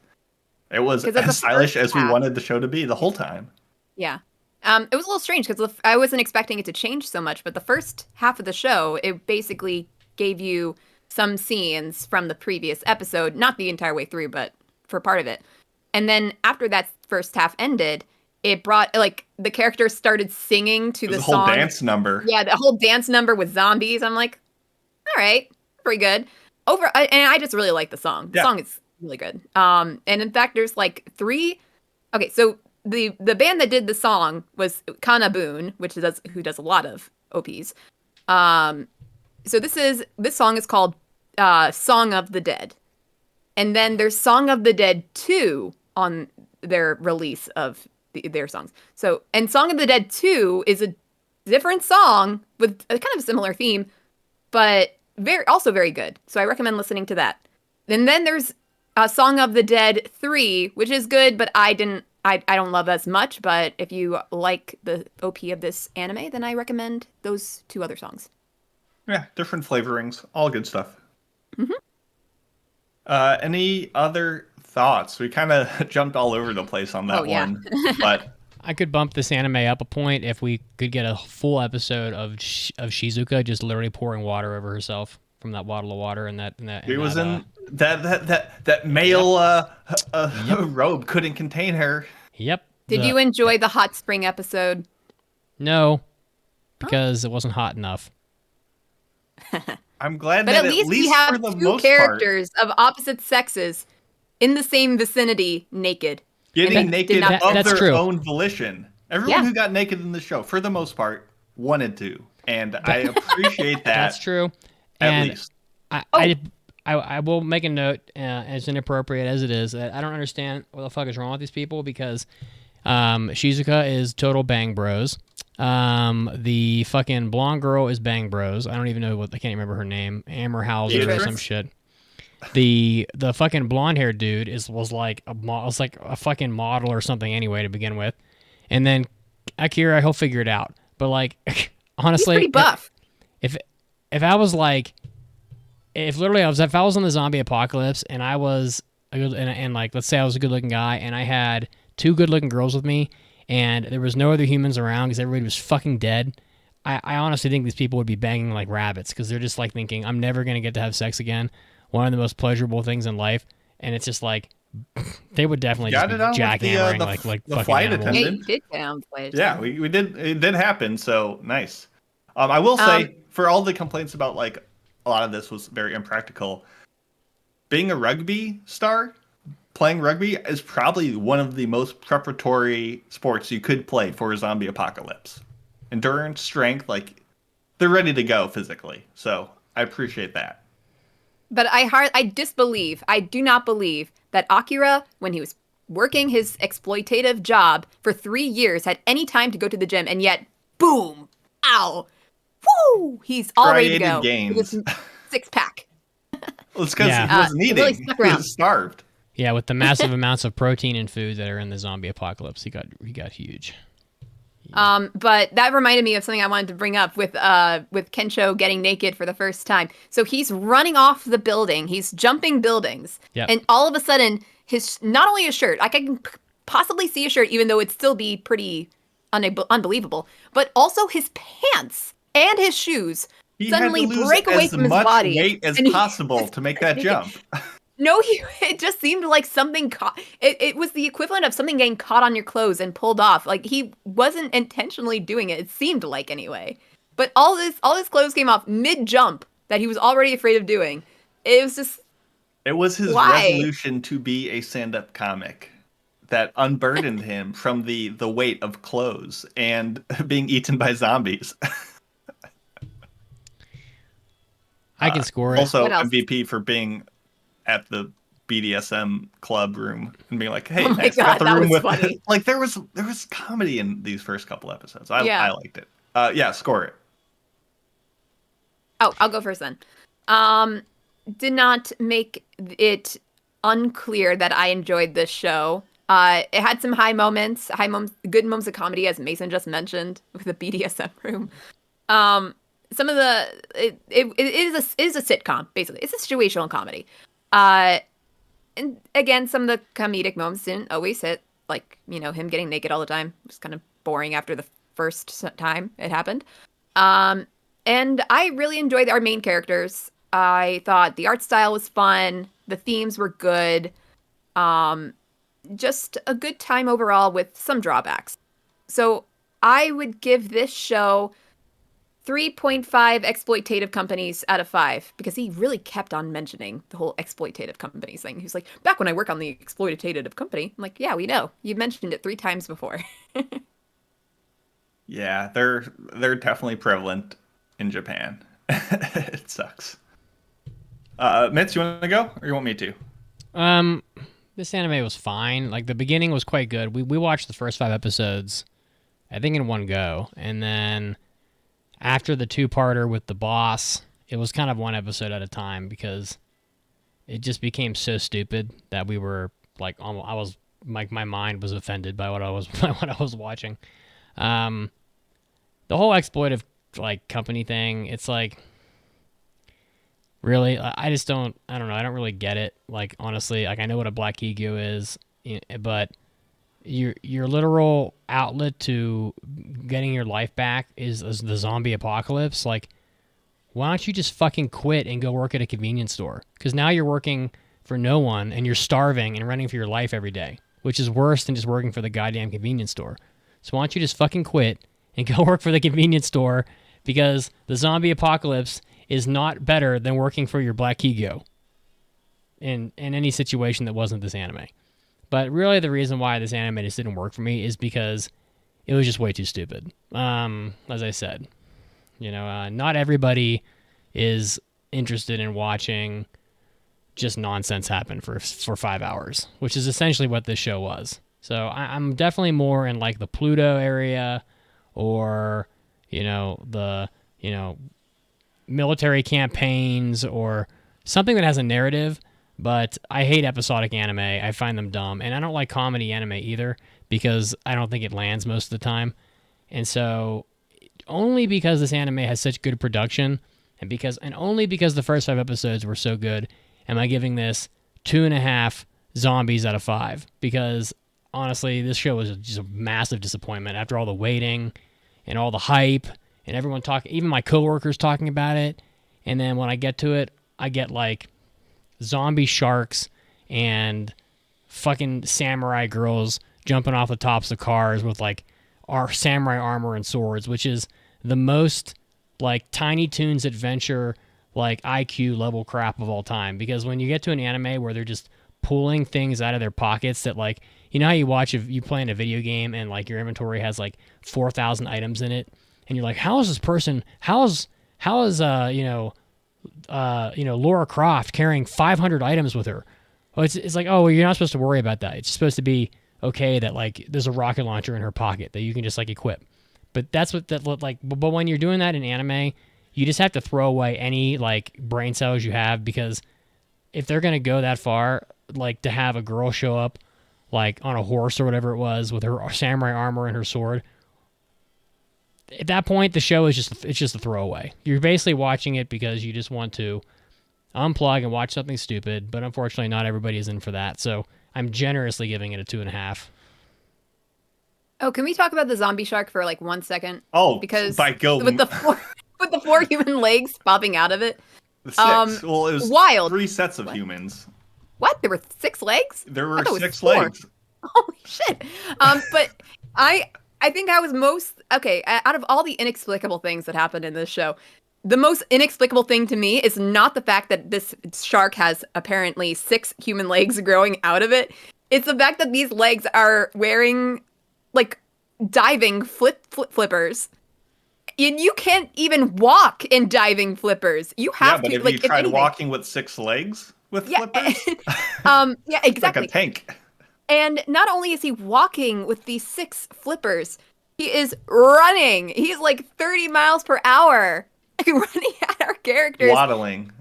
Speaker 3: It was
Speaker 4: 'Cause at the
Speaker 3: as stylish
Speaker 4: first
Speaker 3: as we
Speaker 4: half-
Speaker 3: wanted the show to be the whole time.
Speaker 4: Yeah. It was a little strange because I wasn't expecting it to change so much, but the first half of the show, it basically gave you some scenes from the previous episode, not the entire way through, but for part of it. And then after that first half ended, it brought, like, the characters started singing to the
Speaker 3: whole
Speaker 4: song.
Speaker 3: dance number.
Speaker 4: Yeah, the whole dance number with zombies. I'm like, all right, pretty good. And I just really like the song. The song is really good. And in fact, there's like 3. Okay, so the band that did the song was Kanabun, who does a lot of OPs. So this song is called Song of the Dead. And then there's Song of the Dead 2 on their release of their songs. So, and Song of the Dead 2 is a different song with a kind of a similar theme, but also very good. So I recommend listening to that. And then there's Song of the Dead 3, which is good, but I don't love as much. But if you like the OP of this anime, then I recommend those 2 other songs.
Speaker 3: Yeah, different flavorings, all good stuff.
Speaker 4: Mm-hmm.
Speaker 3: Any other thoughts? We kind of jumped all over the place on that one, but
Speaker 1: I could bump this anime up a point if we could get a full episode of Shizuka just literally pouring water over herself from that bottle of water, and that.
Speaker 3: It was in that male robe couldn't contain her.
Speaker 1: Yep.
Speaker 4: Did you enjoy the hot spring episode?
Speaker 1: No, because it wasn't hot enough.
Speaker 3: I'm glad
Speaker 4: But
Speaker 3: that
Speaker 4: at least we have
Speaker 3: for the
Speaker 4: 2
Speaker 3: most
Speaker 4: characters of opposite sexes in the same vicinity naked.
Speaker 3: getting naked
Speaker 1: That-
Speaker 3: of
Speaker 1: that's
Speaker 3: their
Speaker 1: true.
Speaker 3: own volition. Everyone who got naked in the show, for the most part, wanted to, and I appreciate that.
Speaker 1: That's true.
Speaker 3: At
Speaker 1: And
Speaker 3: least.
Speaker 1: I will make a note, as inappropriate as it is, that I don't understand what the fuck is wrong with these people, because Shizuka is total bang bros. The fucking blonde girl is bang bros. I don't even know I can't remember her name. Amber Hauser or some shit. The fucking blonde haired dude was like a fucking model or something anyway to begin with. And then Akira, he'll figure it out. But like honestly,
Speaker 4: he's pretty buff.
Speaker 1: If I was like, if I was on the zombie apocalypse and I was and like, let's say I was a good looking guy and I had 2 good looking girls with me and there was no other humans around because everybody was fucking dead, I honestly think these people would be banging like rabbits because they're just like thinking, I'm never going to get to have sex again. One of the most pleasurable things in life. And it's just like, they would definitely just be jackhammering like
Speaker 3: the
Speaker 1: fucking
Speaker 3: flight
Speaker 1: animals.
Speaker 4: Yeah,
Speaker 3: attendant.
Speaker 4: you did get on play.
Speaker 3: Yeah, we did. It did happen. So nice. I will say, for all the complaints about like a lot of this was very impractical, being a rugby star, playing rugby is probably one of the most preparatory sports you could play for a zombie apocalypse. Endurance, strength, like they're ready to go physically. So I appreciate that.
Speaker 4: But I do not believe that Akira, when he was working his exploitative job for 3 years, had any time to go to the gym, and yet, boom, ow, woo, he's all ready to go.
Speaker 3: Gains.
Speaker 4: With his 6-pack.
Speaker 3: Well, it's because
Speaker 1: Yeah.
Speaker 3: he wasn't eating.
Speaker 4: really stuck around.
Speaker 3: He was starved.
Speaker 1: Yeah, with the massive amounts of protein and food that are in the zombie apocalypse, he got huge.
Speaker 4: But that reminded me of something I wanted to bring up with Kensho getting naked for the first time. So he's running off the building. He's jumping buildings.
Speaker 1: Yep.
Speaker 4: And all of a sudden, not only his shirt, I can possibly see a shirt, even though it'd still be pretty unbelievable, but also his pants and his shoes
Speaker 3: He
Speaker 4: suddenly
Speaker 3: had to lose
Speaker 4: break away
Speaker 3: as
Speaker 4: from his
Speaker 3: much
Speaker 4: body.
Speaker 3: weight as
Speaker 4: And he-
Speaker 3: possible to make that jump.
Speaker 4: No, it just seemed like something caught. It was the equivalent of something getting caught on your clothes and pulled off. Like he wasn't intentionally doing it. It seemed like anyway. But all his clothes came off mid jump that he was already afraid of doing. It was just.
Speaker 3: It was his
Speaker 4: Why?
Speaker 3: resolution to be a stand-up comic that unburdened him from the weight of clothes and being eaten by zombies.
Speaker 1: I can score it.
Speaker 3: Also,
Speaker 4: What else?
Speaker 3: MVP for being at the BDSM club room and being like, "Hey,
Speaker 4: Oh my
Speaker 3: nice,
Speaker 4: God,
Speaker 3: got the
Speaker 4: that
Speaker 3: room
Speaker 4: was
Speaker 3: with
Speaker 4: funny.
Speaker 3: like there was comedy in these first couple episodes. I liked it. Yeah, score it.
Speaker 4: Oh, I'll go first then. Did not make it unclear that I enjoyed this show. It had some good moments of comedy, as Mason just mentioned, with the BDSM room. Some of the it is a sitcom, basically. It's a situational comedy. And again, some of the comedic moments didn't always hit, like, him getting naked all the time. It was kind of boring after the first time it happened. And I really enjoyed our main characters. I thought the art style was fun. The themes were good. Just a good time overall with some drawbacks. So I would give this show 3.5 exploitative companies out of 5, because he really kept on mentioning the whole exploitative companies thing. He's like, back when I work on the exploitative company. I'm like, yeah, we know. You mentioned it 3 times before.
Speaker 3: Yeah, they're definitely prevalent in Japan. It sucks. Mitz, you want to go, or you want me to?
Speaker 1: This anime was fine. Like, the beginning was quite good. We watched the first 5 episodes, I think, in one go, and then after the 2-parter with the boss, it was kind of 1 episode at a time, because it just became so stupid that we were like, my mind was offended by what I was watching. The whole exploitive company thing, it's like, really, I don't know, I don't really get it. Like, honestly, I know what a black ego is, but your literal outlet to getting your life back is the zombie apocalypse. Like, why don't you just fucking quit and go work at a convenience store? Because now you're working for no one and you're starving and running for your life every day, which is worse than just working for the goddamn convenience store. So why don't you just fucking quit and go work for the convenience store, because the zombie apocalypse is not better than working for your black ego in any situation that wasn't this anime. But really, the reason why this anime just didn't work for me is because it was just way too stupid. As I said, not everybody is interested in watching just nonsense happen for 5 hours, which is essentially what this show was. So I'm definitely more in like the Pluto area, or the military campaigns, or something that has a narrative. But I hate episodic anime. I find them dumb. And I don't like comedy anime either, because I don't think it lands most of the time. And so, only because this anime has such good production, and only because the first 5 episodes were so good, am I giving this 2.5 zombies out of 5. Because, honestly, this show was just a massive disappointment after all the waiting and all the hype and everyone talking, even my coworkers talking about it. And then when I get to it, I get like zombie sharks and fucking samurai girls jumping off the tops of cars with like our samurai armor and swords, which is the most like Tiny Toons adventure like IQ level crap of all time. Because when you get to an anime where they're just pulling things out of their pockets that, like, how you play in a video game and like your inventory has like 4,000 items in it, and you're like, how is Laura Croft carrying 500 items with her? Well, it's like, oh, well, you're not supposed to worry about that. It's supposed to be okay that like there's a rocket launcher in her pocket that you can just like equip. But that's what that looked like. But when you're doing that in anime, you just have to throw away any like brain cells you have, because if they're gonna go that far, like to have a girl show up like on a horse or whatever it was with her samurai armor and her sword, at that point the show is just a throwaway. You're basically watching it because you just want to unplug and watch something stupid, but unfortunately not everybody is in for that. So I'm generously giving it a 2.5.
Speaker 4: Oh, can we talk about the zombie shark for like 1 second?
Speaker 3: Oh,
Speaker 4: because
Speaker 3: with
Speaker 4: the 4 human legs popping out of it.
Speaker 3: The 6. Well, it was
Speaker 4: wild.
Speaker 3: 3 sets of humans.
Speaker 4: What? There were 6 legs?
Speaker 3: There were 6
Speaker 4: 4.
Speaker 3: legs.
Speaker 4: Holy shit. But I think I was most out of all the inexplicable things that happened in this show, the most inexplicable thing to me is not the fact that this shark has apparently 6 human legs growing out of it. It's the fact that these legs are wearing like diving flippers. And you can't even walk in diving flippers. You have
Speaker 3: but
Speaker 4: to.
Speaker 3: have
Speaker 4: like,
Speaker 3: you tried
Speaker 4: anything,
Speaker 3: walking with 6 legs? with
Speaker 4: Yeah.
Speaker 3: flippers?
Speaker 4: Yeah,
Speaker 3: Like
Speaker 4: exactly.
Speaker 3: a tank.
Speaker 4: And not only is he walking with these 6 flippers, he is running. He's like 30 miles per hour, running at our characters,
Speaker 3: Waddling.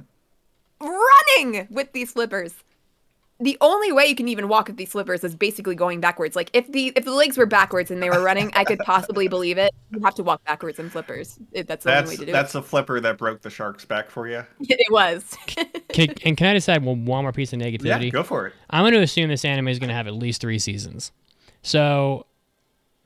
Speaker 4: running with these flippers. The only way you can even walk with these flippers is basically going backwards. Like if the legs were backwards and they were running, I could possibly believe it. You have to walk backwards in flippers. That's the only way to do
Speaker 3: That's a flipper that broke the shark's back for you.
Speaker 4: it. It was.
Speaker 1: Can I decide one more piece of
Speaker 3: Yeah,
Speaker 1: negativity?
Speaker 3: go for it.
Speaker 1: I'm going to assume this anime is going to have at least 3 seasons. So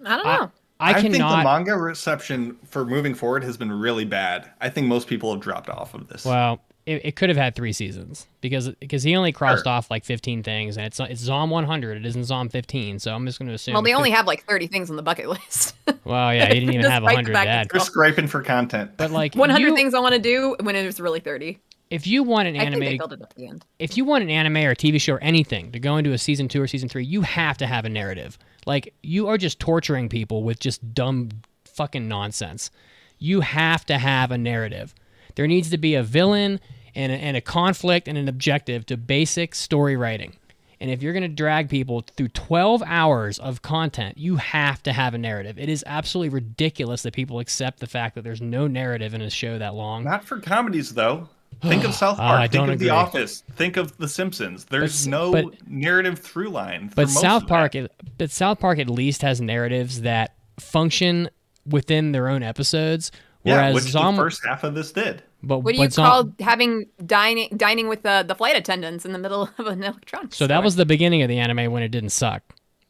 Speaker 4: I don't know.
Speaker 3: I think the
Speaker 1: cannot.
Speaker 3: manga reception for moving forward has been really bad. I think most people have dropped off of this.
Speaker 1: Well, it could have had 3 seasons because he only crossed
Speaker 3: Sure.
Speaker 1: off like 15 things, and it's Zom 100. It isn't Zom 15. So I'm just going to assume.
Speaker 4: Well, they
Speaker 1: it
Speaker 4: only
Speaker 1: could-
Speaker 4: have like 30 things on the bucket list.
Speaker 1: Well, yeah, he didn't even have
Speaker 4: Despite the
Speaker 1: 100
Speaker 4: fact
Speaker 1: dad.
Speaker 3: They're scraping for content.
Speaker 1: But like
Speaker 4: 100
Speaker 1: you-
Speaker 4: things I want to do when it was really 30.
Speaker 1: if you want an
Speaker 4: I think
Speaker 1: anime,
Speaker 4: they filled it up at the end.
Speaker 1: if you want an anime or a TV show or anything to go into a season 2 or season 3, you have to have a narrative. Like you are just torturing people with just dumb fucking nonsense. You have to have a narrative. There needs to be a villain and a conflict and an objective to basic story writing. And if you're going to drag people through 12 hours of content, you have to have a narrative. It is absolutely ridiculous that people accept the fact that there's no narrative in a show that long.
Speaker 3: Not for comedies, though. Think of South Park.
Speaker 1: I
Speaker 3: Think
Speaker 1: don't
Speaker 3: of
Speaker 1: agree.
Speaker 3: The Office. Think of The Simpsons. There's no
Speaker 1: but-
Speaker 3: narrative through line.
Speaker 1: But South Park at least has narratives that function within their own episodes. Whereas
Speaker 3: which the first half of this did.
Speaker 1: but
Speaker 4: What do you
Speaker 1: but
Speaker 4: call having dining with the flight attendants in the middle of an electronics
Speaker 1: So that
Speaker 4: store?
Speaker 1: was the beginning of the anime when it didn't suck.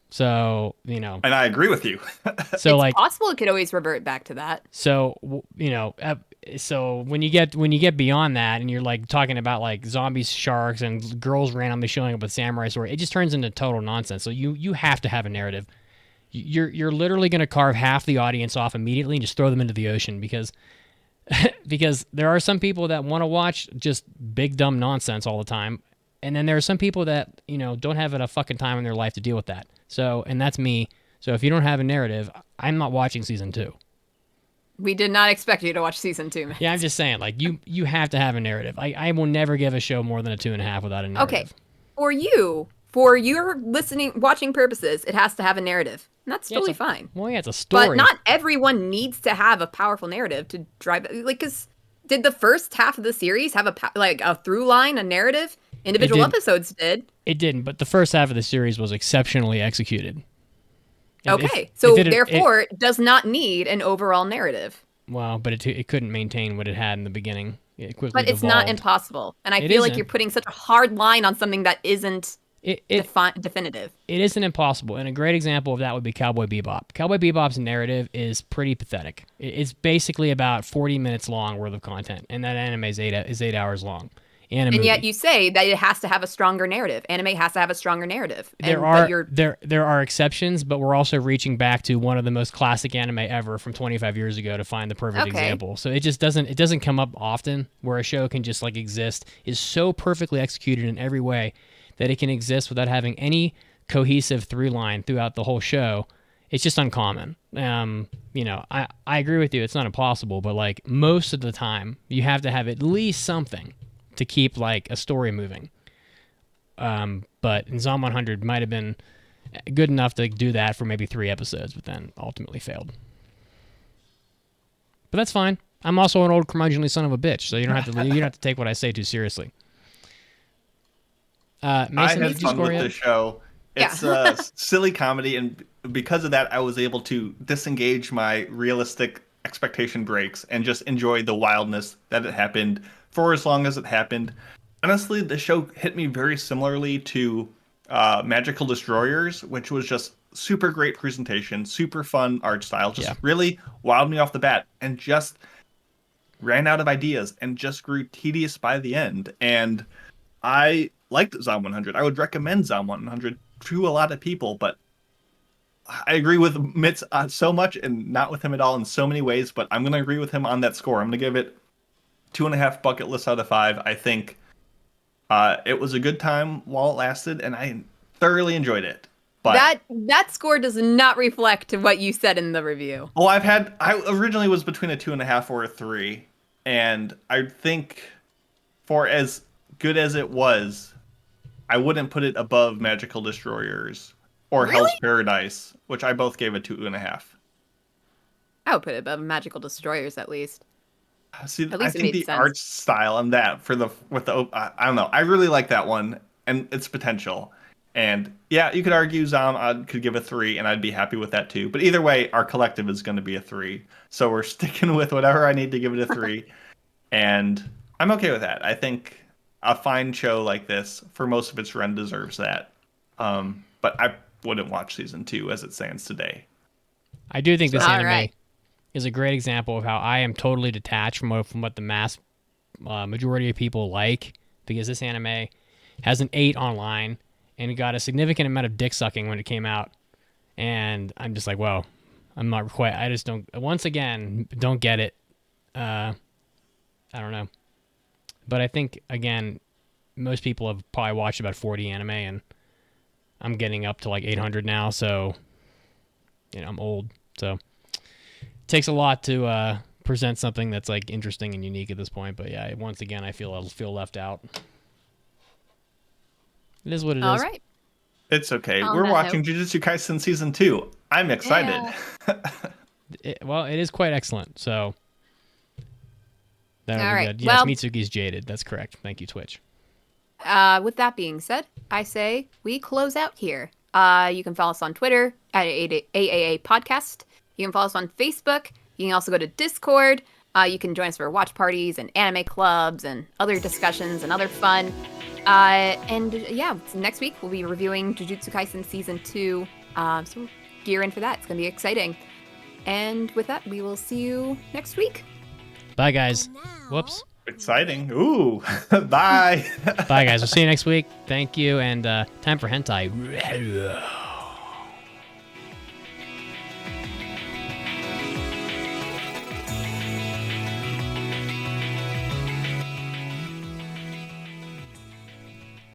Speaker 1: So you know,
Speaker 3: And I agree with you.
Speaker 1: so
Speaker 4: it's
Speaker 1: like
Speaker 4: possible it could always revert back to that.
Speaker 1: so you know. So when you get beyond that and you're like talking about like zombies, sharks, and girls randomly showing up with samurai sword, it just turns into total nonsense. So you have to have a narrative. You're literally going to carve half the audience off immediately and just throw them into the ocean because there are some people that want to watch just big dumb nonsense all the time, and then there are some people that don't have enough fucking time in their life to deal with that. So and that's me. So if you don't have a narrative, I'm not watching season 2.
Speaker 4: We did not expect you to watch season 2.
Speaker 1: Yeah, I'm just saying, like, you have to have a narrative. I will never give a show more than a 2.5 without a narrative.
Speaker 4: Okay, for your watching purposes, it has to have a narrative, and that's totally fine.
Speaker 1: Well, yeah, it's a story.
Speaker 4: But not everyone needs to have a powerful narrative to drive it. Like, because did the first half of the series have a through line, a narrative? Individual
Speaker 1: didn't.
Speaker 4: episodes did.
Speaker 1: It didn't, but the first half of the series was exceptionally executed.
Speaker 4: Okay, so therefore, it does not need an overall narrative.
Speaker 1: Well, but it couldn't maintain what it had in the beginning. It quickly
Speaker 4: But it's not
Speaker 1: devolved.
Speaker 4: impossible, and I
Speaker 1: It
Speaker 4: feel like
Speaker 1: isn't.
Speaker 4: you're putting such a hard line on something that isn't definitive.
Speaker 1: It isn't impossible, and a great example of that would be Cowboy Bebop. Cowboy Bebop's narrative is pretty pathetic. It's basically about 40 minutes long worth of content, and that anime is 8 hours long. And
Speaker 4: yet you say that it has to have a stronger narrative. Anime has to have a stronger narrative.
Speaker 1: There are exceptions, but we're also reaching back to one of the most classic anime ever from 25 years ago to find the perfect example. So it just doesn't come up often where a show can just like exist, is so perfectly executed in every way that it can exist without having any cohesive through line throughout the whole show. It's just uncommon. I agree with you. It's not impossible, but like most of the time you have to have at least something to keep like a story moving. But in Zom 100 might have been good enough to do that for maybe 3 episodes, but then ultimately failed. But that's fine. I'm also an old curmudgeonly son of a bitch, so you don't have to take what I say too seriously. Mason,
Speaker 3: I
Speaker 1: did
Speaker 3: had
Speaker 1: you
Speaker 3: fun
Speaker 1: score
Speaker 3: with
Speaker 1: yet?
Speaker 3: the show. It's a silly comedy, and because of that, I was able to disengage my realistic expectation breaks and just enjoy the wildness that it happened for as long as it happened. Honestly, the show hit me very similarly to Magical Destroyers, which was just super great presentation, super fun art style, just really wowed me off the bat, and just ran out of ideas and just grew tedious by the end. And I liked Zom 100. I would recommend Zom 100 to a lot of people, but I agree with Mitz so much and not with him at all in so many ways, but I'm going to agree with him on that score. I'm going to give it 2.5 bucket lists out of 5. I think it was a good time while it lasted, and I thoroughly enjoyed it. But
Speaker 4: that score does not reflect what you said in the review.
Speaker 3: Well, I originally was between a 2.5 or a 3, and I think for as good as it was, I wouldn't put it above Magical Destroyers or Hell's Paradise, which I both gave a 2.5.
Speaker 4: I would put it above Magical Destroyers at least.
Speaker 3: See,
Speaker 4: At least
Speaker 3: I
Speaker 4: it
Speaker 3: think
Speaker 4: made
Speaker 3: the
Speaker 4: sense.
Speaker 3: art style and that I don't know. I really like that one and its potential. And yeah, you could argue I could give a 3, and I'd be happy with that too. But either way, our collective is going to be a 3. So we're sticking with whatever I need to give it a 3. And I'm okay with that. I think a fine show like this, for most of its run, deserves that. But I wouldn't watch season 2 as it stands today.
Speaker 1: I do think this
Speaker 4: All
Speaker 1: anime
Speaker 4: right.
Speaker 1: is a great example of how I am totally detached from what the mass majority of people like, because this anime has an 8 online and it got a significant amount of dick sucking when it came out, and I'm just like, whoa, I'm not quite. I just don't. Once again, don't get it. I don't know, but I think again, most people have probably watched about 40 anime, and I'm getting up to like 800 now, so I'm old, so it takes a lot to present something that's like interesting and unique at this point. But yeah, once again, I feel left out. It is what it is.
Speaker 4: All right.
Speaker 3: It's okay.
Speaker 4: On
Speaker 3: We're
Speaker 4: that
Speaker 3: watching
Speaker 4: note-
Speaker 3: Jujutsu Kaisen season 2. I'm excited.
Speaker 1: Well, it is quite excellent. So that'll
Speaker 4: All
Speaker 1: be
Speaker 4: right.
Speaker 1: good. Yes,
Speaker 4: Well-
Speaker 1: Mitsuki's jaded. That's correct. Thank you, Twitch.
Speaker 4: With that being said, I say we close out here. You can follow us on Twitter at AAA Podcast. You can follow us on Facebook. You can also go to Discord. You can join us for watch parties and anime clubs and other discussions and other fun. And yeah, next week we'll be reviewing Jujutsu Kaisen Season 2. So gear in for that. It's going to be exciting. And with that, we will see you next week.
Speaker 1: Bye, guys. Whoops.
Speaker 3: Exciting. Ooh. Bye.
Speaker 1: Bye, guys. We'll see you next week. Thank you. And time for hentai.